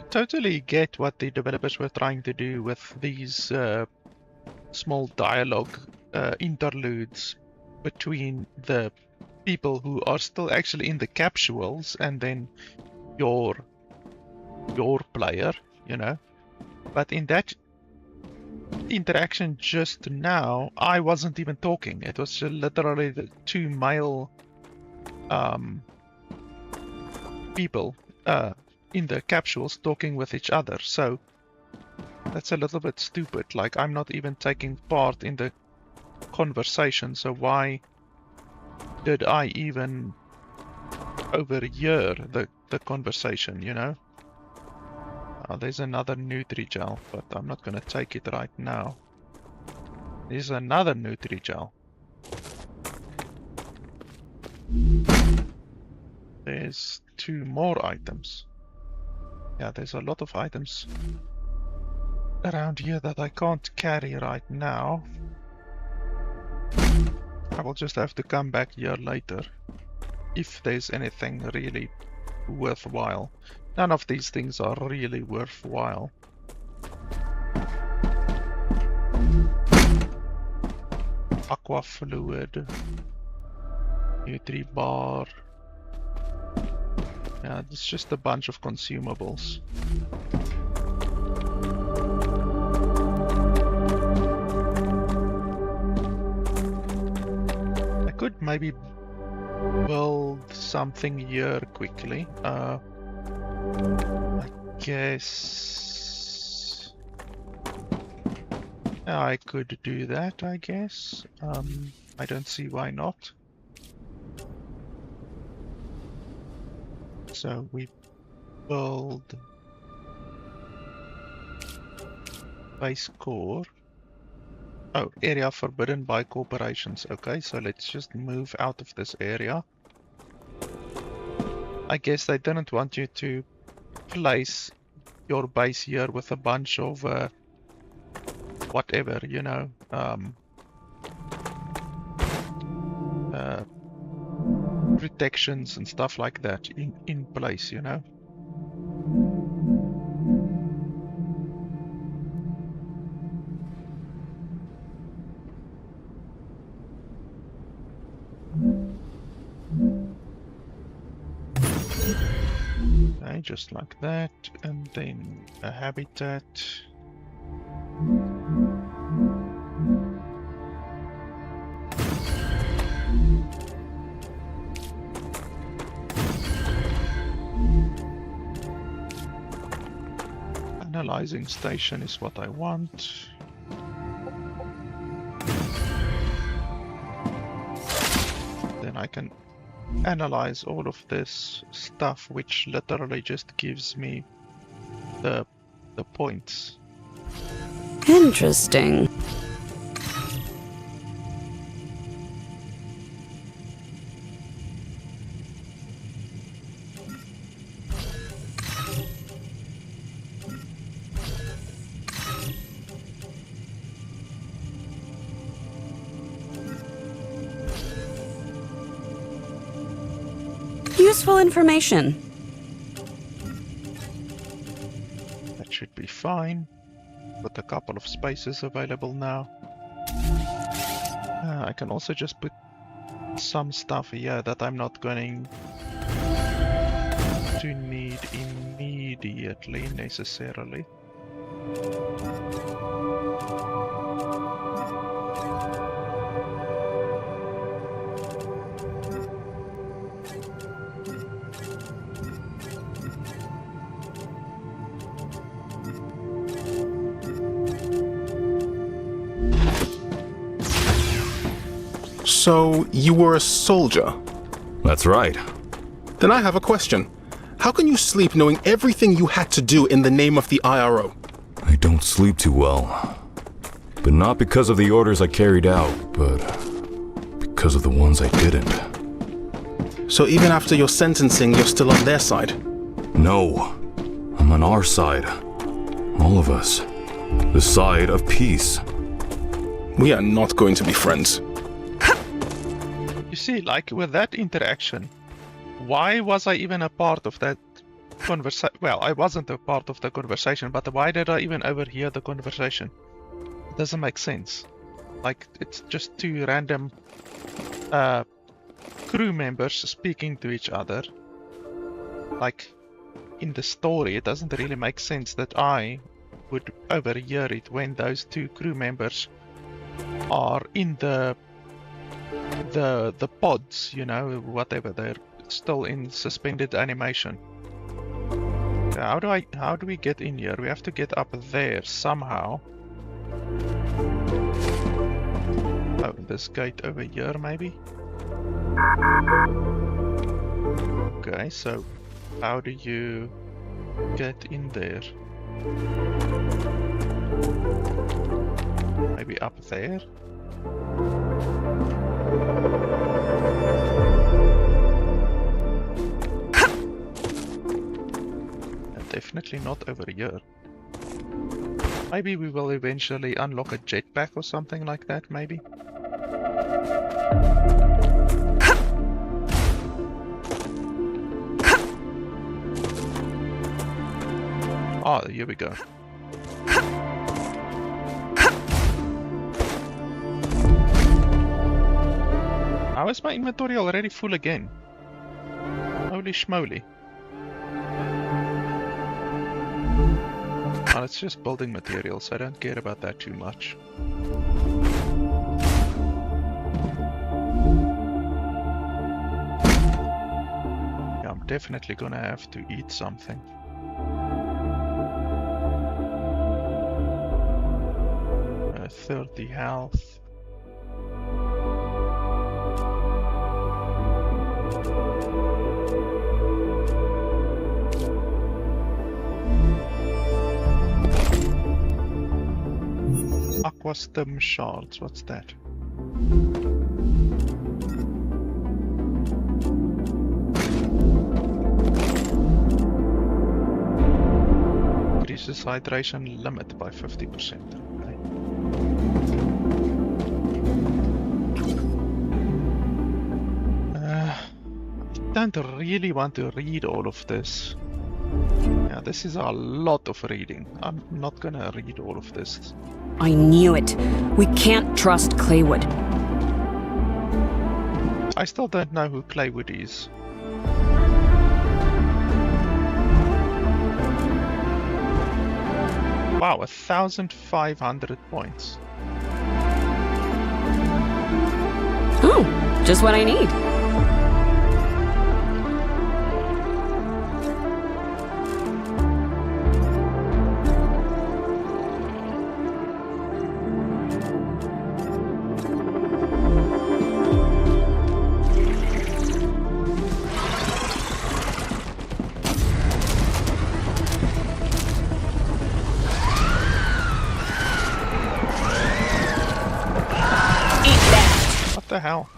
totally get what the developers were trying to do with these small dialogue interludes between the people who are still actually in the capsules and then your player, you know. But in that interaction just now, I wasn't even talking. It was literally the two male people in the capsules talking with each other, so that's a little bit stupid. Like, I'm not even taking part in the conversation, so why did I even overhear the conversation, you know? There's another Nutri-Gel, but I'm not gonna take it right now. There's another Nutri-Gel. There's 2 more items. Yeah, there's a lot of items around here that I can't carry right now. I will just have to come back here later if there's anything really worthwhile. None of these things are really worthwhile. Aqua fluid, Nutri-Bar. Yeah, it's just a bunch of consumables. I could maybe build something here quickly. I guess I could do that, I guess. I don't see why not. So we build base core. Oh, area forbidden by corporations. Okay, so let's just move out of this area. I guess they didn't want you to place your base here with a bunch of whatever, you know, protections and stuff like that in place, you know. Okay, just like that, and then a habitat. Analyzing station is what I want. Then I can analyze all of this stuff, which literally just gives me the points. Interesting. Useful information. That should be fine. Got a couple of spaces available now. I can also just put some stuff here that I'm not going to need immediately necessarily. So, you were a soldier? That's right. Then I have a question. How can you sleep knowing everything you had to do in the name of the IRO? I don't sleep too well. But not because of the orders I carried out, but because of the ones I didn't. So even after your sentencing, you're still on their side? No. I'm on our side. All of us. The side of peace. We are not going to be friends. You see, like with that interaction, why was I even a part of that conversation? Well, I wasn't a part of the conversation, but why did I even overhear the conversation? It doesn't make sense. Like, it's just two random crew members speaking to each other. Like, in the story, it doesn't really make sense that I would overhear it when those two crew members are in the pods, you know, whatever, they're still in suspended animation. How do we get in here? We have to get up there somehow. Oh, this gate over here maybe? Okay, so how do you get in there? Maybe up there? Definitely not over here. Maybe we will eventually unlock a jetpack or something like that, maybe? Oh, here we go. How is my inventory already full again? Holy schmoly. Oh, it's just building materials, I don't care about that too much. Yeah, I'm definitely gonna have to eat something. Uh, 30 health. Aquastem shards, what's that? Increases hydration limit by 50%. Okay. don't really want to read all of this. Yeah, this is a lot of reading. I'm not gonna read all of this. I knew it. We can't trust Claywood. I still don't know who Claywood is. Wow, 1,500 points. Oh, just what I need. What the hell?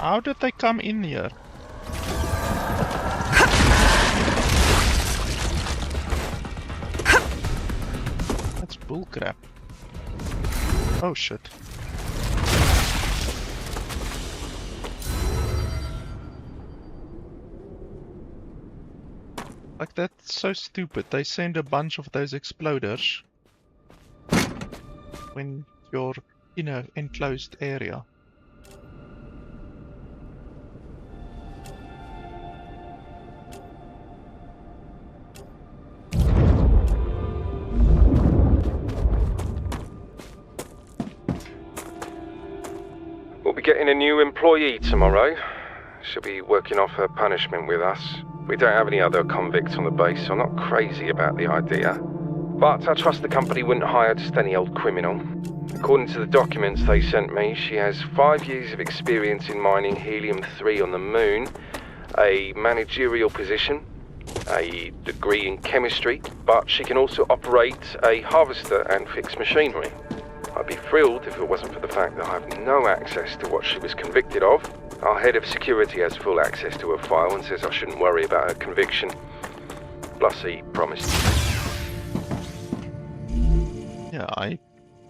How did they come in here? That's bullcrap. Oh shit. Like, that's so stupid. They send a bunch of those exploders when you're in an enclosed area. We'll be getting a new employee tomorrow. She'll be working off her punishment with us. We don't have any other convicts on the base, so I'm not crazy about the idea. But I trust the company wouldn't hire just any old criminal. According to the documents they sent me, she has 5 years of experience in mining helium-3 on the moon, a managerial position, a degree in chemistry, but she can also operate a harvester and fix machinery. I'd be thrilled if it wasn't for the fact that I have no access to what she was convicted of. Our head of security has full access to her file and says I shouldn't worry about her conviction. Plus he promised. Yeah,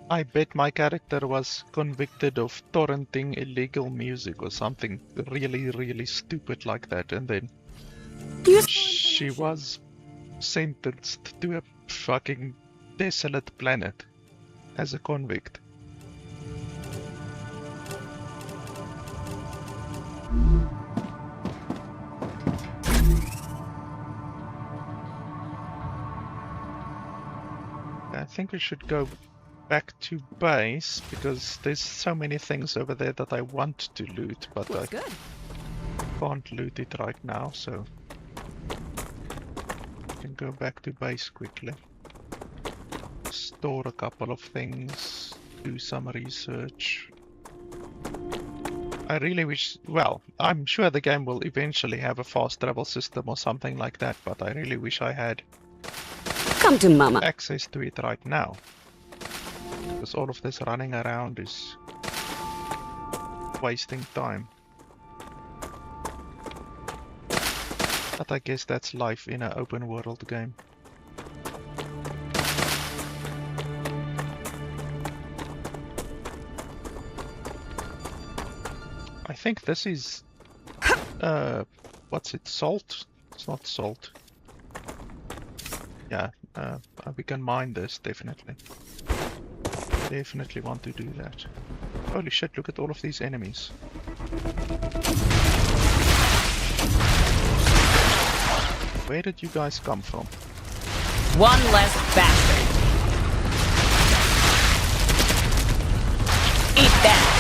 I bet my character was convicted of torrenting illegal music or something really, really stupid like that, and then she was sentenced to a fucking desolate planet as a convict. I think we should go back to base because there's so many things over there that I want to loot, but I can't loot it right now, so I can go back to base quickly. Store a couple of things, do some research. I really wish, well, I'm sure the game will eventually have a fast travel system or something like that, but I really wish I had Come to Mama. access to it right now. Because all of this running around is wasting time. But I guess that's life in an open world game. I think this is what's it, salt? It's not salt. Yeah, we can mine this, definitely. Definitely want to do that. Holy shit, look at all of these enemies. Where did you guys come from? One less bastard. Eat that.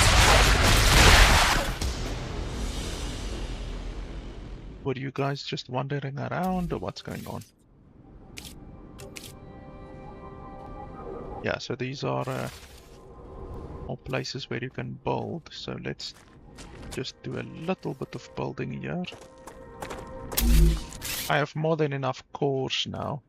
Were you guys just wandering around or what's going on? Yeah, so these are all places where you can build, so let's just do a little bit of building here. I have more than enough cores now.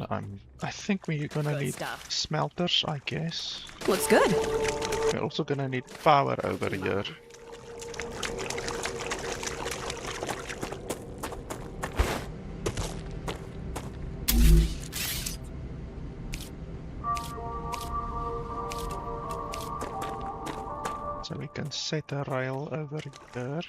I think we're gonna Good need stuff. smelters, I guess. Looks good. We're also gonna need power over here. So we can set a rail over here.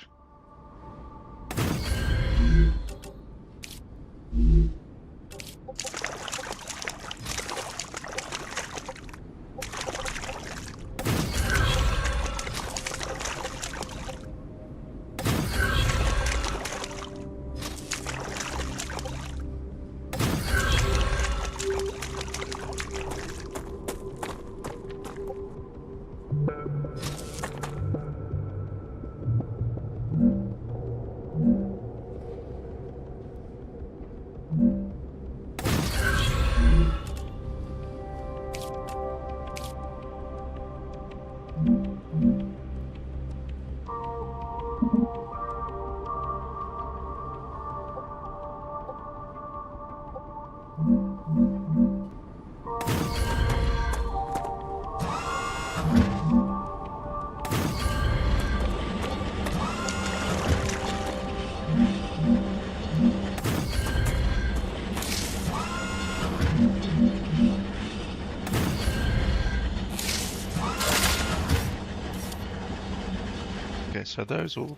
Okay, so those will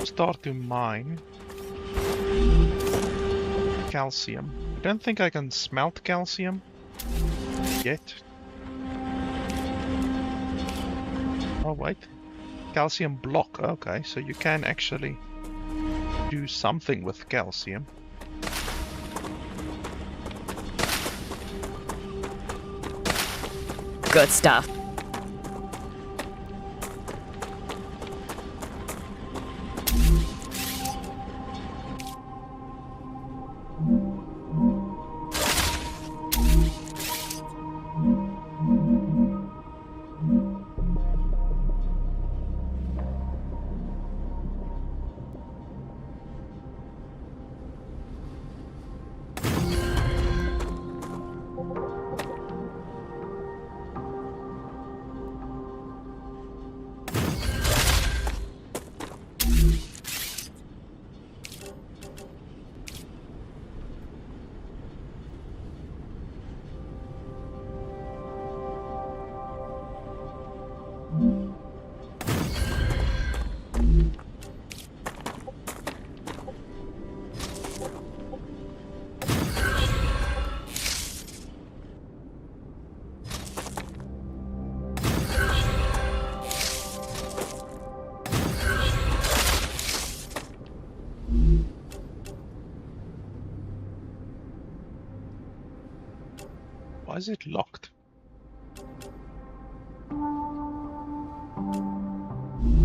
start to mine calcium. I don't think I can smelt calcium yet. Oh wait, calcium block. Okay, so you can actually do something with calcium. Good stuff. Why is it locked?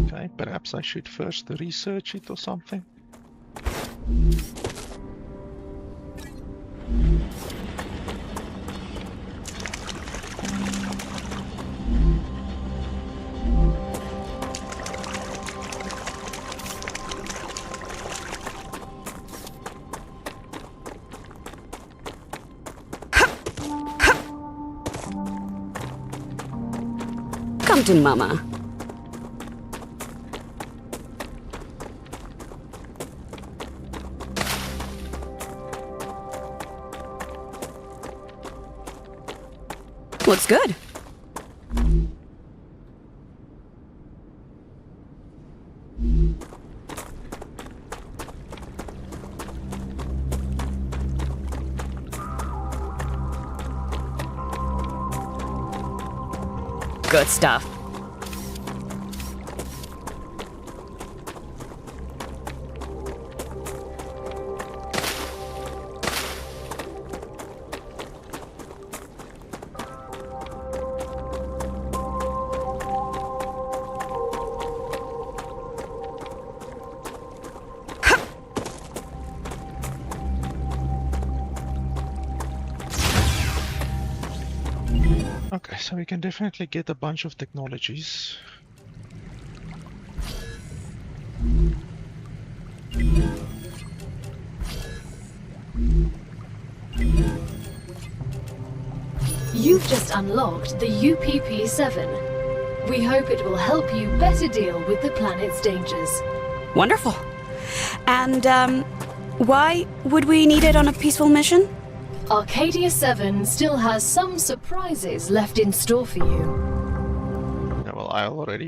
Okay, perhaps I should first research it or something. Come to Mama. Looks good. Good stuff. Okay, so we can definitely get a bunch of technologies. You've just unlocked the UPP-7. We hope it will help you better deal with the planet's dangers. Wonderful. And, why would we need it on a peaceful mission? Arcadia 7 still has some surprises left in store for you. Yeah, well, I already